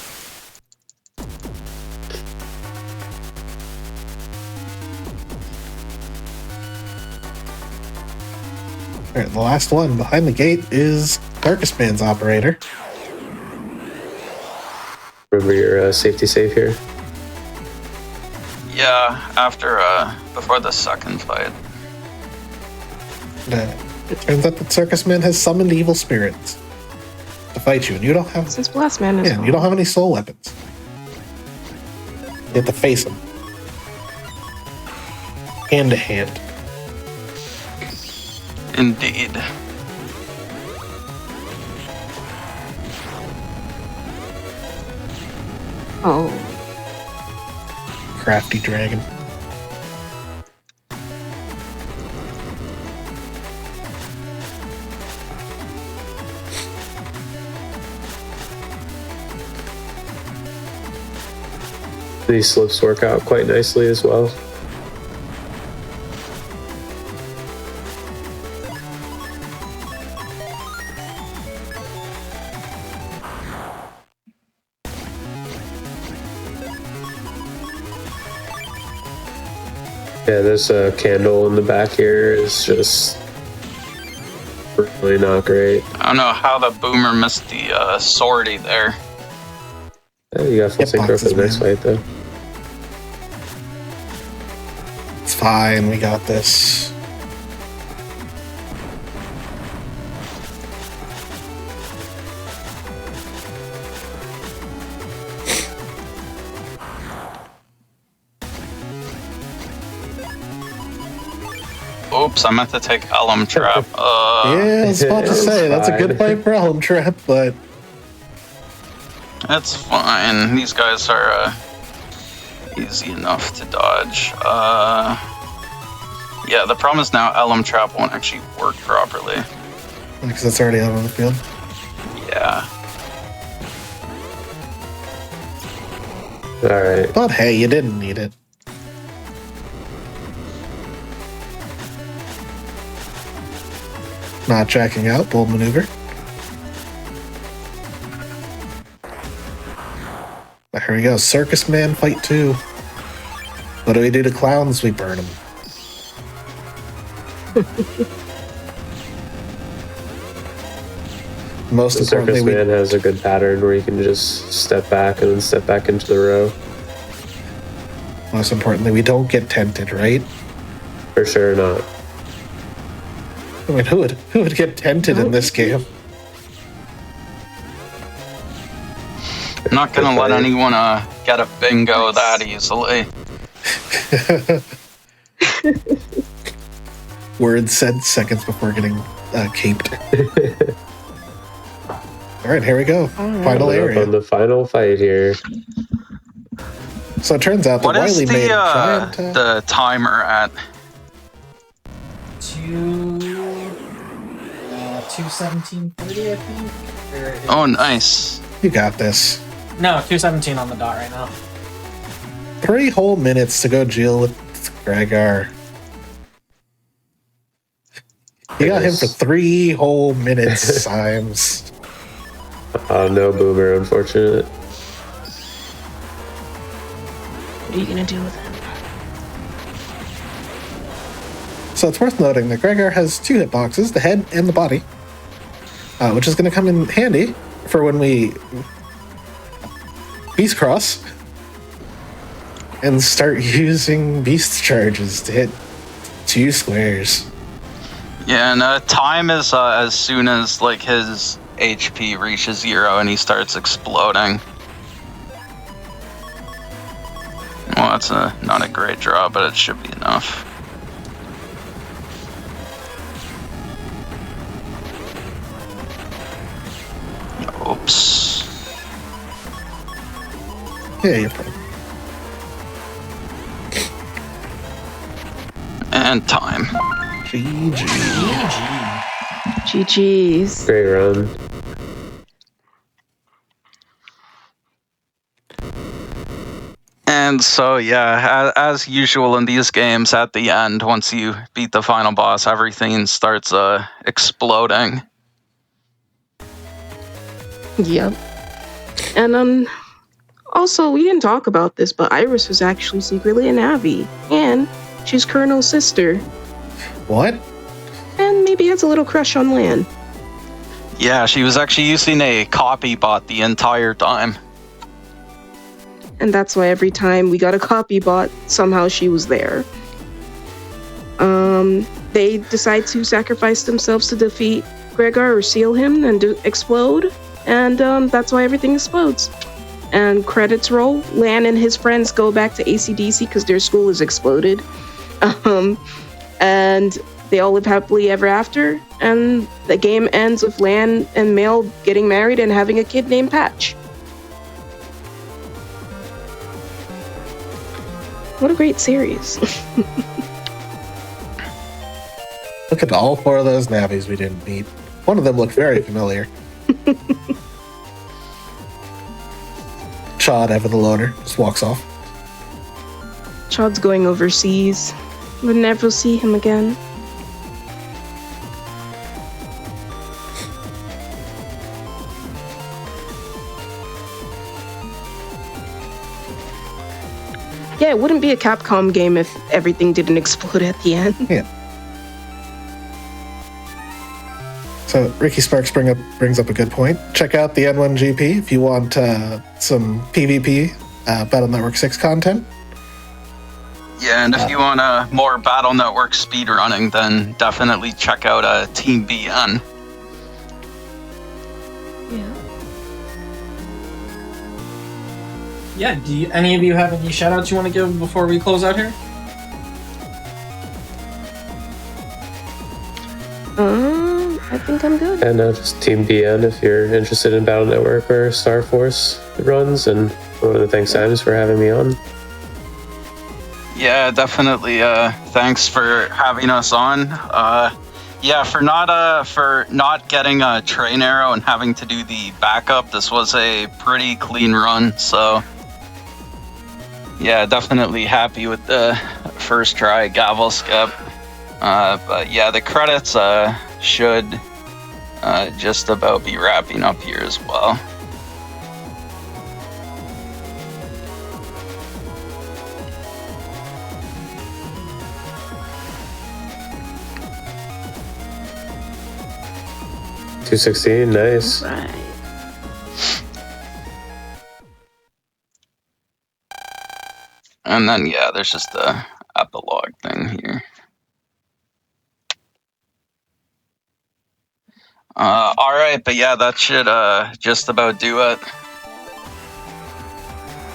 All right, the last one behind the gate is Darkest Man's operator. Remember your safety save here. Yeah, after before the second fight. It turns out that Circus Man has summoned evil spirits to fight you, and you don't have. Since Blast Man is You don't have any soul weapons. You have to face them hand to hand. Indeed. Oh. Crafty dragon. These slips work out quite nicely as well. Yeah, this candle in the back here is just really not great. I don't know how the boomer missed the sortie there. Yeah, you got full synchro for the next fight though. It's fine, we got this. Oops, I meant to take Elm Trap. Yeah, I was about to say, that's a good fight for Elm Trap, but That's fine. These guys are easy enough to dodge. Yeah, the problem is now Elm Trap won't actually work properly. because it's already out on the field. Yeah. Alright. But hey, you didn't need it. Not checking out, bold maneuver. Here we go, Circus Man Fight 2. What do we do to clowns? We burn them. Most The importantly, Circus Man has a good pattern where you can just step back and then step back into the row. we don't get tented, right? For sure not. I mean, who would get tented in this game? I'm not gonna let anyone get a bingo that easily. Words said seconds before getting caped. All right, here we go. Final Coming up area. on the final fight here. So it turns out that What is Wiley made a giant. the timer at? 2:17:30, I think. Oh, nice. You got this. No, 2:17 on the dot right now. 3 whole minutes to go deal with Gregar. You got him for 3 whole minutes, Symes. No boomer, unfortunate. What are you gonna do with him? So it's worth noting that Gregar has 2 hitboxes, the head and the body, which is going to come in handy for when we Beast Cross and start using Beast Charges to hit 2 squares. Yeah, and time is as soon as like his HP reaches 0 and he starts exploding. That's not a great draw, but it should be enough. Oops. Yeah, you're fine. And time. GG. GG's. Great run. And so, yeah, as usual in these games, at the end, once you beat the final boss, everything starts exploding. Yep. And also we didn't talk about this, but Iris was actually secretly a Navi, and she's Colonel's sister, What? and maybe has a little crush on Lan. Yeah, she was actually using a copy bot the entire time. And that's why every time we got a copy bot, somehow she was there. They decide to sacrifice themselves to defeat Gregar or seal him and explode, and that's why everything explodes. And credits roll. Lan and his friends go back to ACDC because their school is exploded. And they all live happily ever after, and the game ends with Lan and Mail getting married and having a kid named Patch. What a great series. Look at all 4 of those Navis we didn't meet. One of them looked very familiar. Chad, Evan the Loner, just walks off. Chad's going overseas. We'll never see him again. Yeah, it wouldn't be a Capcom game if everything didn't explode at the end. Yeah. So Ricky Sparks brings up a good point. Check out the N1GP if you want some PvP Battle Network 6 content. Yeah, and if you want more Battle Network speedrunning, then definitely check out Team BN. Yeah, do any of you have any shoutouts you want to give before we close out here? I think I'm good. And just Team BN if you're interested in Battle Network or Star Force runs. And I want to thank Simons for having me on. Yeah, definitely. Thanks for having us on. Yeah, for not getting a train arrow and having to do the backup, this was a pretty clean run. So yeah, definitely happy with the first try gavel skip. But yeah, the credits should just about be wrapping up here as well. $216, nice. Right. And then yeah, there's just the epilogue thing here. All right, but yeah, that should just about do it.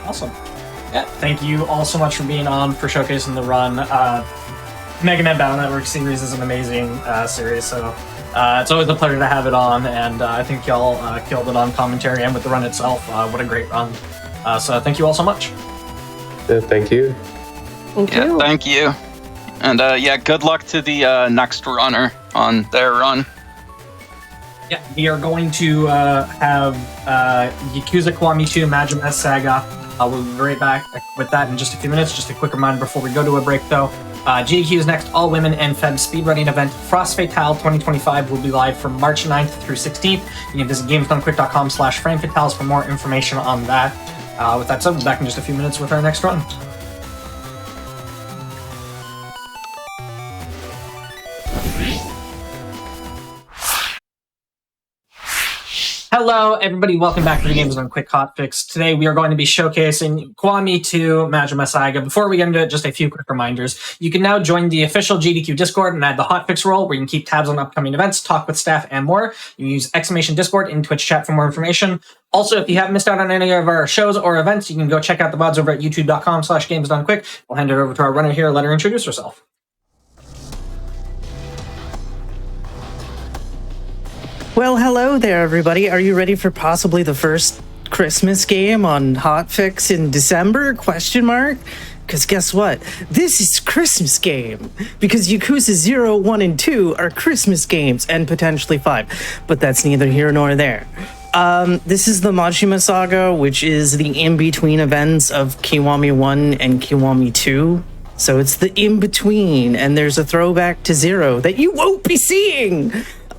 Awesome. Yeah, thank you all so much for being on, for showcasing the run. Mega Man Battle Network series is an amazing series, so it's always a pleasure to have it on, and I think y'all killed it on commentary and with the run itself. What a great run. So thank you all so much. Yeah, thank you. Thank Yeah, you. thank you. And yeah, good luck to the next runner on their run. Yeah, we are going to have Yakuza Kiwami 2 Majima Saga. We'll be right back with that in just a few minutes. Just a quick reminder before we go to a break, though. GDQ's next all-women and Feb speedrunning event, Frost Fatale 2025, will be live from March 9th through 16th. You can visit gamesdonequick.com/FrameFatales for more information on that. With that said, we'll be back in just a few minutes with our next run. Hello, everybody. Welcome back to the Games on Quick Hotfix. Today, we are going to be showcasing Kiwami 2 Majima Saga. Before we get into it, just a few quick reminders. You can now join the official GDQ Discord and add the Hotfix role, where you can keep tabs on upcoming events, talk with staff, and more. You can use !Discord in Twitch chat for more information. Also, if you haven't missed out on any of our shows or events, you can go check out the VODs over at youtube.com/gamesdonequick. We'll hand it over to our runner here. Let her introduce herself. Well, hello there, everybody. Are you ready for possibly the first Christmas game on Hotfix in December? Question mark. Because guess what? This is Christmas game. Because Yakuza 0, 1, and 2 are Christmas games, and potentially 5. But that's neither here nor there. This is the Majima Saga, which is the in-between events of Kiwami 1 and Kiwami 2. So it's the in-between, and there's a throwback to 0 that you won't be seeing!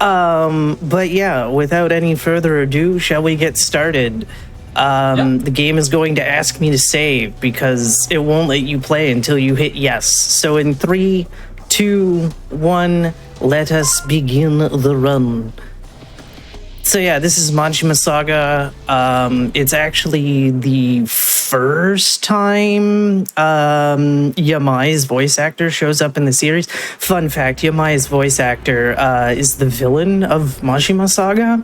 But yeah, without any further ado, shall we get started? The game is going to ask me to save because it won't let you play until you hit yes. So in 3, 2, 1, let us begin the run. So yeah, this is Majima Saga. It's actually the first time Yamai's voice actor shows up in the series. Fun fact, Yamai's voice actor is the villain of Majima Saga.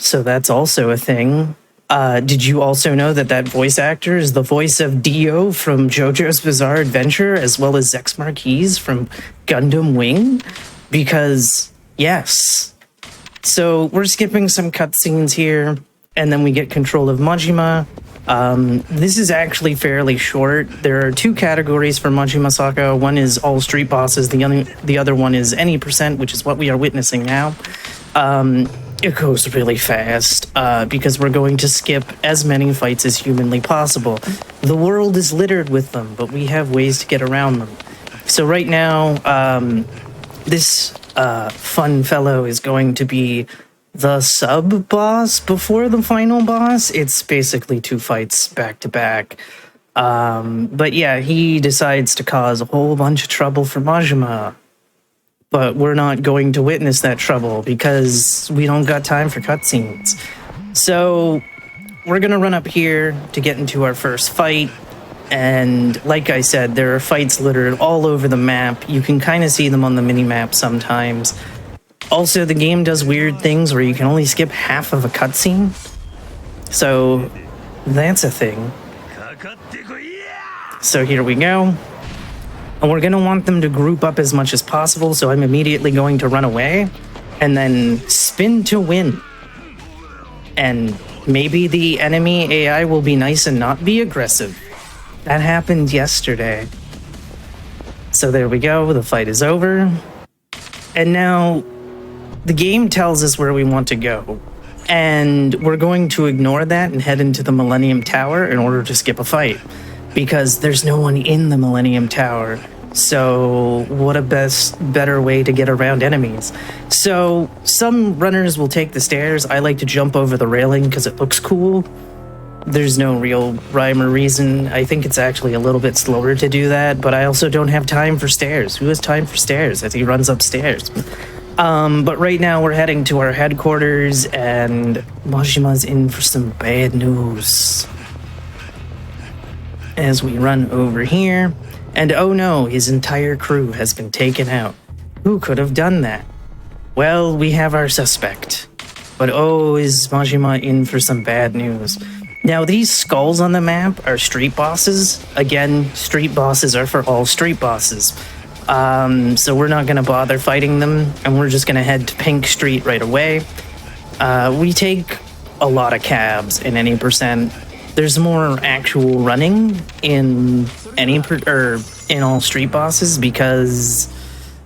So that's also a thing. Did you also know that that voice actor is the voice of Dio from JoJo's Bizarre Adventure, as well as Zex Marquise from Gundam Wing? Because, yes. So we're skipping some cutscenes here, and then we get control of Majima. This is actually fairly short. There are 2 categories for Majima Saga. One is all street bosses. The other one is any percent, which is what we are witnessing now. It goes really fast because we're going to skip as many fights as humanly possible. The world is littered with them, but we have ways to get around them. So right now, this fun fellow is going to be the sub-boss before the final boss. It's basically 2 fights back to back. But yeah, he decides to cause a whole bunch of trouble for Majima. But we're not going to witness that trouble because we don't got time for cutscenes. So we're going to run up here to get into our first fight. And like I said, there are fights littered all over the map. You can kind of see them on the mini-map sometimes. Also, the game does weird things where you can only skip half of a cutscene. So that's a thing. So here we go. And we're going to want them to group up as much as possible, so I'm immediately going to run away and then spin to win. And maybe the enemy AI will be nice and not be aggressive. That happened yesterday. So there we go, the fight is over. And now the game tells us where we want to go. And we're going to ignore that and head into the Millennium Tower in order to skip a fight. Because there's no one in the Millennium Tower. So what a better way to get around enemies. So some runners will take the stairs. I like to jump over the railing because it looks cool. There's no real rhyme or reason. I think it's actually a little bit slower to do that, but I also don't have time for stairs. Who has time for stairs as he runs upstairs? But right now we're heading to our headquarters, and Majima's in for some bad news. As we run over here, and oh no, his entire crew has been taken out. Who could have done that? Well, we have our suspect. But oh, is Majima in for some bad news? Now, these skulls on the map are street bosses. Again, street bosses are for all street bosses. So we're not going to bother fighting them, and we're just going to head to Pink Street right away. We take a lot of cabs in any percent. There's more actual running in in all street bosses because,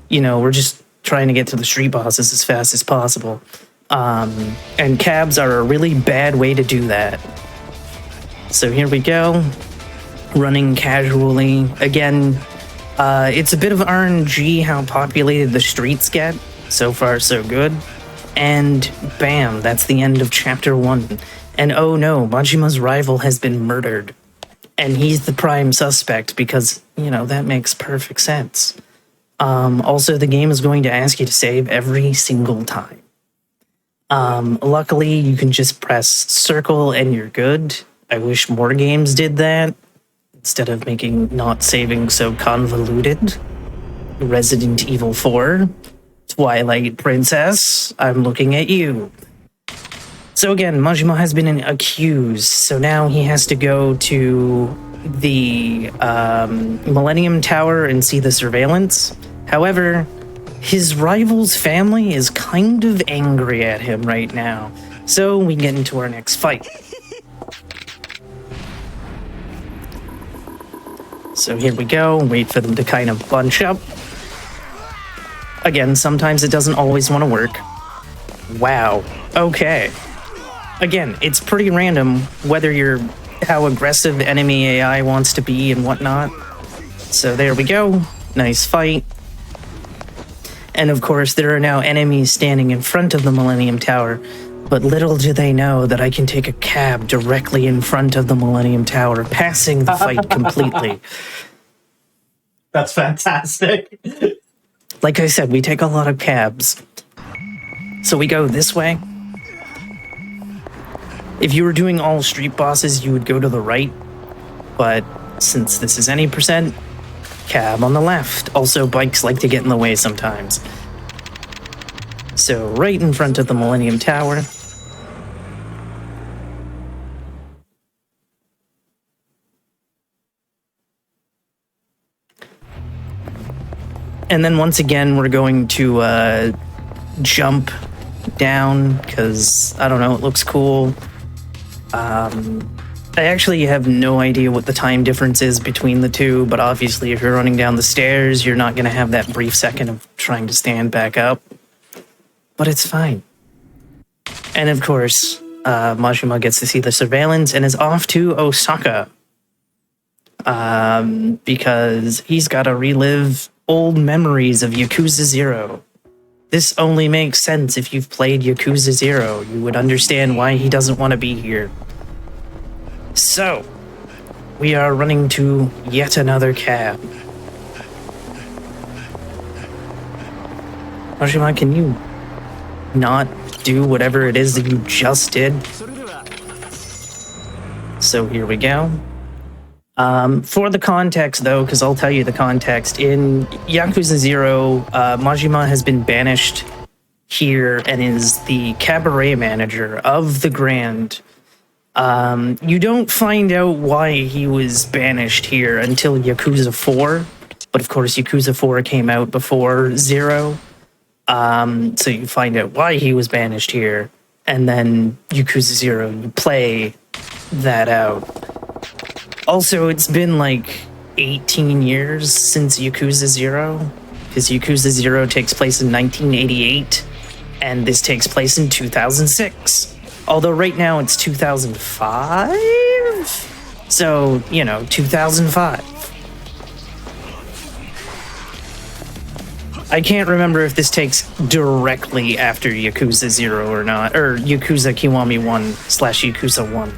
you know, we're just trying to get to the street bosses as fast as possible. And cabs are a really bad way to do that. So here we go, running casually. Again, it's a bit of RNG how populated the streets get. So far, so good. And bam, that's the end of Chapter 1. And oh no, Majima's rival has been murdered. And he's the prime suspect because, you know, that makes perfect sense. Also, the game is going to ask you to save every single time. Luckily, you can just press circle and you're good. I wish more games did that instead of making not saving so convoluted. Resident Evil 4, Twilight Princess, I'm looking at you. So again, Majima has been accused, so now he has to go to the Millennium Tower and see the surveillance. However, his rival's family is kind of angry at him right now, so we get into our next fight. So here we go, wait for them to kind of bunch up. Again, sometimes it doesn't always want to work. Wow, okay. Again, it's pretty random whether how aggressive enemy AI wants to be and whatnot. So there we go, nice fight. And of course, there are now enemies standing in front of the Millennium Tower, but little do they know that I can take a cab directly in front of the Millennium Tower, passing the fight completely. That's fantastic. Like I said, we take a lot of cabs. So we go this way. If you were doing all street bosses, you would go to the right. But since this is any percent, cab on the left. Also, bikes like to get in the way sometimes. So right in front of the Millennium Tower. And then once again, we're going to jump down because, I don't know, it looks cool. I actually have no idea what the time difference is between the two, but obviously if you're running down the stairs, you're not going to have that brief second of trying to stand back up. But it's fine. And of course, Majima gets to see the surveillance and is off to Osaka. Because he's got to relive old memories of Yakuza 0. This only makes sense if you've played Yakuza 0. You would understand why he doesn't want to be here. So, we are running to yet another cab. Majima, can you not do whatever it is that you just did? So here we go. For the context, though, because I'll tell you the context, in Yakuza 0, Majima has been banished here and is the cabaret manager of the Grand. You don't find out why he was banished here until Yakuza 4, but of course Yakuza 4 came out before 0, so you find out why he was banished here, and then Yakuza 0, you play that out. Also, it's been like 18 years since Yakuza 0, because Yakuza 0 takes place in 1988, and this takes place in 2006. Although right now it's 2005? So, 2005. I can't remember if this takes directly after Yakuza 0 or not, or Yakuza Kiwami 1 / Yakuza 1.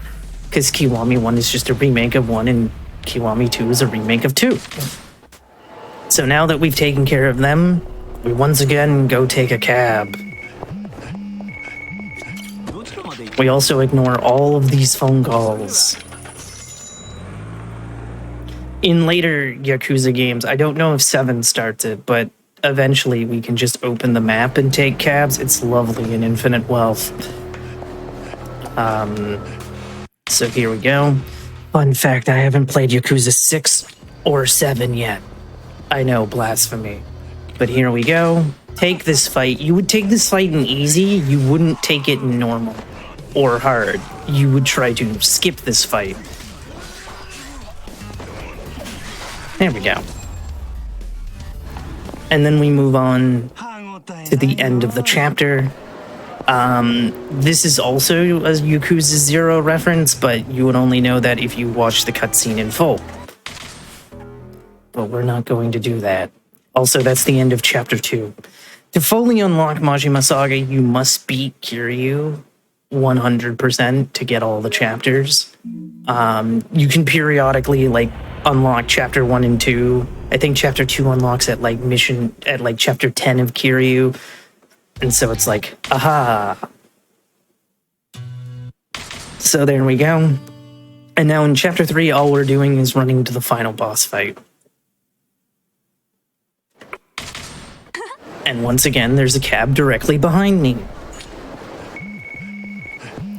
Because Kiwami 1 is just a remake of 1 and Kiwami 2 is a remake of 2. So now that we've taken care of them, we once again go take a cab. We also ignore all of these phone calls. In later Yakuza games, I don't know if 7 starts it, but eventually we can just open the map and take cabs. It's lovely in Infinite Wealth. So here we go. Fun fact, I haven't played Yakuza 6 or 7 yet. I know, blasphemy. But here we go. Take this fight. You would take this fight in easy, you wouldn't take it in normal or hard. You would try to skip this fight. There we go. And then we move on to the end of the chapter. This is also a Yakuza 0 reference, but you would only know that if you watch the cutscene in full. But we're not going to do that. Also, that's the end of Chapter 2. To fully unlock Majima Saga, you must beat Kiryu 100% to get all the chapters. You can periodically, unlock Chapter 1 and 2. I think Chapter 2 unlocks at, Chapter 10 of Kiryu. And so it's like, aha, So there we go. And now in Chapter 3, all we're doing is running to the final boss fight. And once again, there's a cab directly behind me.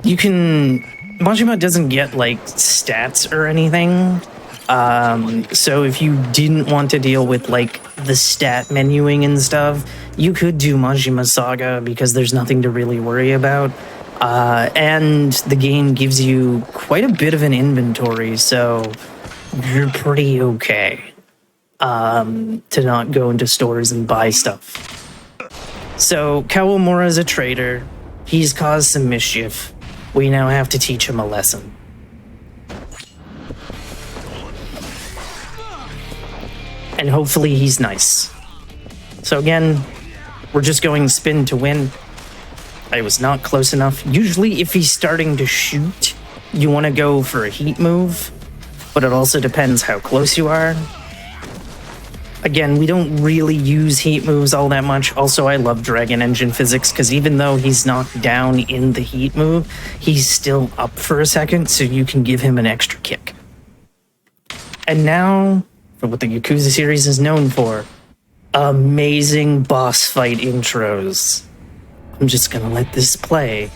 You can... Majima doesn't get, like, stats or anything. So if you didn't want to deal with, like, the stat menuing and stuff, you could do Majima Saga because there's nothing to really worry about. And the game gives you quite a bit of an inventory, so you're pretty okay to not go into stores and buy stuff. So Kawamura's a traitor. He's caused some mischief. We now have to teach him a lesson. And hopefully he's nice. So again, we're just going spin to win. I was not close enough. Usually if he's starting to shoot, you want to go for a heat move, but it also depends how close you are. Again, we don't really use heat moves all that much. Also, I love Dragon Engine physics because even though he's knocked down in the heat move, he's still up for a second, so you can give him an extra kick. And now, for what the Yakuza series is known for, amazing boss fight intros. I'm just gonna let this play.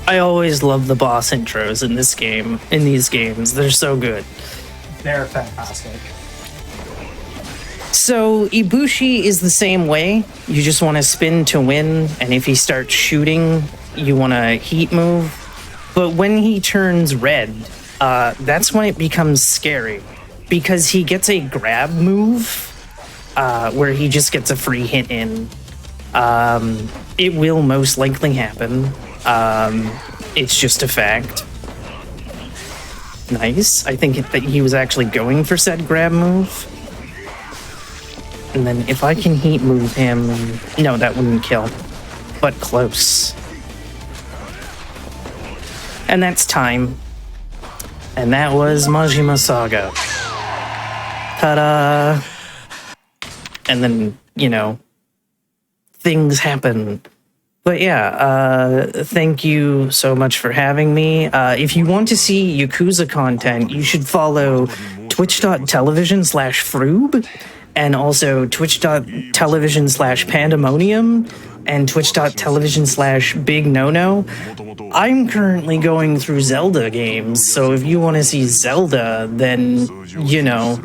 I always love the boss intros in this game, in these games. They're so good. They're fantastic. So Ibushi is the same way. You just want to spin to win, and if he starts shooting, you want to heat move. But when he turns red, that's when it becomes scary, because he gets a grab move where he just gets a free hit in. It will most likely happen. It's just a fact. Nice. I think that he was actually going for said grab move. And then if I can heat move him... No, that wouldn't kill. But close. And that's time. And that was Majima Saga. Ta-da! And then, you know, things happen. But yeah, thank you so much for having me. If you want to see Yakuza content, you should follow twitch.tv/froob and also twitch.tv/pandemonium and twitch.tv/bignono. I'm currently going through Zelda games, so if you want to see Zelda, then, you know,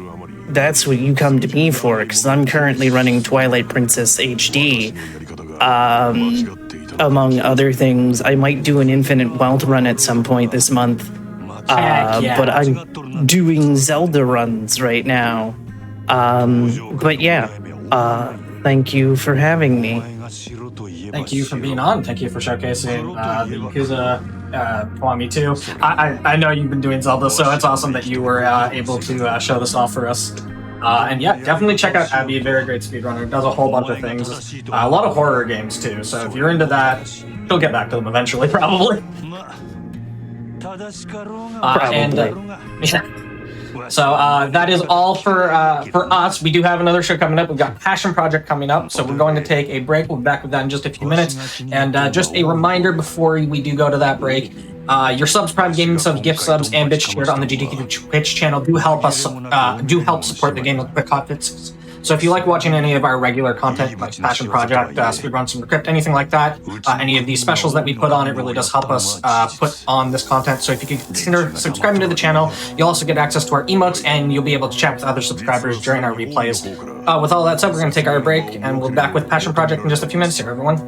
that's what you come to me for, because I'm currently running Twilight Princess HD. Among other things, I might do an Infinite Wealth run at some point this month. Yeah. But I'm doing Zelda runs right now. But yeah, thank you for having me. Thank you for being on. Thank you for showcasing the Yakuza Kiwami 2. I know you've been doing Zelda, so it's awesome that you were able to show this off for us. And yeah, definitely check out Abby, very great speedrunner. Does a whole bunch of things. A lot of horror games too, so if you're into that, you'll get back to them eventually, probably. So that is all for us. We do have another show coming up. We've got Passion Project coming up, so we're going to take a break. We'll be back with that in just a few minutes. And just a reminder before we do go to that break, your subs, Prime Gaming subs, gift subs, and bitch cheered on the GDQ Twitch channel do help us support the game with quick hotfix. So if you like watching any of our regular content, like Passion Project, Speedruns from Crypt, anything like that, any of these specials that we put on, it really does help us put on this content. So if you could consider subscribing to the channel, you'll also get access to our emotes, and you'll be able to chat with other subscribers during our replays. With all that said, we're going to take our break, and we'll be back with Passion Project in just a few minutes here, everyone.